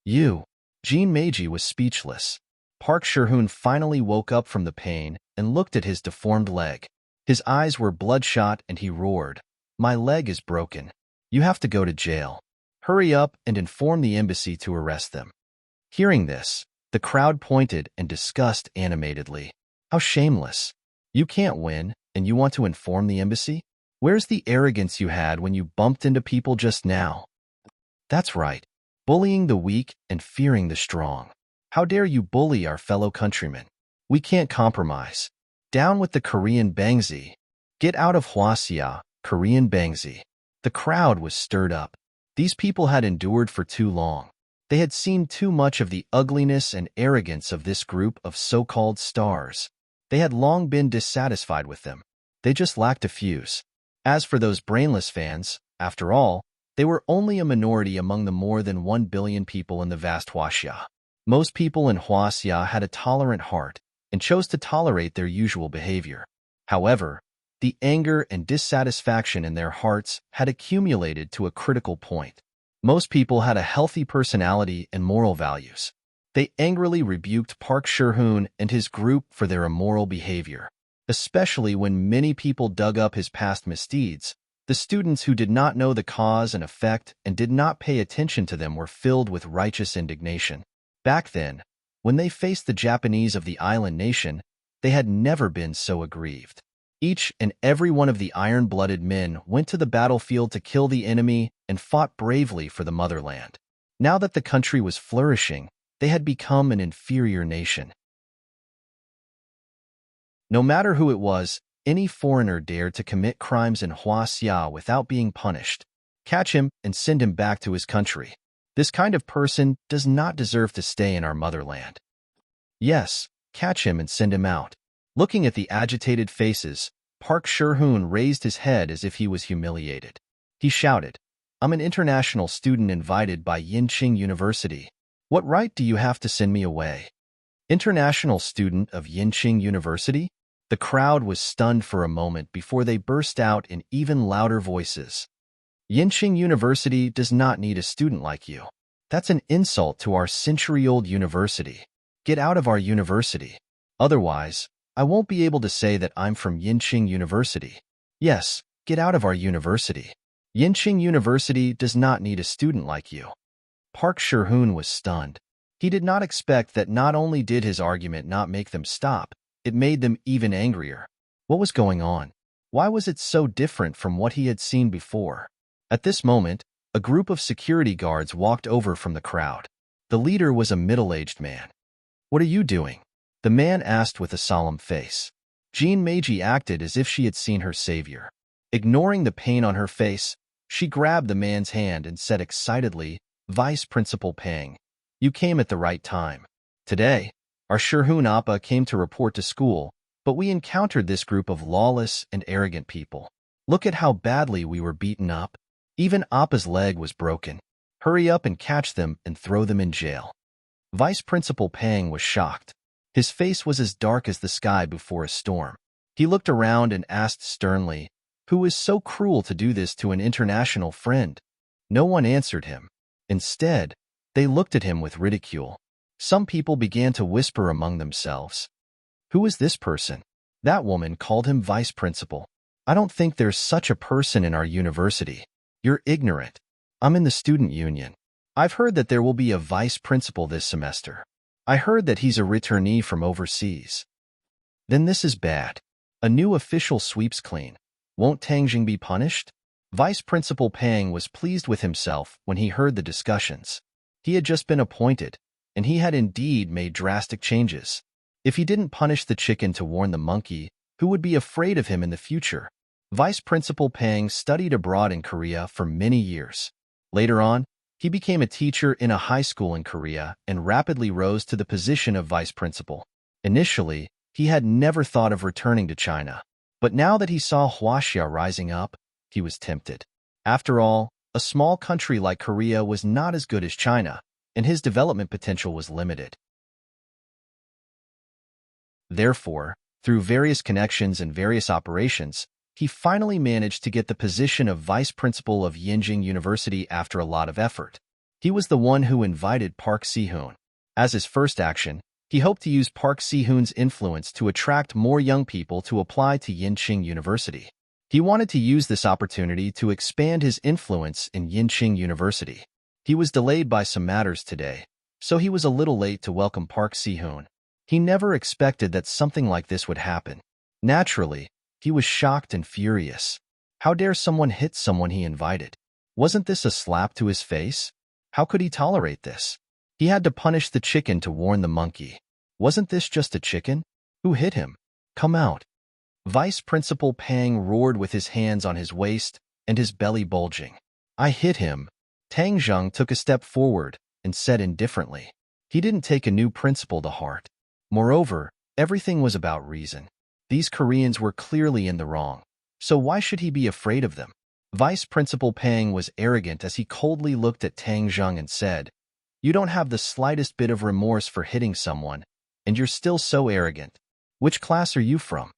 Jean Meiji was speechless. Park Shi-hoon finally woke up from the pain and looked at his deformed leg. His eyes were bloodshot and he roared, My leg is broken. You have to go to jail. Hurry up and inform the embassy to arrest them. Hearing this, the crowd pointed and discussed animatedly. How shameless. You can't win, and you want to inform the embassy? Where's the arrogance you had when you bumped into people just now? That's right. Bullying the weak and fearing the strong. How dare you bully our fellow countrymen? We can't compromise. Down with the Korean Bangzi. Get out of Huaxia, Korean Bangzi. The crowd was stirred up. These people had endured for too long. They had seen too much of the ugliness and arrogance of this group of so-called stars. They had long been dissatisfied with them. They just lacked a fuse. As for those brainless fans, after all, they were only a minority among the more than 1 billion people in the vast Huaxia. Most people in Huaxia had a tolerant heart and chose to tolerate their usual behavior. However, the anger and dissatisfaction in their hearts had accumulated to a critical point. Most people had a healthy personality and moral values. They angrily rebuked Park Shi-hoon and his group for their immoral behavior, especially when many people dug up his past misdeeds. The students who did not know the cause and effect and did not pay attention to them were filled with righteous indignation. Back then, when they faced the Japanese of the island nation, they had never been so aggrieved. Each and every one of the iron-blooded men went to the battlefield to kill the enemy and fought bravely for the motherland. Now that the country was flourishing, they had become an inferior nation. No matter who it was, any foreigner dared to commit crimes in Huaxia without being punished, catch him and send him back to his country. This kind of person does not deserve to stay in our motherland. Yes, catch him and send him out. Looking at the agitated faces, Park Shi-hoon raised his head as if he was humiliated. He shouted, I'm an international student invited by Yinqing University. What right do you have to send me away? International student of Yinqing University? The crowd was stunned for a moment before they burst out in even louder voices. Yinqing University does not need a student like you. That's an insult to our century-old university. Get out of our university. Otherwise, I won't be able to say that I'm from Yinqing University. Yes, get out of our university. Yinqing University does not need a student like you. Park Shi-hoon was stunned. He did not expect that not only did his argument not make them stop, it made them even angrier. What was going on? Why was it so different from what he had seen before? At this moment, a group of security guards walked over from the crowd. The leader was a middle-aged man. What are you doing? The man asked with a solemn face. Jean Meiji acted as if she had seen her savior. Ignoring the pain on her face, she grabbed the man's hand and said excitedly, Vice Principal Pang, you came at the right time. Today, our Shi-hoon Appa came to report to school, but we encountered this group of lawless and arrogant people. Look at how badly we were beaten up. Even Appa's leg was broken. Hurry up and catch them and throw them in jail. Vice Principal Pang was shocked. His face was as dark as the sky before a storm. He looked around and asked sternly, who is so cruel to do this to an international friend? No one answered him. Instead, they looked at him with ridicule. Some people began to whisper among themselves. Who is this person? That woman called him vice principal. I don't think there's such a person in our university. You're ignorant. I'm in the student union. I've heard that there will be a vice principal this semester. I heard that he's a returnee from overseas. Then this is bad. A new official sweeps clean. Won't Tangjing be punished? Vice Principal Pang was pleased with himself when he heard the discussions. He had just been appointed, and he had indeed made drastic changes. If he didn't punish the chicken to warn the monkey, who would be afraid of him in the future? Vice Principal Pang studied abroad in Korea for many years. Later on, he became a teacher in a high school in Korea and rapidly rose to the position of vice principal. Initially, he had never thought of returning to China. But now that he saw Huaxia rising up, he was tempted. After all, a small country like Korea was not as good as China, and his development potential was limited. Therefore, through various connections and various operations, he finally managed to get the position of vice principal of Yinqing University after a lot of effort. He was the one who invited Park Si-hoon. As his first action, he hoped to use Park Si-hoon's influence to attract more young people to apply to Yinqing University. He wanted to use this opportunity to expand his influence in Yinqing University. He was delayed by some matters today, so he was a little late to welcome Park Si-hoon. He never expected that something like this would happen. Naturally, he was shocked and furious. How dare someone hit someone he invited? Wasn't this a slap to his face? How could he tolerate this? He had to punish the chicken to warn the monkey. Wasn't this just a chicken? Who hit him? Come out. Vice Principal Pang roared with his hands on his waist and his belly bulging. I hit him. Tang Zheng took a step forward and said indifferently. He didn't take a new principle to heart. Moreover, everything was about reason. These Koreans were clearly in the wrong, so why should he be afraid of them? Vice Principal Pang was arrogant as he coldly looked at Tang Zheng and said, You don't have the slightest bit of remorse for hitting someone, and you're still so arrogant. Which class are you from?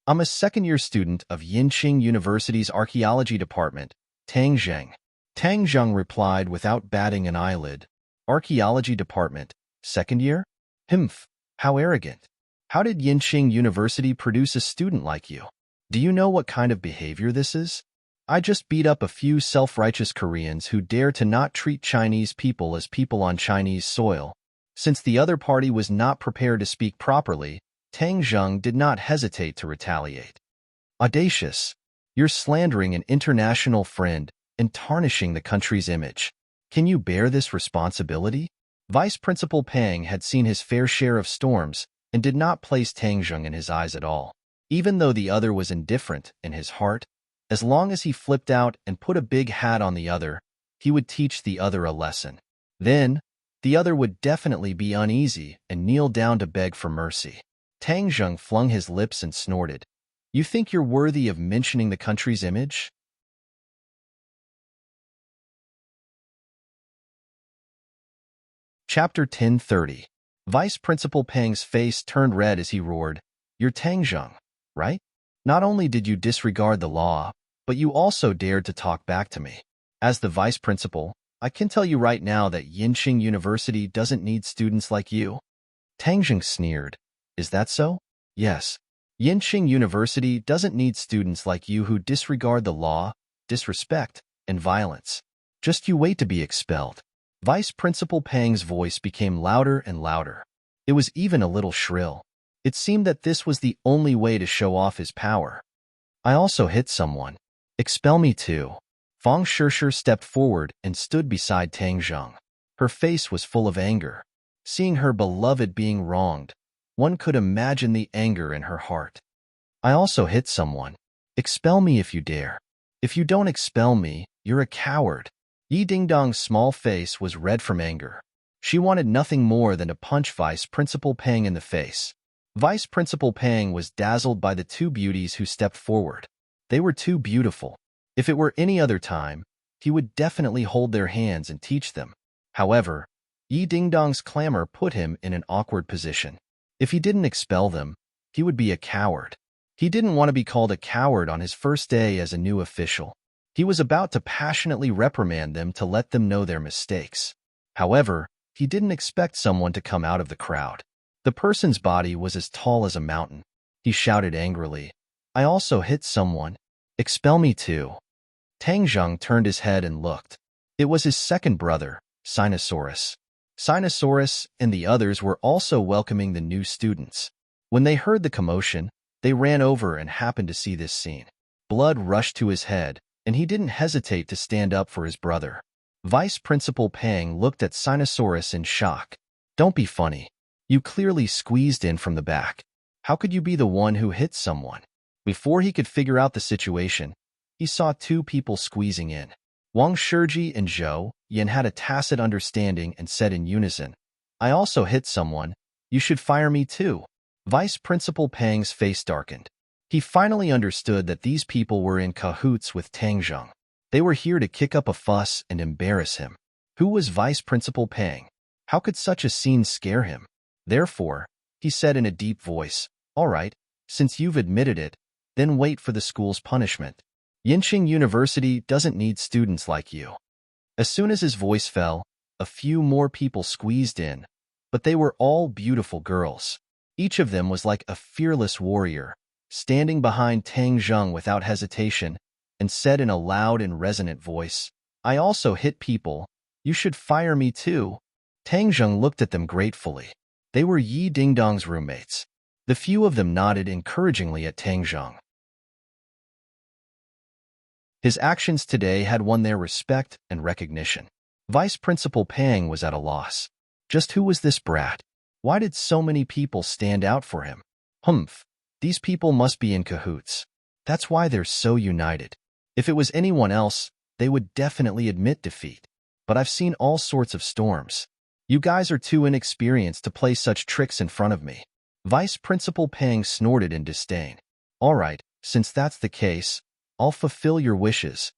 I'm a second-year student of Yinqing University's Archaeology Department, Tang Zheng. Tang Zheng replied without batting an eyelid. Archaeology Department, second year? Humph, how arrogant. How did Yinqing University produce a student like you? Do you know what kind of behavior this is? I just beat up a few self-righteous Koreans who dare to not treat Chinese people as people on Chinese soil. Since the other party was not prepared to speak properly, Tang Zheng did not hesitate to retaliate. Audacious! You're slandering an international friend and tarnishing the country's image. Can you bear this responsibility? Vice Principal Pang had seen his fair share of storms and did not place Tang Zheng in his eyes at all. Even though the other was indifferent in his heart, as long as he flipped out and put a big hat on the other, he would teach the other a lesson. Then, the other would definitely be uneasy and kneel down to beg for mercy. Tang Zheng flung his lips and snorted. You think you're worthy of mentioning the country's image? Chapter 1030. Vice Principal Pang's face turned red as he roared, You're Tang Zheng, right? Not only did you disregard the law, but you also dared to talk back to me. As the vice principal, I can tell you right now that Yinqing University doesn't need students like you. Tang Zheng sneered. Is that so? Yes. Yinqing University doesn't need students like you who disregard the law, disrespect, and violence. Just you wait to be expelled. Vice Principal Pang's voice became louder and louder. It was even a little shrill. It seemed that this was the only way to show off his power. I also hit someone. Expel me too. Fang Shishir stepped forward and stood beside Tang Zheng. Her face was full of anger. Seeing her beloved being wronged, one could imagine the anger in her heart. I also hit someone. Expel me if you dare. If you don't expel me, you're a coward. Yi Dingdong's small face was red from anger. She wanted nothing more than to punch Vice Principal Pang in the face. Vice Principal Pang was dazzled by the two beauties who stepped forward. They were too beautiful. If it were any other time, he would definitely hold their hands and teach them. However, Yi Dingdong's clamor put him in an awkward position. If he didn't expel them, he would be a coward. He didn't want to be called a coward on his first day as a new official. He was about to passionately reprimand them to let them know their mistakes. However, he didn't expect someone to come out of the crowd. The person's body was as tall as a mountain. He shouted angrily, I also hit someone. Expel me too. Tang Zheng turned his head and looked. It was his second brother, Sinosaurus. Sinosaurus and the others were also welcoming the new students. When they heard the commotion, they ran over and happened to see this scene. Blood rushed to his head, and he didn't hesitate to stand up for his brother. Vice Principal Pang looked at Sinosaurus in shock. Don't be funny. You clearly squeezed in from the back. How could you be the one who hit someone? Before he could figure out the situation, he saw two people squeezing in. Wang Shiji and Zhou Yan had a tacit understanding and said in unison, I also hit someone. You should fire me too. Vice Principal Pang's face darkened. He finally understood that these people were in cahoots with Tang Zheng. They were here to kick up a fuss and embarrass him. Who was Vice Principal Pang? How could such a scene scare him? Therefore, he said in a deep voice, All right, since you've admitted it, then wait for the school's punishment. Yinqing University doesn't need students like you. As soon as his voice fell, a few more people squeezed in, but they were all beautiful girls. Each of them was like a fearless warrior, standing behind Tang Zheng without hesitation, and said in a loud and resonant voice, I also hit people. You should fire me too. Tang Zheng looked at them gratefully. They were Yi Dingdong's roommates. The few of them nodded encouragingly at Tang Zheng. His actions today had won their respect and recognition. Vice Principal Pang was at a loss. Just who was this brat? Why did so many people stand out for him? Humph, these people must be in cahoots. That's why they're so united. If it was anyone else, they would definitely admit defeat. But I've seen all sorts of storms. You guys are too inexperienced to play such tricks in front of me. Vice Principal Pang snorted in disdain. All right, since that's the case, I'll fulfill your wishes.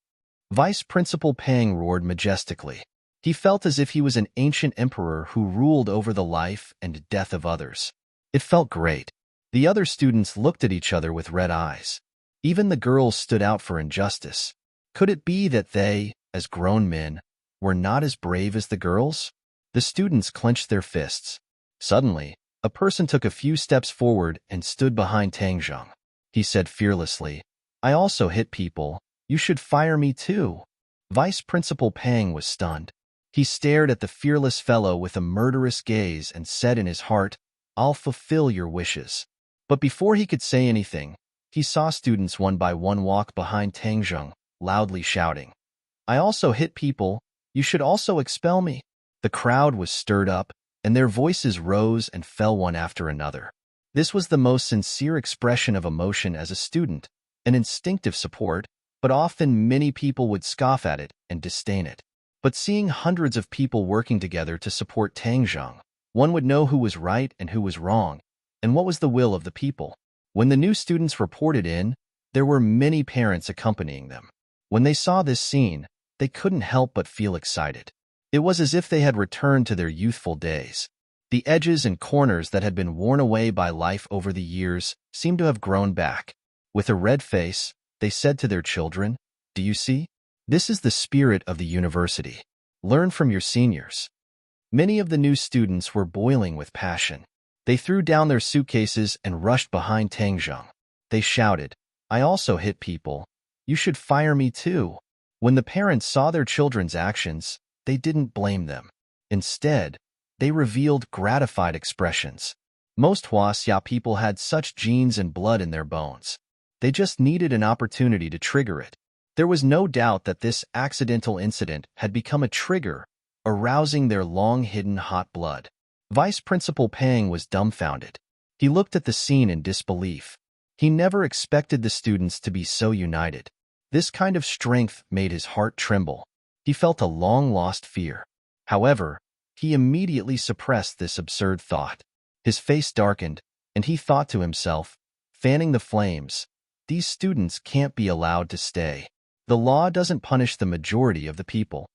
Vice Principal Pang roared majestically. He felt as if he was an ancient emperor who ruled over the life and death of others. It felt great. The other students looked at each other with red eyes. Even the girls stood out for injustice. Could it be that they, as grown men, were not as brave as the girls? The students clenched their fists. Suddenly, a person took a few steps forward and stood behind Tang Zheng. He said fearlessly, I also hit people. You should fire me too. Vice Principal Pang was stunned. He stared at the fearless fellow with a murderous gaze and said in his heart, I'll fulfill your wishes. But before he could say anything, he saw students one by one walk behind Tang Zheng, loudly shouting, I also hit people. You should also expel me. The crowd was stirred up, and their voices rose and fell one after another. This was the most sincere expression of emotion as a student, an instinctive support, but often many people would scoff at it and disdain it. But seeing hundreds of people working together to support Tangzheng, one would know who was right and who was wrong, and what was the will of the people. When the new students reported in, there were many parents accompanying them. When they saw this scene, they couldn't help but feel excited. It was as if they had returned to their youthful days. The edges and corners that had been worn away by life over the years seemed to have grown back. With a red face, they said to their children, "Do you see? This is the spirit of the university. Learn from your seniors." Many of the new students were boiling with passion. They threw down their suitcases and rushed behind Tangzheng. They shouted, "I also hit people. You should fire me too." When the parents saw their children's actions, they didn't blame them. Instead, they revealed gratified expressions. Most Huaxia people had such genes and blood in their bones. They just needed an opportunity to trigger it. There was no doubt that this accidental incident had become a trigger, arousing their long-hidden hot blood. Vice Principal Pang was dumbfounded. He looked at the scene in disbelief. He never expected the students to be so united. This kind of strength made his heart tremble. He felt a long-lost fear. However, he immediately suppressed this absurd thought. His face darkened, and he thought to himself, fanning the flames, "These students can't be allowed to stay. The law doesn't punish the majority of the people."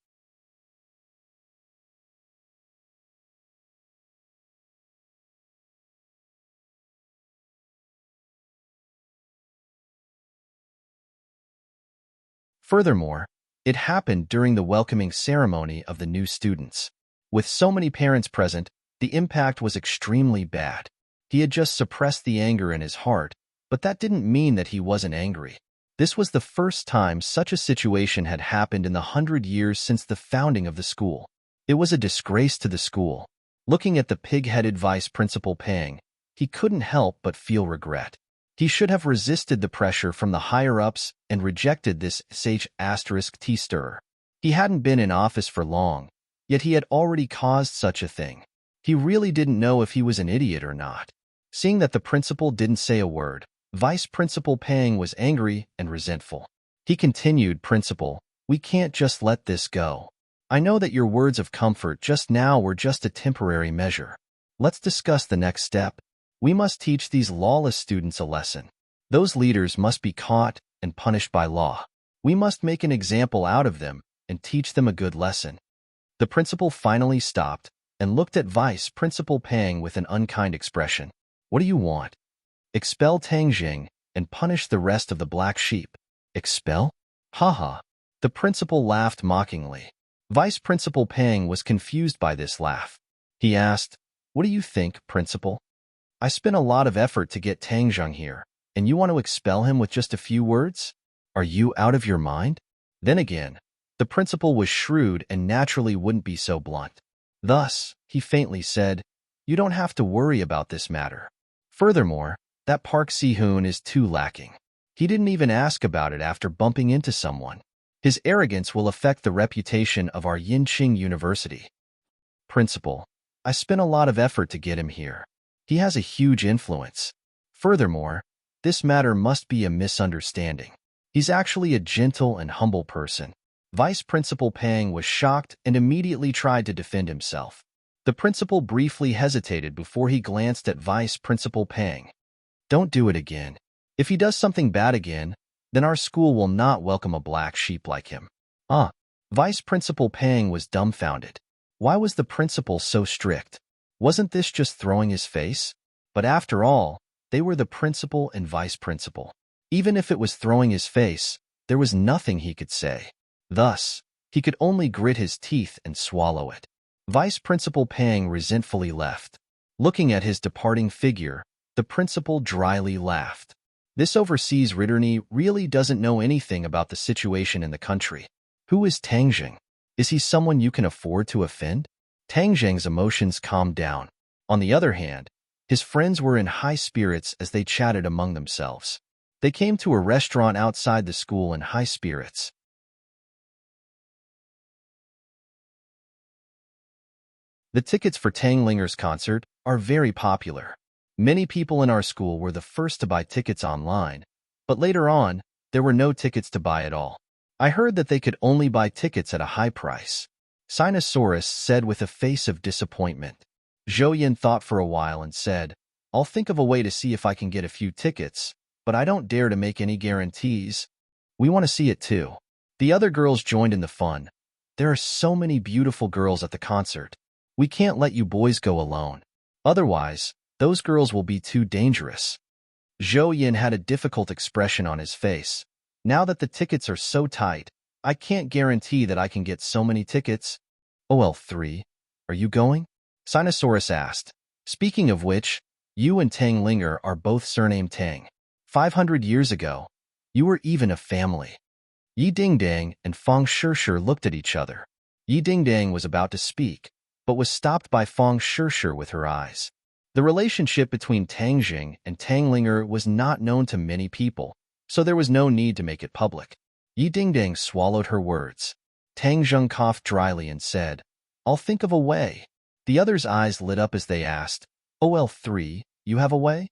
Furthermore, it happened during the welcoming ceremony of the new students. With so many parents present, the impact was extremely bad. He had just suppressed the anger in his heart, but that didn't mean that he wasn't angry. This was the first time such a situation had happened in the 100 years since the founding of the school. It was a disgrace to the school. Looking at the pig-headed Vice Principal Pang, he couldn't help but feel regret. He should have resisted the pressure from the higher-ups and rejected this *T-stir. He hadn't been in office for long, yet he had already caused such a thing. He really didn't know if he was an idiot or not. Seeing that the principal didn't say a word, Vice Principal Pang was angry and resentful. He continued, "Principal, we can't just let this go. I know that your words of comfort just now were just a temporary measure. Let's discuss the next step. We must teach these lawless students a lesson. Those leaders must be caught and punished by law. We must make an example out of them and teach them a good lesson." The principal finally stopped and looked at Vice Principal Pang with an unkind expression. "What do you want?" "Expel Tangzheng and punish the rest of the black sheep." "Expel? Haha." The principal laughed mockingly. Vice Principal Pang was confused by this laugh. He asked, "What do you think, Principal? I spent a lot of effort to get Tangzheng here, and you want to expel him with just a few words? Are you out of your mind?" Then again, the principal was shrewd and naturally wouldn't be so blunt. Thus, he faintly said, "You don't have to worry about this matter. Furthermore, that Park Si-hoon is too lacking. He didn't even ask about it after bumping into someone. His arrogance will affect the reputation of our Yinqing University." "Principal, I spent a lot of effort to get him here. He has a huge influence. Furthermore, this matter must be a misunderstanding. He's actually a gentle and humble person." Vice Principal Pang was shocked and immediately tried to defend himself. The principal briefly hesitated before he glanced at Vice Principal Pang. "Don't do it again. If he does something bad again, then our school will not welcome a black sheep like him." Vice Principal Pang was dumbfounded. Why was the principal so strict? Wasn't this just throwing his face? But after all, they were the principal and vice principal. Even if it was throwing his face, there was nothing he could say. Thus, he could only grit his teeth and swallow it. Vice Principal Pang resentfully left. Looking at his departing figure, the principal dryly laughed. This overseas Ritterny really doesn't know anything about the situation in the country. Who is Tangzheng? Is he someone you can afford to offend? Tangzheng's emotions calmed down. On the other hand, his friends were in high spirits as they chatted among themselves. They came to a restaurant outside the school in high spirits. The tickets for Tang Linger's concert are very popular. Many people in our school were the first to buy tickets online, but later on, there were no tickets to buy at all. I heard that they could only buy tickets at a high price. Sinosaurus said with a face of disappointment. Zhou thought for a while and said, I'll think of a way to see if I can get a few tickets, but I don't dare to make any guarantees. We want to see it too. The other girls joined in the fun. There are so many beautiful girls at the concert. We can't let you boys go alone. Otherwise, those girls will be too dangerous. Zhou had a difficult expression on his face. Now that the tickets are so tight, I can't guarantee that I can get so many tickets. OL3, are you going? Sinosaurus asked. Speaking of which, you and Tang Linger are both surnamed Tang. 500 years ago, you were even a family. Yi Dingdang and Fang Shishir looked at each other. Yi Dingdang was about to speak, but was stopped by Fang Shishir with her eyes. The relationship between Tang Jing and Tang Linger was not known to many people, so there was no need to make it public. Yi Dingdang swallowed her words. Tang Jing coughed dryly and said, I'll think of a way. The others' eyes lit up as they asked, OL3, you have a way?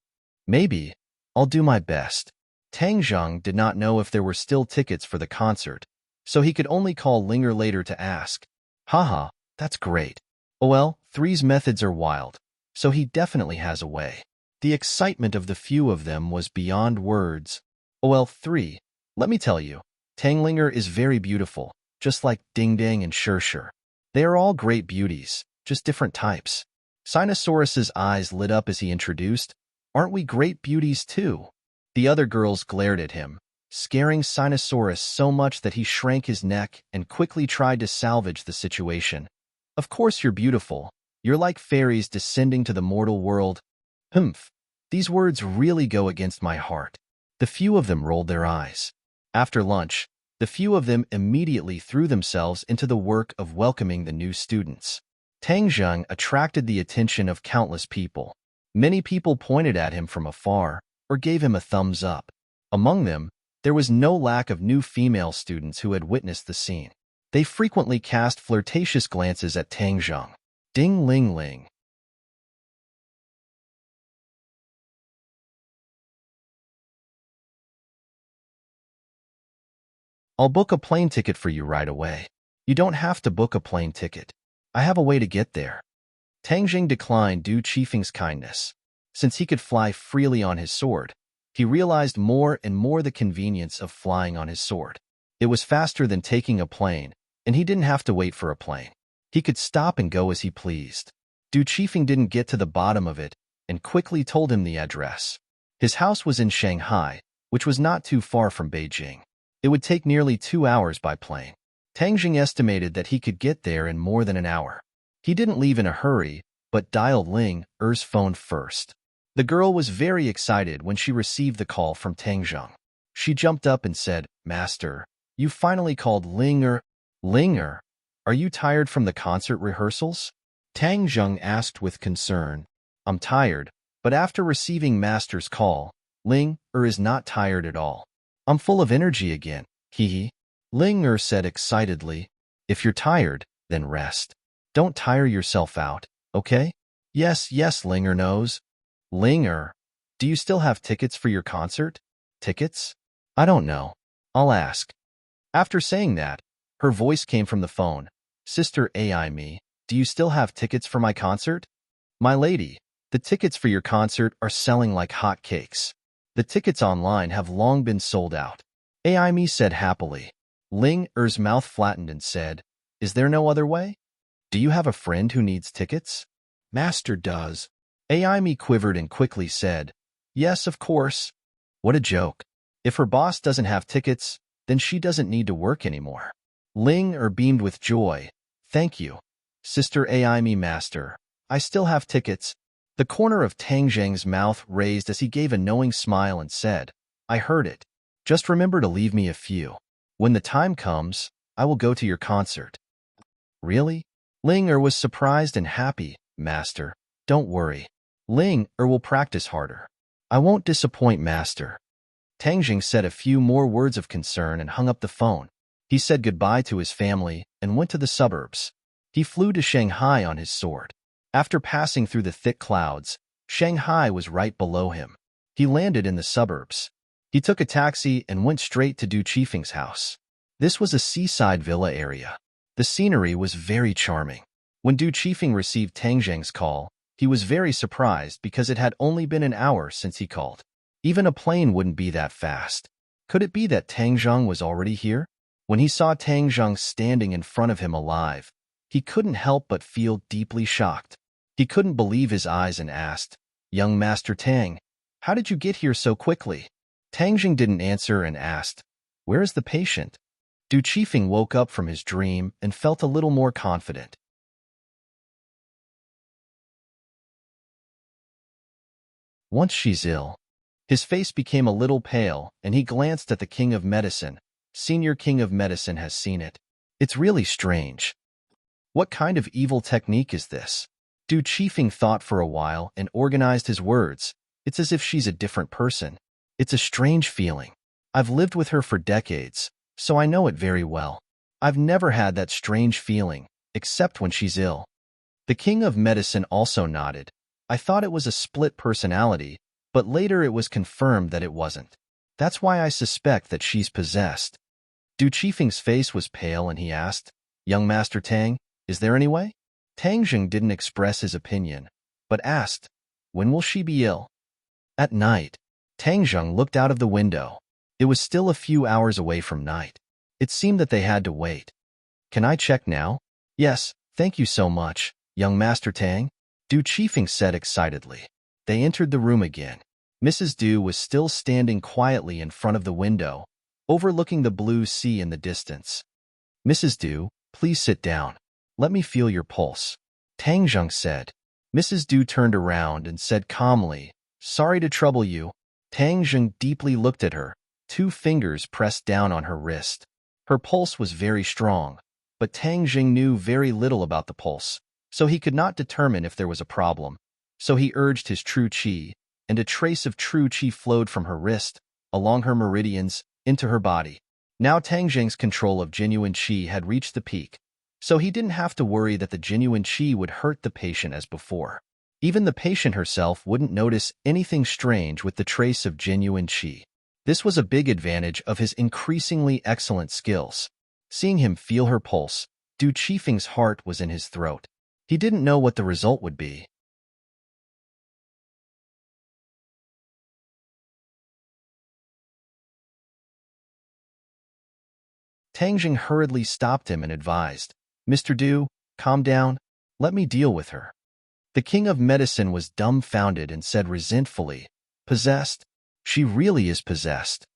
Maybe. I'll do my best. Tang Jing did not know if there were still tickets for the concert, so he could only call Linger later to ask. Haha, that's great. OL3's methods are wild, so he definitely has a way. The excitement of the few of them was beyond words. OL3, let me tell you, Tang Linger is very beautiful, just like Dingdang and Shishir. They are all great beauties, just different types. Sinosaurus's eyes lit up as he introduced, Aren't we great beauties too? The other girls glared at him, scaring Sinosaurus so much that he shrank his neck and quickly tried to salvage the situation. Of course you're beautiful. You're like fairies descending to the mortal world. Humph. These words really go against my heart. The few of them rolled their eyes. After lunch, the few of them immediately threw themselves into the work of welcoming the new students. Tang Jing attracted the attention of countless people. Many people pointed at him from afar or gave him a thumbs up. Among them, there was no lack of new female students who had witnessed the scene. They frequently cast flirtatious glances at Tang Jing. Ding ling ling. I'll book a plane ticket for you right away. You don't have to book a plane ticket. I have a way to get there. Tang Jing declined Du Qifeng's kindness. Since he could fly freely on his sword, he realized more and more the convenience of flying on his sword. It was faster than taking a plane, and he didn't have to wait for a plane. He could stop and go as he pleased. Du Qifeng didn't get to the bottom of it and quickly told him the address. His house was in Shanghai, which was not too far from Beijing. It would take nearly 2 hours by plane. Tang Jing estimated that he could get there in more than an hour. He didn't leave in a hurry, but dialed Ling Er's phone first. The girl was very excited when she received the call from Tang Jing. She jumped up and said, Master, you finally called Ling Er. Ling Er, are you tired from the concert rehearsals? Tang Jing asked with concern. I'm tired, but after receiving Master's call, Ling Er is not tired at all. I'm full of energy again, hee. Ling Er said excitedly, If you're tired, then rest. Don't tire yourself out, okay? Yes, Ling Er knows. Ling Er, do you still have tickets for your concert? Tickets? I don't know. I'll ask. After saying that, her voice came from the phone. Sister Ai Me, do you still have tickets for my concert? My lady, the tickets for your concert are selling like hotcakes. The tickets online have long been sold out. Ai said happily. Ling Er's mouth flattened and said, Is there no other way? Do you have a friend who needs tickets? Master does. Ai quivered and quickly said, Yes, of course. What a joke. If her boss doesn't have tickets, then she doesn't need to work anymore. Ling Er beamed with joy. Thank you. Sister Ai Master, I still have tickets. The corner of Tang Jing's mouth raised as he gave a knowing smile and said, I heard it. Just remember to leave me a few. When the time comes, I will go to your concert. Really? Ling Er was surprised and happy. Master, don't worry. Ling Er will practice harder. I won't disappoint Master. Tang Jing said a few more words of concern and hung up the phone. He said goodbye to his family and went to the suburbs. He flew to Shanghai on his sword. After passing through the thick clouds, Shanghai was right below him. He landed in the suburbs. He took a taxi and went straight to Du Chifeng's house. This was a seaside villa area. The scenery was very charming. When Du Chifeng received Tang Zheng's call, he was very surprised because it had only been an hour since he called. Even a plane wouldn't be that fast. Could it be that Tang Zheng was already here? When he saw Tang Zheng standing in front of him alive, he couldn't help but feel deeply shocked. He couldn't believe his eyes and asked, "Young Master Tang, how did you get here so quickly?" Tang Zheng didn't answer and asked, "Where is the patient?" Du Chifeng woke up from his dream and felt a little more confident. Once she's ill. His face became a little pale, and he glanced at the King of Medicine. Senior King of Medicine has seen it. It's really strange. What kind of evil technique is this? Du Chifeng thought for a while and organized his words. It's as if she's a different person. It's a strange feeling. I've lived with her for decades, so I know it very well. I've never had that strange feeling, except when she's ill. The King of Medicine also nodded. I thought it was a split personality, but later it was confirmed that it wasn't. That's why I suspect that she's possessed. Du Chifeng's face was pale and he asked, "Young Master Tang, is there any way?" Tang Zheng didn't express his opinion, but asked, "When will she be ill?" At night. Tang Zheng looked out of the window. It was still a few hours away from night. It seemed that they had to wait. "Can I check now?" "Yes, thank you so much, young Master Tang," Du Chifeng said excitedly. They entered the room again. Mrs. Du was still standing quietly in front of the window, overlooking the blue sea in the distance. "Mrs. Du, please sit down. Let me feel your pulse," Tang Zheng said. Mrs. Du turned around and said calmly, "Sorry to trouble you." Tang Zheng deeply looked at her, 2 fingers pressed down on her wrist. Her pulse was very strong, but Tang Zheng knew very little about the pulse, so he could not determine if there was a problem. So he urged his true qi, and a trace of true qi flowed from her wrist, along her meridians, into her body. Now Tang Zheng's control of genuine qi had reached the peak, so he didn't have to worry that the genuine qi would hurt the patient as before. Even the patient herself wouldn't notice anything strange with the trace of genuine qi. This was a big advantage of his increasingly excellent skills. Seeing him feel her pulse, Du Chifeng's heart was in his throat. He didn't know what the result would be. Tang Jing hurriedly stopped him and advised, "Mr. Du, calm down. Let me deal with her." The King of Medicine was dumbfounded and said resentfully, "Possessed? She really is possessed.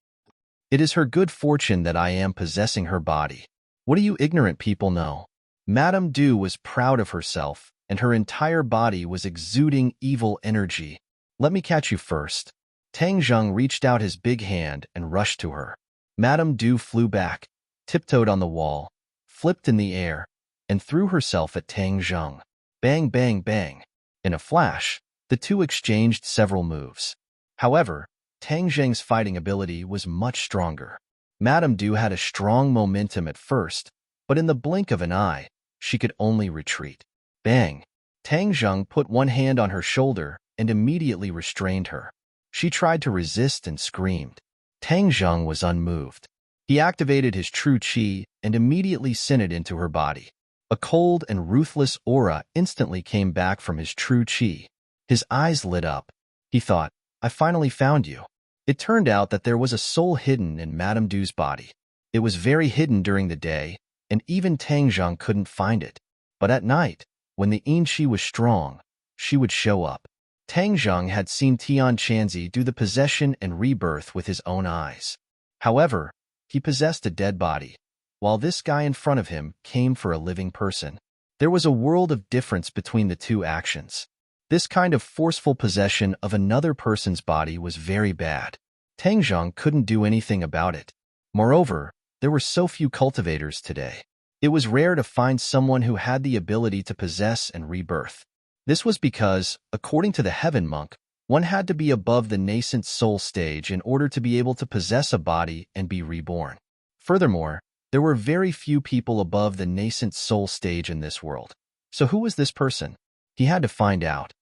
It is her good fortune that I am possessing her body. What do you ignorant people know?" Madame Du was proud of herself, and her entire body was exuding evil energy. "Let me catch you first." Tang Zheng reached out his big hand and rushed to her. Madame Du flew back, tiptoed on the wall, flipped in the air, and threw herself at Tang Zheng. Bang, bang, bang. In a flash, the two exchanged several moves. However, Tang Zheng's fighting ability was much stronger. Madame Du had a strong momentum at first, but in the blink of an eye, she could only retreat. Bang! Tang Zheng put one hand on her shoulder and immediately restrained her. She tried to resist and screamed. Tang Zheng was unmoved. He activated his true qi and immediately sent it into her body. A cold and ruthless aura instantly came back from his true qi. His eyes lit up. He thought, "I finally found you." It turned out that there was a soul hidden in Madame Du's body. It was very hidden during the day, and even Tang Zheng couldn't find it. But at night, when the yin qi was strong, she would show up. Tang Zheng had seen Tian Chanzi do the possession and rebirth with his own eyes. However, he possessed a dead body, while this guy in front of him came for a living person. There was a world of difference between the two actions. This kind of forceful possession of another person's body was very bad. Tang Zheng couldn't do anything about it. Moreover, there were so few cultivators today. It was rare to find someone who had the ability to possess and rebirth. This was because, according to the Heaven Monk, one had to be above the nascent soul stage in order to be able to possess a body and be reborn. Furthermore, there were very few people above the nascent soul stage in this world. So who was this person? He had to find out.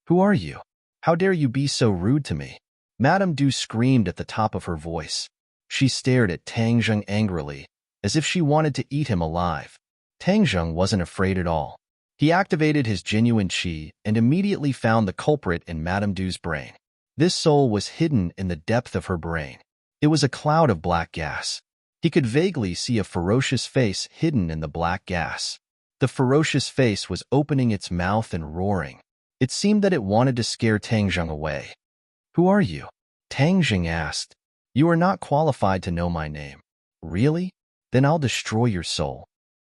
"Who are you?" How dare you be so rude to me? Madame Du screamed at the top of her voice. She stared at Tang Zheng angrily, as if she wanted to eat him alive. Tang Zheng wasn't afraid at all. He activated his genuine qi and immediately found the culprit in Madame Du's brain. This soul was hidden in the depth of her brain. It was a cloud of black gas. He could vaguely see a ferocious face hidden in the black gas. The ferocious face was opening its mouth and roaring. It seemed that it wanted to scare Tang Zheng away. Who are you? Tang Zheng asked. You are not qualified to know my name. Really? Then I'll destroy your soul.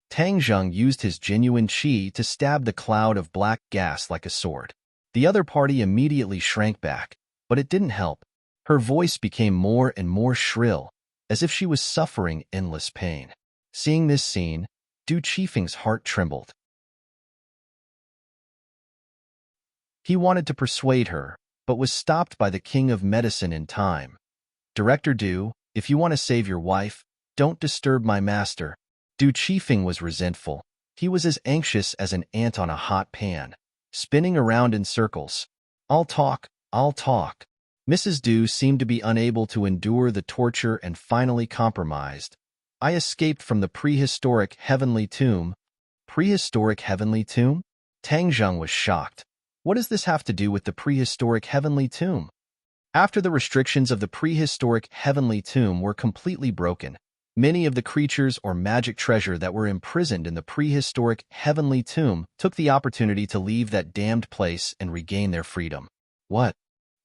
Tang Zheng used his genuine qi to stab the cloud of black gas like a sword. The other party immediately shrank back, but it didn't help. Her voice became more and more shrill, as if she was suffering endless pain. Seeing this scene, Du Qifeng's heart trembled. He wanted to persuade her, but was stopped by the king of medicine in time. Director Du, if you want to save your wife, don't disturb my master. Du Qifeng was resentful. He was as anxious as an ant on a hot pan, spinning around in circles. I'll talk, I'll talk. Mrs. Du seemed to be unable to endure the torture and finally compromised. I escaped from the prehistoric heavenly tomb. Prehistoric heavenly tomb? Tang Zheng was shocked. What does this have to do with the prehistoric heavenly tomb? After the restrictions of the prehistoric heavenly tomb were completely broken, many of the creatures or magic treasure that were imprisoned in the prehistoric heavenly tomb took the opportunity to leave that damned place and regain their freedom. What?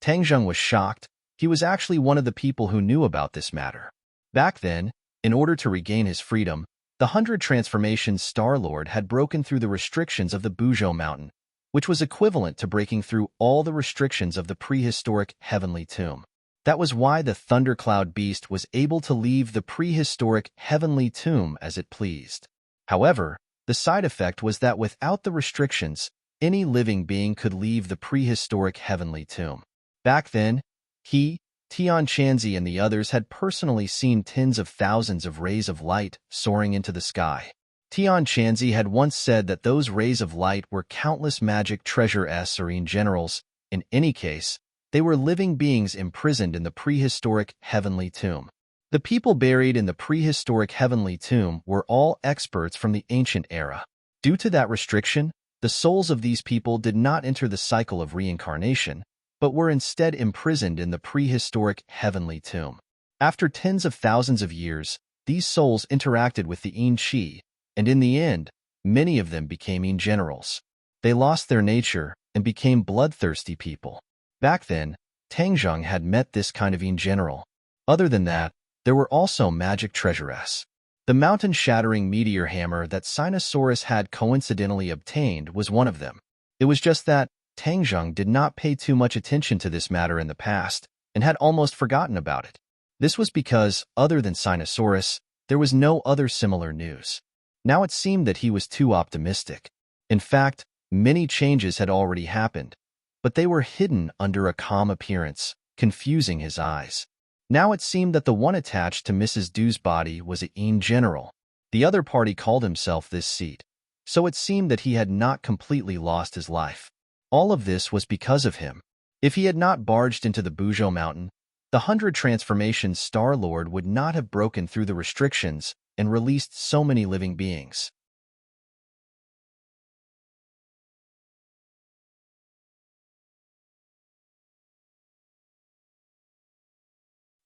Tang Zheng was shocked. He was actually one of the people who knew about this matter. Back then, in order to regain his freedom, the 100 Transformations Star-Lord had broken through the restrictions of the Buzhou Mountain, which was equivalent to breaking through all the restrictions of the prehistoric heavenly tomb. That was why the Thundercloud Beast was able to leave the prehistoric heavenly tomb as it pleased. However, the side effect was that without the restrictions, any living being could leave the prehistoric heavenly tomb. Back then, he, Tian Chanzi and the others had personally seen tens of thousands of rays of light soaring into the sky. Tian Chanzi had once said that those rays of light were countless magic treasure serene generals. In any case, they were living beings imprisoned in the prehistoric heavenly tomb. The people buried in the prehistoric heavenly tomb were all experts from the ancient era. Due to that restriction, the souls of these people did not enter the cycle of reincarnation, but were instead imprisoned in the prehistoric heavenly tomb. After tens of thousands of years, these souls interacted with the Yin Qi, and in the end, many of them became Yin generals. They lost their nature and became bloodthirsty people. Back then, Tang Zheng had met this kind of Yin general. Other than that, there were also magic treasures. The mountain-shattering meteor hammer that Sinosaurus had coincidentally obtained was one of them. It was just that Tang Zheng did not pay too much attention to this matter in the past and had almost forgotten about it. This was because, other than Sinosaurus, there was no other similar news. Now it seemed that he was too optimistic. In fact, many changes had already happened, but they were hidden under a calm appearance, confusing his eyes. Now it seemed that the one attached to Mrs. Du's body was a Yin general. The other party called himself this seat, so it seemed that he had not completely lost his life. All of this was because of him. If he had not barged into the Buzhou Mountain, the 100 Transformations Star-Lord would not have broken through the restrictions and released so many living beings.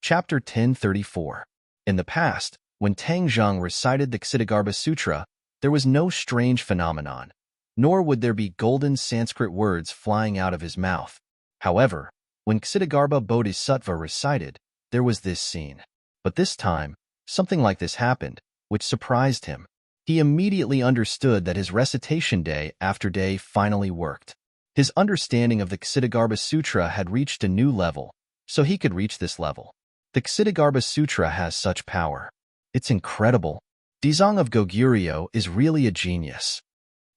Chapter 1034. In the past, when Tang Zheng recited the Ksitigarbha Sutra, there was no strange phenomenon, nor would there be golden Sanskrit words flying out of his mouth. However, when Ksitigarbha Bodhisattva recited, there was this scene. But this time, something like this happened, which surprised him. He immediately understood that his recitation day after day finally worked. His understanding of the Ksitigarbha Sutra had reached a new level, so he could reach this level. The Ksitigarbha Sutra has such power. It's incredible. Dizang of Goguryeo is really a genius.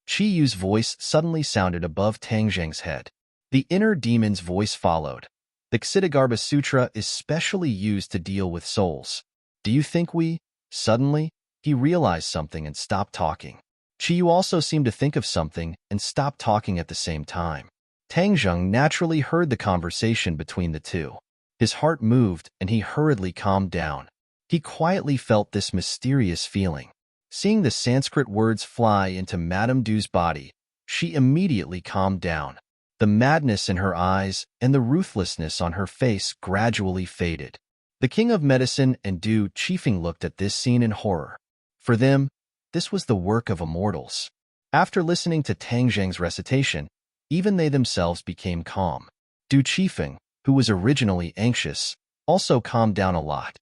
Qi Yu's voice suddenly sounded above Tang Zheng's head. The inner demon's voice followed. The Ksitigarbha Sutra is specially used to deal with souls. Do you think we... Suddenly, he realized something and stopped talking. Qi Yu also seemed to think of something and stopped talking at the same time. Tang Zheng naturally heard the conversation between the two. His heart moved, and he hurriedly calmed down. He quietly felt this mysterious feeling. Seeing the Sanskrit words fly into Madame Du's body, she immediately calmed down. The madness in her eyes and the ruthlessness on her face gradually faded. The King of Medicine and Du Qifeng looked at this scene in horror. For them, this was the work of immortals. After listening to Tang Zheng's recitation, even they themselves became calm. Du Qifeng, who was originally anxious, also calmed down a lot.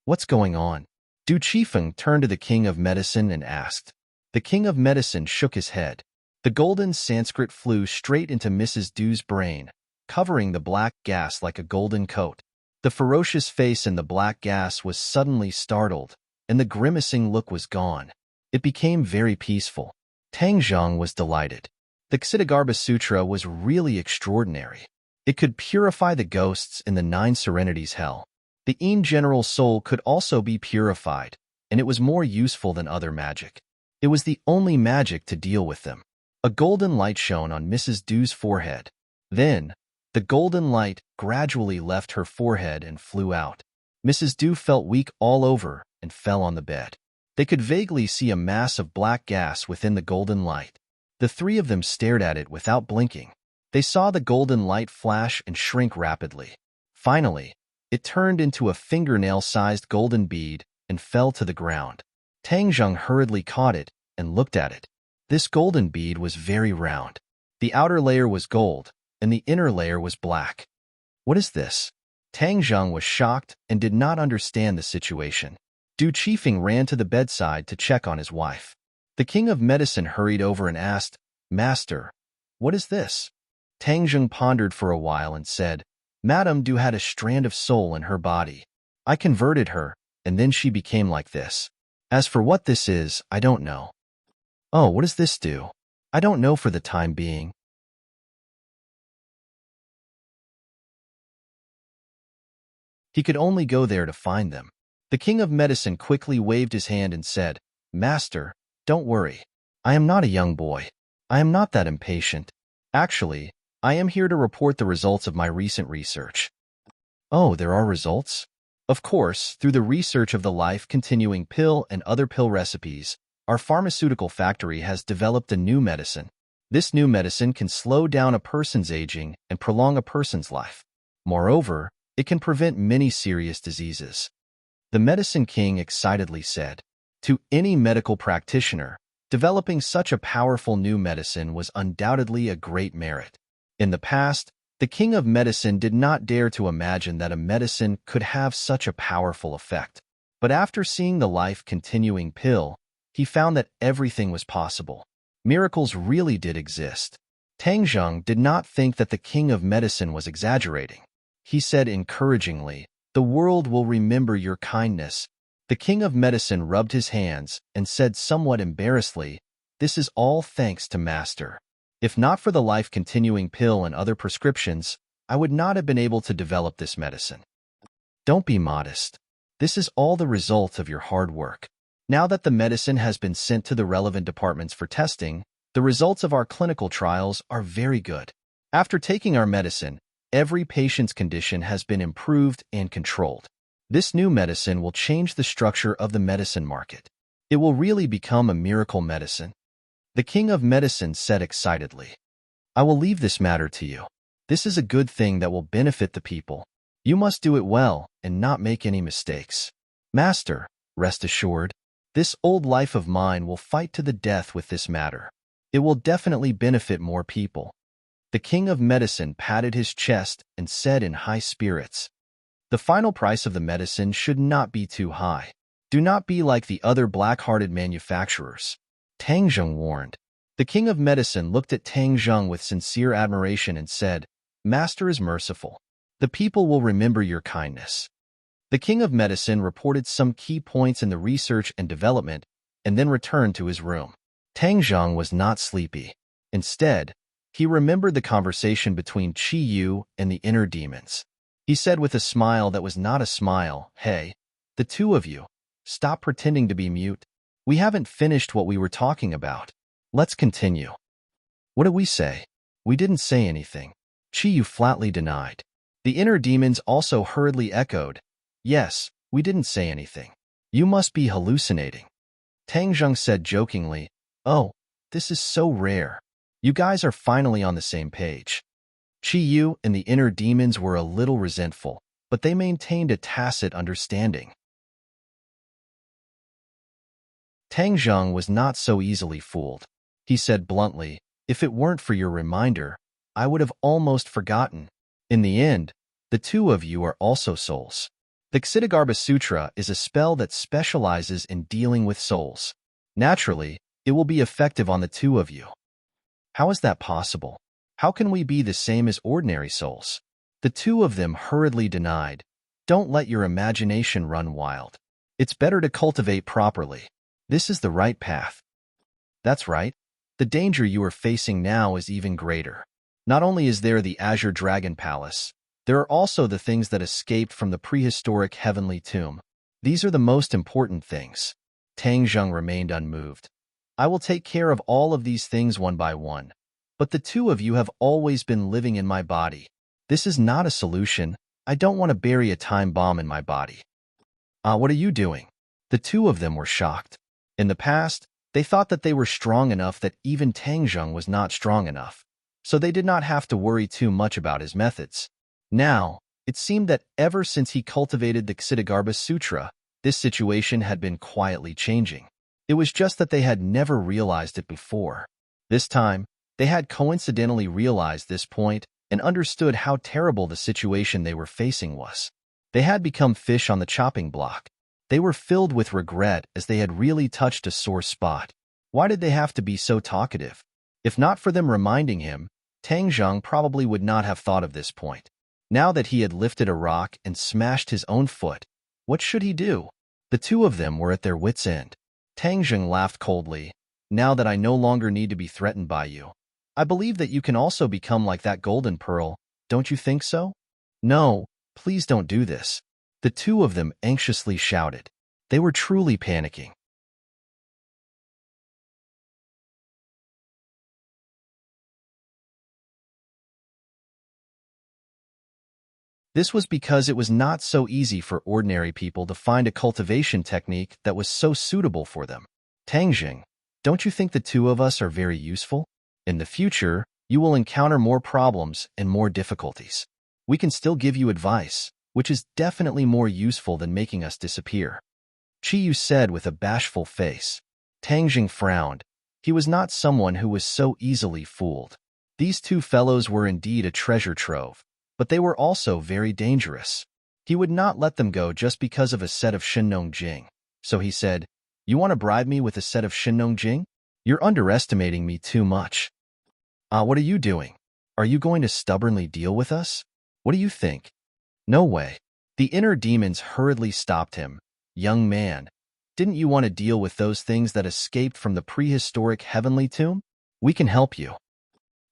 What's going on? Du Qifeng turned to the King of Medicine and asked. The King of Medicine shook his head. The golden Sanskrit flew straight into Mrs. Du's brain, covering the black gas like a golden coat. The ferocious face in the black gas was suddenly startled, and the grimacing look was gone. It became very peaceful. Tang Zheng was delighted. The Ksitigarbha Sutra was really extraordinary. It could purify the ghosts in the 9 serenities hell. The Yin general soul could also be purified, and it was more useful than other magic. It was the only magic to deal with them. A golden light shone on Mrs. Du's forehead. Then, the golden light gradually left her forehead and flew out. Mrs. Du felt weak all over and fell on the bed. They could vaguely see a mass of black gas within the golden light. The three of them stared at it without blinking. They saw the golden light flash and shrink rapidly. Finally, it turned into a fingernail-sized golden bead and fell to the ground. Tang Zheng hurriedly caught it and looked at it. This golden bead was very round. The outer layer was gold, and the inner layer was black. What is this? Tang Zheng was shocked and did not understand the situation. Du Qifeng ran to the bedside to check on his wife. The King of Medicine hurried over and asked, Master, what is this? Tang Zheng pondered for a while and said, Madame Du had a strand of soul in her body. I converted her, and then she became like this. As for what this is, I don't know. Oh, what does this do? I don't know for the time being. He could only go there to find them. The King of Medicine quickly waved his hand and said, Master, don't worry. I am not a young boy. I am not that impatient. Actually, I am here to report the results of my recent research. Oh, there are results? Of course, through the research of the life-continuing pill and other pill recipes, our pharmaceutical factory has developed a new medicine. This new medicine can slow down a person's aging and prolong a person's life. Moreover, it can prevent many serious diseases. The Medicine King excitedly said. To any medical practitioner, developing such a powerful new medicine was undoubtedly a great merit. In the past, the King of Medicine did not dare to imagine that a medicine could have such a powerful effect. But after seeing the life-continuing pill, he found that everything was possible. Miracles really did exist. Tang Zheng did not think that the King of Medicine was exaggerating. He said encouragingly, The world will remember your kindness. The King of Medicine rubbed his hands and said somewhat embarrassedly, This is all thanks to Master. If not for the life-continuing pill and other prescriptions, I would not have been able to develop this medicine. Don't be modest. This is all the result of your hard work. Now that the medicine has been sent to the relevant departments for testing, the results of our clinical trials are very good. After taking our medicine, every patient's condition has been improved and controlled. This new medicine will change the structure of the medicine market. It will really become a miracle medicine. The King of Medicine said excitedly, I will leave this matter to you. This is a good thing that will benefit the people. You must do it well and not make any mistakes. Master, rest assured, this old life of mine will fight to the death with this matter. It will definitely benefit more people. The King of Medicine patted his chest and said in high spirits, The final price of the medicine should not be too high. Do not be like the other black-hearted manufacturers. Tang Zheng warned. The King of Medicine looked at Tang Zheng with sincere admiration and said, Master is merciful. The people will remember your kindness. The King of Medicine reported some key points in the research and development and then returned to his room. Tang Zheng was not sleepy. Instead, he remembered the conversation between Qi Yu and the inner demons. He said with a smile that was not a smile, Hey, the two of you, stop pretending to be mute. We haven't finished what we were talking about. Let's continue. What did we say? We didn't say anything. Qiyu flatly denied. The inner demons also hurriedly echoed, yes, we didn't say anything. You must be hallucinating. Tang Zheng said jokingly, oh, this is so rare. You guys are finally on the same page. Qiyu and the inner demons were a little resentful, but they maintained a tacit understanding. Tang Zheng was not so easily fooled. He said bluntly, if it weren't for your reminder, I would have almost forgotten. In the end, the two of you are also souls. The Ksitigarbha Sutra is a spell that specializes in dealing with souls. Naturally, it will be effective on the two of you. How is that possible? How can we be the same as ordinary souls? The two of them hurriedly denied. Don't let your imagination run wild. It's better to cultivate properly. This is the right path. That's right. The danger you are facing now is even greater. Not only is there the Azure Dragon Palace, there are also the things that escaped from the prehistoric heavenly tomb. These are the most important things. Tang Zheng remained unmoved. I will take care of all of these things one by one. But the two of you have always been living in my body. This is not a solution. I don't want to bury a time bomb in my body. What are you doing? The two of them were shocked. In the past, they thought that they were strong enough that even Tang Zheng was not strong enough, so they did not have to worry too much about his methods. Now, it seemed that ever since he cultivated the Ksitigarbha Sutra, this situation had been quietly changing. It was just that they had never realized it before. This time, they had coincidentally realized this point and understood how terrible the situation they were facing was. They had become fish on the chopping block. They were filled with regret as they had really touched a sore spot. Why did they have to be so talkative? If not for them reminding him, Tang Zheng probably would not have thought of this point. Now that he had lifted a rock and smashed his own foot, what should he do? The two of them were at their wits' end. Tang Zheng laughed coldly. Now that I no longer need to be threatened by you, I believe that you can also become like that golden pearl, don't you think so? No, please don't do this. The two of them anxiously shouted. They were truly panicking. This was because it was not so easy for ordinary people to find a cultivation technique that was so suitable for them. Tang Zheng, don't you think the two of us are very useful? In the future, you will encounter more problems and more difficulties. We can still give you advice, which is definitely more useful than making us disappear. Qiyu said with a bashful face. Tang Zheng frowned. He was not someone who was so easily fooled. These two fellows were indeed a treasure trove, but they were also very dangerous. He would not let them go just because of a set of Shinong Jing. So he said, you want to bribe me with a set of Shinong Jing? You're underestimating me too much. What are you doing? Are you going to stubbornly deal with us? What do you think? No way. The inner demons hurriedly stopped him. Young man, didn't you want to deal with those things that escaped from the prehistoric heavenly tomb? We can help you.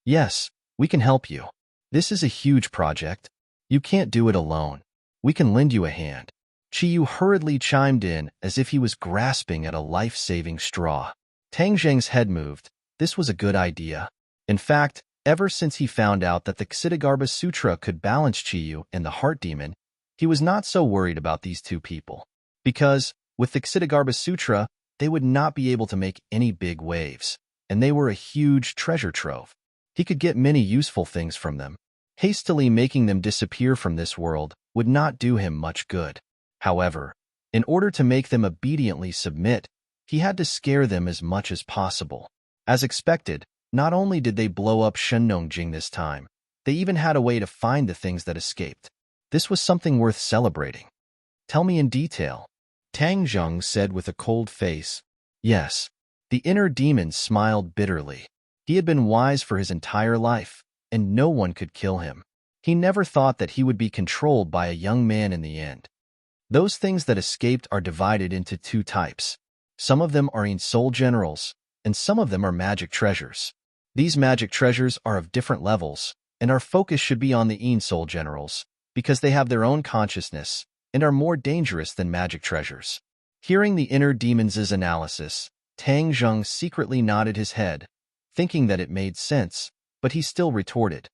Yes, we can help you. This is a huge project. You can't do it alone. We can lend you a hand. Qiyu hurriedly chimed in as if he was grasping at a life-saving straw. Tang Zheng's head moved. This was a good idea. In fact, ever since he found out that the Ksitigarbha Sutra could balance Qiyu and the Heart Demon, he was not so worried about these two people. Because, with the Ksitigarbha Sutra, they would not be able to make any big waves, and they were a huge treasure trove. He could get many useful things from them. Hastily making them disappear from this world would not do him much good. However, in order to make them obediently submit, he had to scare them as much as possible. As expected, not only did they blow up Shenongjing this time, they even had a way to find the things that escaped. This was something worth celebrating. Tell me in detail. Tang Zheng said with a cold face. Yes. The inner demon smiled bitterly. He had been wise for his entire life, and no one could kill him. He never thought that he would be controlled by a young man in the end. Those things that escaped are divided into two types. Some of them are soul generals, and some of them are magic treasures. These magic treasures are of different levels, and our focus should be on the soul generals, because they have their own consciousness, and are more dangerous than magic treasures. Hearing the inner demons' analysis, Tang Zheng secretly nodded his head, thinking that it made sense. but he still retorted,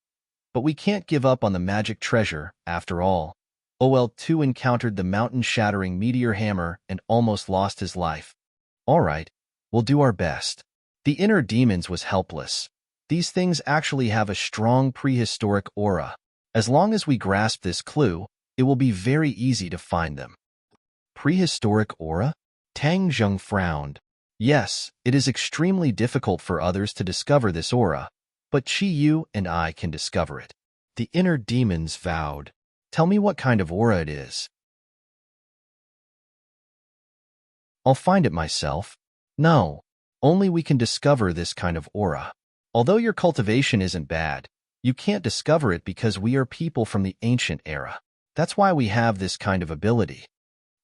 "But we can't give up on the magic treasure, after all." Ol too encountered the mountain-shattering meteor hammer and almost lost his life. "All right, we'll do our best." The inner demons was helpless. These things actually have a strong prehistoric aura. As long as we grasp this clue, it will be very easy to find them. Prehistoric aura? Tang Zheng frowned. Yes, it is extremely difficult for others to discover this aura, but Qi Yu and I can discover it. The inner demons vowed. "Tell me what kind of aura it is." "I'll find it myself." "No, only we can discover this kind of aura. Although your cultivation isn't bad, you can't discover it because we are people from the ancient era. That's why we have this kind of ability."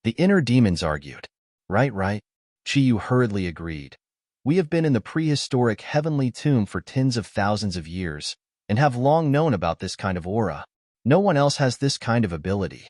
The inner demons argued. Right. Qi Yu hurriedly agreed. "We have been in the prehistoric heavenly tomb for tens of thousands of years and have long known about this kind of aura. No one else has this kind of ability."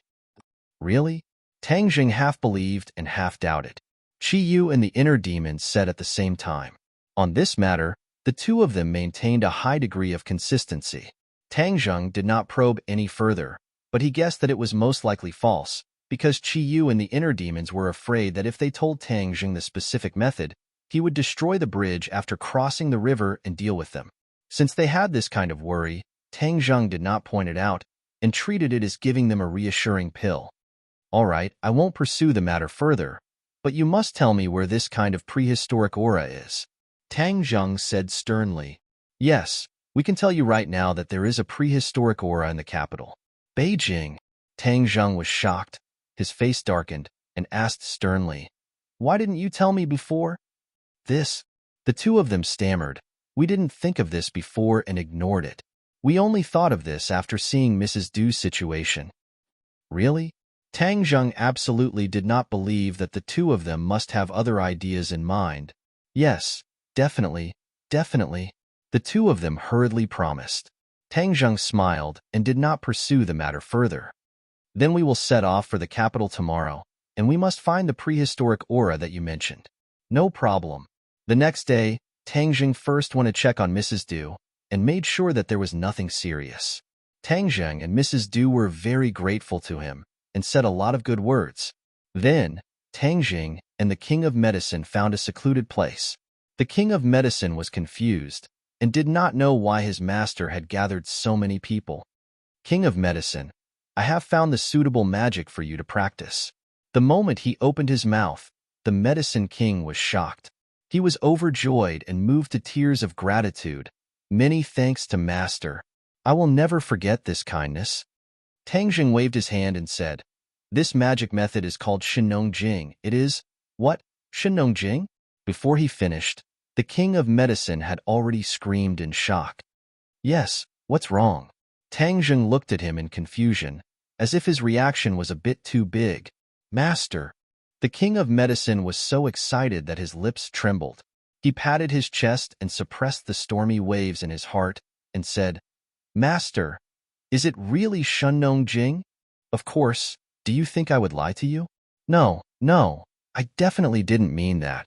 "Really?" Tang Jing half believed and half doubted. Qi Yu and the inner demons said at the same time. On this matter, the two of them maintained a high degree of consistency. Tang Zheng did not probe any further, but he guessed that it was most likely false, because Qi Yu and the inner demons were afraid that if they told Tang Zheng the specific method, he would destroy the bridge after crossing the river and deal with them. Since they had this kind of worry, Tang Zheng did not point it out and treated it as giving them a reassuring pill. "All right, I won't pursue the matter further, but you must tell me where this kind of prehistoric aura is." Tang Zheng said sternly. "Yes, we can tell you right now that there is a prehistoric aura in the capital." "Beijing." Tang Zheng was shocked. His face darkened and asked sternly, "Why didn't you tell me before?" "This." The two of them stammered. "We didn't think of this before and ignored it. We only thought of this after seeing Mrs. Du's situation." "Really?" Tang Zheng absolutely did not believe that the two of them must have other ideas in mind. "Yes, definitely. The two of them hurriedly promised. Tang Zheng smiled and did not pursue the matter further. "Then we will set off for the capital tomorrow, and we must find the prehistoric aura that you mentioned." "No problem." The next day, Tang Zheng first went to check on Mrs. Du and made sure that there was nothing serious. Tang Zheng and Mrs. Du were very grateful to him and said a lot of good words. Then, Tang Zheng and the King of Medicine found a secluded place. The King of Medicine was confused and did not know why his master had gathered so many people. "King of Medicine, I have found the suitable magic for you to practice." The moment he opened his mouth, the Medicine King was shocked. He was overjoyed and moved to tears of gratitude. "Many thanks to Master. I will never forget this kindness." Tang Jing waved his hand and said, "This magic method is called Shinong Jing. It is—" "What? Shinong Jing?" Before he finished, the King of Medicine had already screamed in shock. "Yes, what's wrong?" Tang Jing looked at him in confusion, as if his reaction was a bit too big. "Master." The King of Medicine was so excited that his lips trembled. He patted his chest and suppressed the stormy waves in his heart and said, "Master, is it really Shunnong Jing? Of course, do you think I would lie to you?" No, I definitely didn't mean that.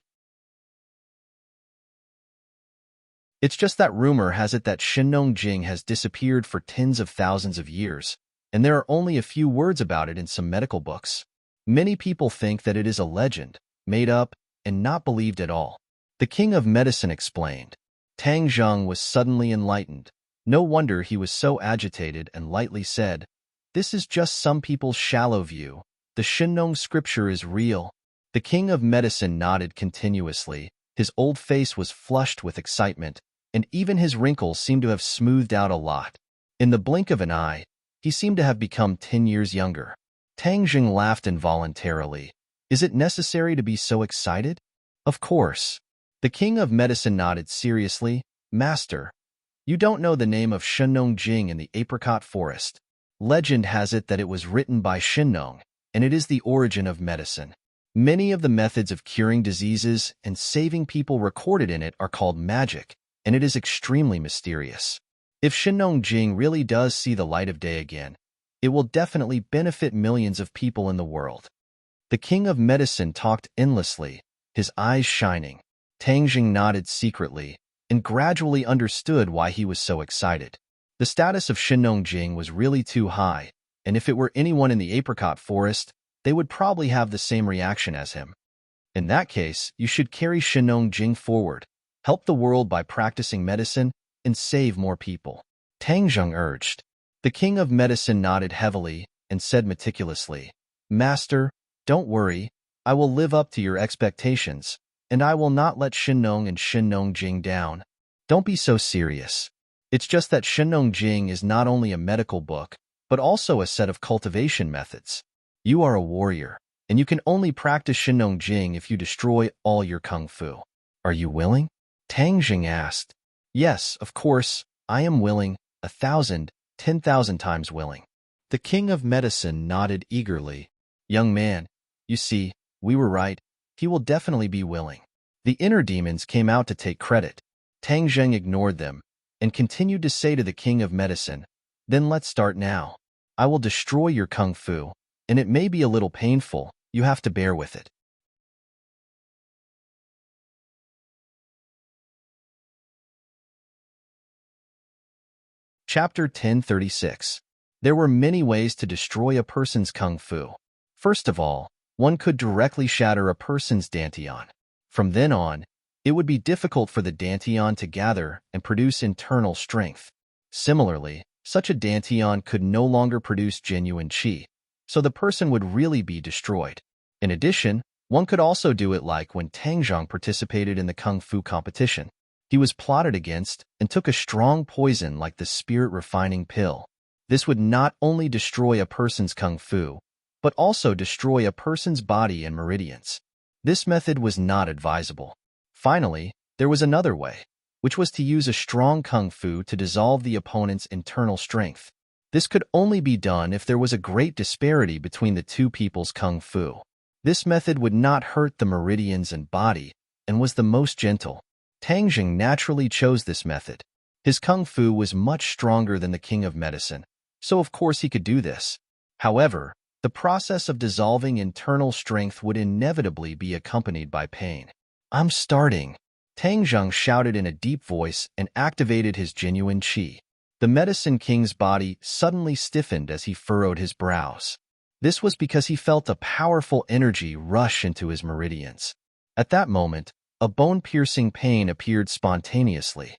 It's just that rumor has it that Shinong Jing has disappeared for tens of thousands of years, and there are only a few words about it in some medical books. Many people think that it is a legend, made up, and not believed at all. The King of Medicine explained. Tang Zheng was suddenly enlightened. No wonder he was so agitated and lightly said, "This is just some people's shallow view. The Shinong scripture is real." The King of Medicine nodded continuously. His old face was flushed with excitement, and even his wrinkles seemed to have smoothed out a lot. In the blink of an eye, he seemed to have become 10 years younger. Tang Jing laughed involuntarily. "Is it necessary to be so excited?" "Of course." The King of Medicine nodded seriously. "Master, you don't know the name of Shinong Jing in the apricot forest. Legend has it that it was written by Shinong, and it is the origin of medicine. Many of the methods of curing diseases and saving people recorded in it are called magic, and it is extremely mysterious. If Shinong Jing really does see the light of day again, it will definitely benefit millions of people in the world." The King of Medicine talked endlessly, his eyes shining. Tang Jing nodded secretly, and gradually understood why he was so excited. The status of Shinong Jing was really too high, and if it were anyone in the apricot forest, they would probably have the same reaction as him. In that case, you should carry Shinong Jing forward, help the world by practicing medicine, and save more people. Tang Zheng urged. The king of medicine nodded heavily and said meticulously, Master, don't worry, I will live up to your expectations, and I will not let Shinong and Shinong Jing down. Don't be so serious. It's just that Shinong Jing is not only a medical book, but also a set of cultivation methods. You are a warrior, and you can only practice Shinong Jing if you destroy all your kung fu. Are you willing? Tang Jing asked. Yes, of course, I am willing, 1,000, 10,000 times willing. The king of medicine nodded eagerly. Young man, you see, we were right. He will definitely be willing. The inner demons came out to take credit. Tang Zheng ignored them and continued to say to the king of medicine, Then let's start now. I will destroy your kung fu, and it may be a little painful. You have to bear with it. Chapter 1036. There were many ways to destroy a person's kung fu. First of all, one could directly shatter a person's dantian. From then on, it would be difficult for the dantian to gather and produce internal strength. Similarly, such a dantian could no longer produce genuine qi, so the person would really be destroyed. In addition, one could also do it like when Tang Zheng participated in the kung fu competition. He was plotted against and took a strong poison like the spirit-refining pill. This would not only destroy a person's kung fu, but also destroy a person's body and meridians. This method was not advisable. Finally, there was another way, which was to use a strong kung fu to dissolve the opponent's internal strength. This could only be done if there was a great disparity between the two people's kung fu. This method would not hurt the meridians and body, and was the most gentle. Tang Jing naturally chose this method. His kung fu was much stronger than the king of medicine, so of course he could do this. However, the process of dissolving internal strength would inevitably be accompanied by pain. I'm starting. Tang Zheng shouted in a deep voice and activated his genuine qi. The medicine king's body suddenly stiffened as he furrowed his brows. This was because he felt a powerful energy rush into his meridians. At that moment, a bone-piercing pain appeared spontaneously.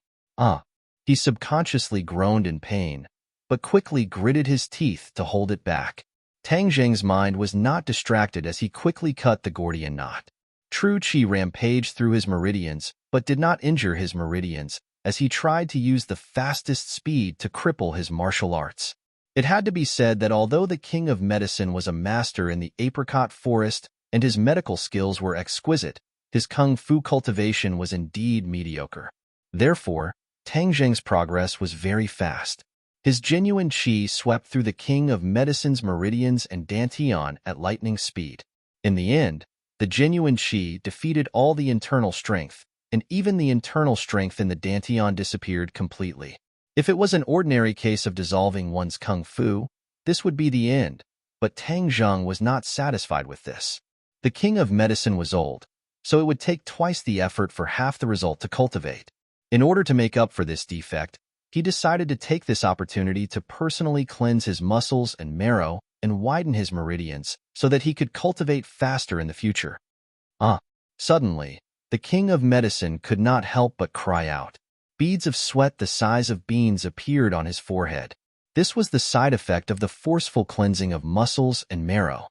He subconsciously groaned in pain, but quickly gritted his teeth to hold it back. Tang Zheng's mind was not distracted as he quickly cut the Gordian knot. True qi rampaged through his meridians, but did not injure his meridians, as he tried to use the fastest speed to cripple his martial arts. It had to be said that although the king of medicine was a master in the apricot forest and his medical skills were exquisite, his kung fu cultivation was indeed mediocre. Therefore, Tang Zheng's progress was very fast. His genuine qi swept through the king of medicine's meridians and dantian at lightning speed. In the end, the genuine qi defeated all the internal strength, and even the internal strength in the dantian disappeared completely. If it was an ordinary case of dissolving one's kung fu, this would be the end, but Tang Zheng was not satisfied with this. The king of medicine was old, so it would take twice the effort for half the result to cultivate. In order to make up for this defect, he decided to take this opportunity to personally cleanse his muscles and marrow and widen his meridians so that he could cultivate faster in the future. Suddenly, the king of medicine could not help but cry out. Beads of sweat the size of beans appeared on his forehead. This was the side effect of the forceful cleansing of muscles and marrow.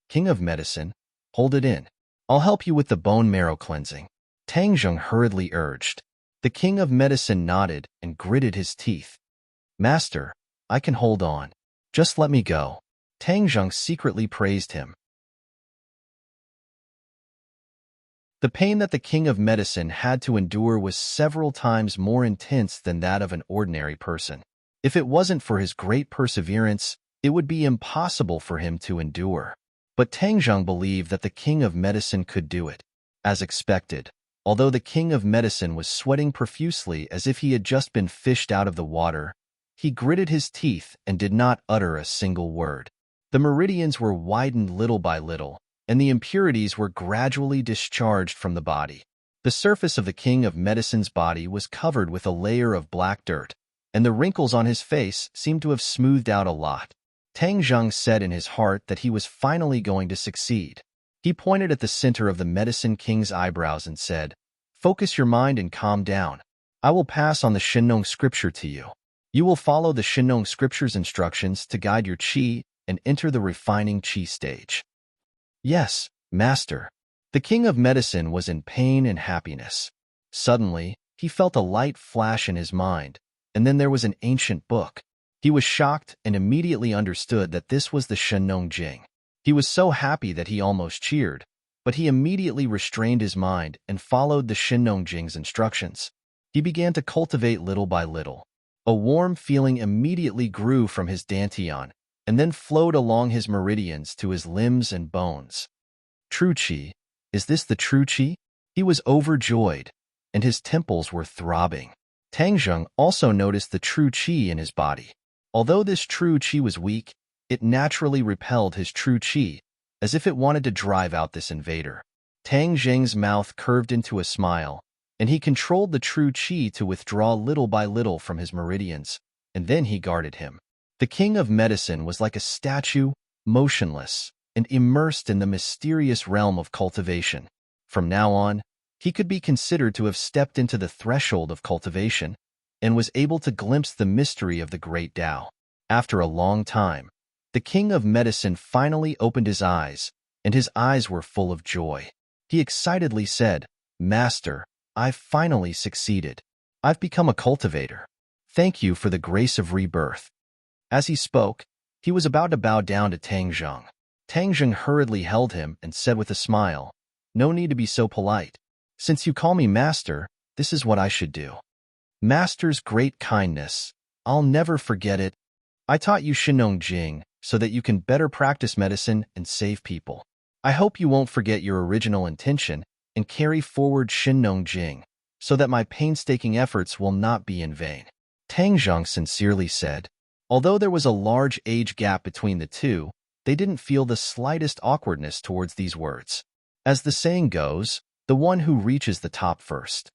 King of medicine, hold it in. I'll help you with the bone marrow cleansing. Tang Zheng hurriedly urged. The king of medicine nodded and gritted his teeth. Master, I can hold on. Just let me go. Tang Zheng secretly praised him. The pain that the king of medicine had to endure was several times more intense than that of an ordinary person. If it wasn't for his great perseverance, it would be impossible for him to endure. But Tang Zheng believed that the king of medicine could do it. As expected, although the king of medicine was sweating profusely as if he had just been fished out of the water, he gritted his teeth and did not utter a single word. The meridians were widened little by little, and the impurities were gradually discharged from the body. The surface of the king of medicine's body was covered with a layer of black dirt, and the wrinkles on his face seemed to have smoothed out a lot. Tang Zheng said in his heart that he was finally going to succeed. He pointed at the center of the medicine king's eyebrows and said, "Focus your mind and calm down. I will pass on the Shinnong scripture to you. You will follow the Shinnong scripture's instructions to guide your qi and enter the refining qi stage." "Yes, master." The king of medicine was in pain and happiness. Suddenly, he felt a light flash in his mind, and then there was an ancient book. He was shocked and immediately understood that this was the Shinnong Jing. He was so happy that he almost cheered, but he immediately restrained his mind and followed the Shinnong Jing's instructions. He began to cultivate little by little. A warm feeling immediately grew from his dantian, and then flowed along his meridians to his limbs and bones. True qi. Is this the true qi? He was overjoyed, and his temples were throbbing. Tang Zheng also noticed the true qi in his body. Although this true qi was weak, it naturally repelled his true qi, as if it wanted to drive out this invader. Tang Zheng's mouth curved into a smile, and he controlled the true qi to withdraw little by little from his meridians, and then he guarded him. The king of medicine was like a statue, motionless, and immersed in the mysterious realm of cultivation. From now on, he could be considered to have stepped into the threshold of cultivation and was able to glimpse the mystery of the great Tao. After a long time, the king of medicine finally opened his eyes, and his eyes were full of joy. He excitedly said, "Master, I've finally succeeded. I've become a cultivator. Thank you for the grace of rebirth." As he spoke, he was about to bow down to Tang Zheng. Tang Zheng hurriedly held him and said with a smile, "No need to be so polite. Since you call me master, this is what I should do. Master's great kindness. I'll never forget it. I taught you Shinnong Jing so that you can better practice medicine and save people. I hope you won't forget your original intention and carry forward Shinnong Jing so that my painstaking efforts will not be in vain." Tang Zheng sincerely said. Although there was a large age gap between the two, they didn't feel the slightest awkwardness towards these words. As the saying goes, the one who reaches the top first.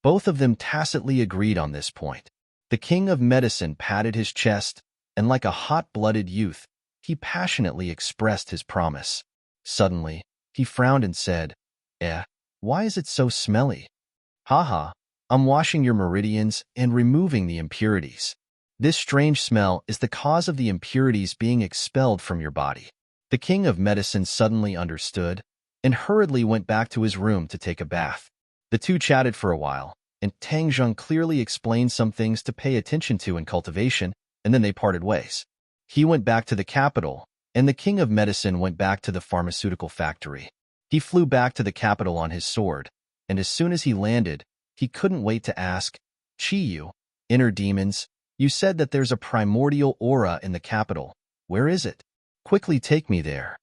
Both of them tacitly agreed on this point. The king of medicine patted his chest, and like a hot-blooded youth, he passionately expressed his promise. Suddenly, he frowned and said, Why is it so smelly? Haha, I'm washing your meridians and removing the impurities. This strange smell is the cause of the impurities being expelled from your body." The king of medicine suddenly understood and hurriedly went back to his room to take a bath. The two chatted for a while, and Tang Zheng clearly explained some things to pay attention to in cultivation, and then they parted ways. He went back to the capital, and the king of medicine went back to the pharmaceutical factory. He flew back to the capital on his sword, and as soon as he landed, he couldn't wait to ask, "Chi, inner demons, you said that there's a primordial aura in the capital. Where is it? Quickly take me there."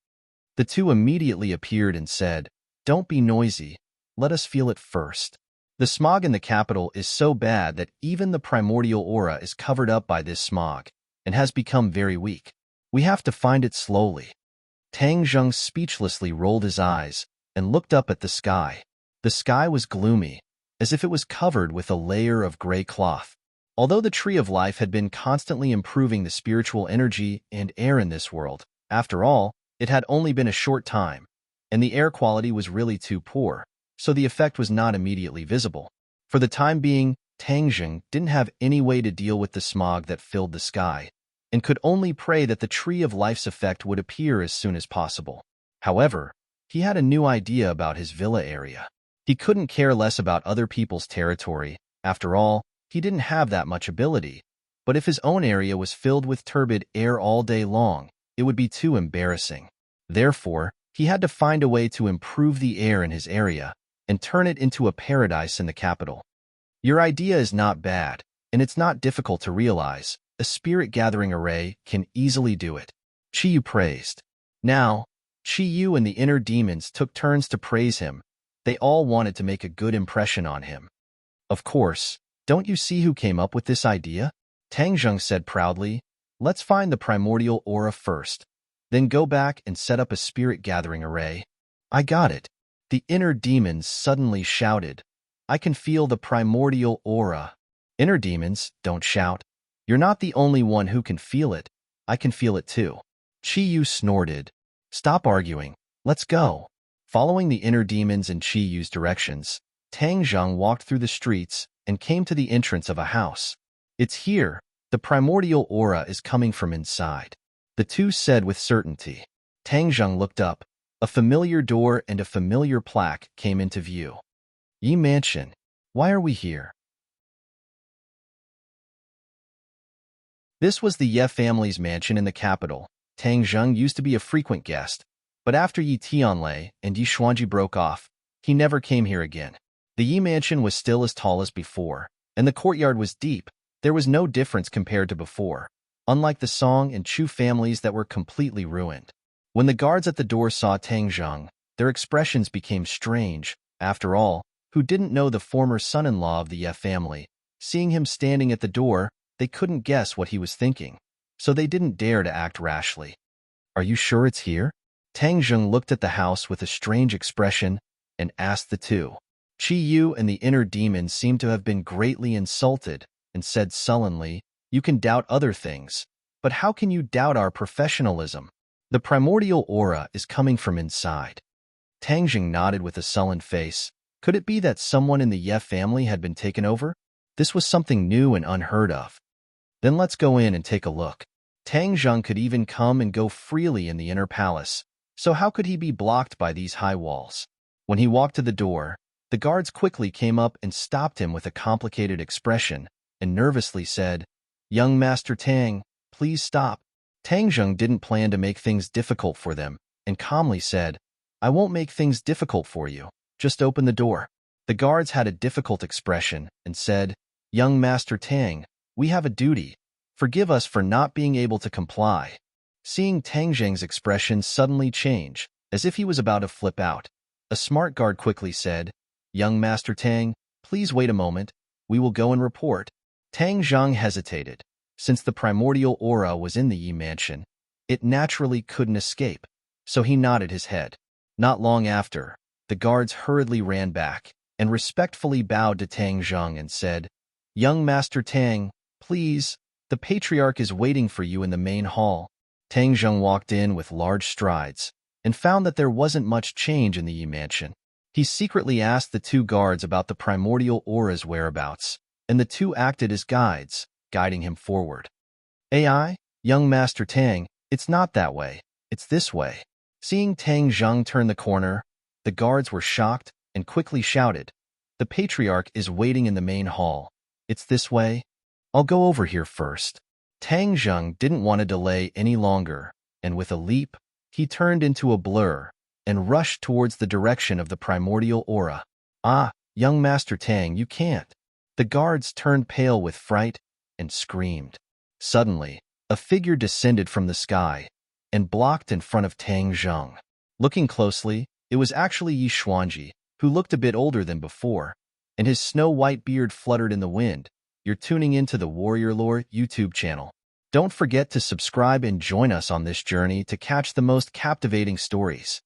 The two immediately appeared and said, "Don't be noisy. Let us feel it first." The smog in the capital is so bad that even the primordial aura is covered up by this smog and has become very weak. We have to find it slowly. Tang Zheng speechlessly rolled his eyes and looked up at the sky. The sky was gloomy, as if it was covered with a layer of gray cloth. Although the tree of life had been constantly improving the spiritual energy and air in this world, after all, it had only been a short time, and the air quality was really too poor, so the effect was not immediately visible. For the time being, Tang Zheng didn't have any way to deal with the smog that filled the sky, and could only pray that the tree of life's effect would appear as soon as possible. However, he had a new idea about his villa area. He couldn't care less about other people's territory. After all, he didn't have that much ability, but if his own area was filled with turbid air all day long, it would be too embarrassing. Therefore, he had to find a way to improve the air in his area and turn it into a paradise in the capital. Your idea is not bad, and it's not difficult to realize. A spirit-gathering array can easily do it. Chi praised. Now, Chi Yu and the inner demons took turns to praise him. They all wanted to make a good impression on him. Of course, don't you see who came up with this idea? Tang Zheng said proudly, "Let's find the primordial aura first, then go back and set up a spirit-gathering array." I got it. The inner demons suddenly shouted. I can feel the primordial aura. Inner demons, don't shout. You're not the only one who can feel it. I can feel it too. Chi snorted. Stop arguing. Let's go. Following the inner demons in Chi directions, Tang Zheng walked through the streets and came to the entrance of a house. It's here. The primordial aura is coming from inside. The two said with certainty. Tang Zheng looked up. A familiar door and a familiar plaque came into view. Yi Mansion. Why are we here? This was the Ye family's mansion in the capital. Tang Zheng used to be a frequent guest, but after Yi Tianlei and Yi Xuanji broke off, he never came here again. The Yi mansion was still as tall as before, and the courtyard was deep. There was no difference compared to before, unlike the Song and Chu families that were completely ruined. When the guards at the door saw Tang Zheng, their expressions became strange. After all, who didn't know the former son-in-law of the Ye family? Seeing him standing at the door, they couldn't guess what he was thinking, so they didn't dare to act rashly. Are you sure it's here? Tang Zheng looked at the house with a strange expression and asked the two. Chi Yu and the inner demon seemed to have been greatly insulted and said sullenly, You can doubt other things, but how can you doubt our professionalism? The primordial aura is coming from inside. Tang Zheng nodded with a sullen face. Could it be that someone in the Ye family had been taken over? This was something new and unheard of. Then let's go in and take a look. Tang Zheng could even come and go freely in the inner palace, so how could he be blocked by these high walls? When he walked to the door, the guards quickly came up and stopped him with a complicated expression and nervously said, Young Master Tang, please stop. Tang Zheng didn't plan to make things difficult for them and calmly said, I won't make things difficult for you. Just open the door. The guards had a difficult expression and said, Young Master Tang, we have a duty. Forgive us for not being able to comply. Seeing Tang Zheng's expression suddenly change, as if he was about to flip out, a smart guard quickly said, Young Master Tang, please wait a moment. We will go and report. Tang Zheng hesitated. Since the primordial aura was in the Yi mansion, it naturally couldn't escape, so he nodded his head. Not long after, the guards hurriedly ran back and respectfully bowed to Tang Zheng and said, Young Master Tang, please, the Patriarch is waiting for you in the main hall. Tang Zheng walked in with large strides and found that there wasn't much change in the Yi mansion. He secretly asked the two guards about the primordial aura's whereabouts, and the two acted as guides, guiding him forward. AI, Young Master Tang, it's not that way, it's this way. Seeing Tang Zheng turn the corner, the guards were shocked and quickly shouted, The Patriarch is waiting in the main hall. It's this way? I'll go over here first. Tang Zheng didn't want to delay any longer, and with a leap, he turned into a blur and rushed towards the direction of the primordial aura. Ah, Young Master Tang, you can't. The guards turned pale with fright and screamed. Suddenly, a figure descended from the sky and blocked in front of Tang Zheng. Looking closely, it was actually Yi Xuanji, who looked a bit older than before, and his snow-white beard fluttered in the wind. You're tuning into the Warrior Lore YouTube channel. Don't forget to subscribe and join us on this journey to catch the most captivating stories.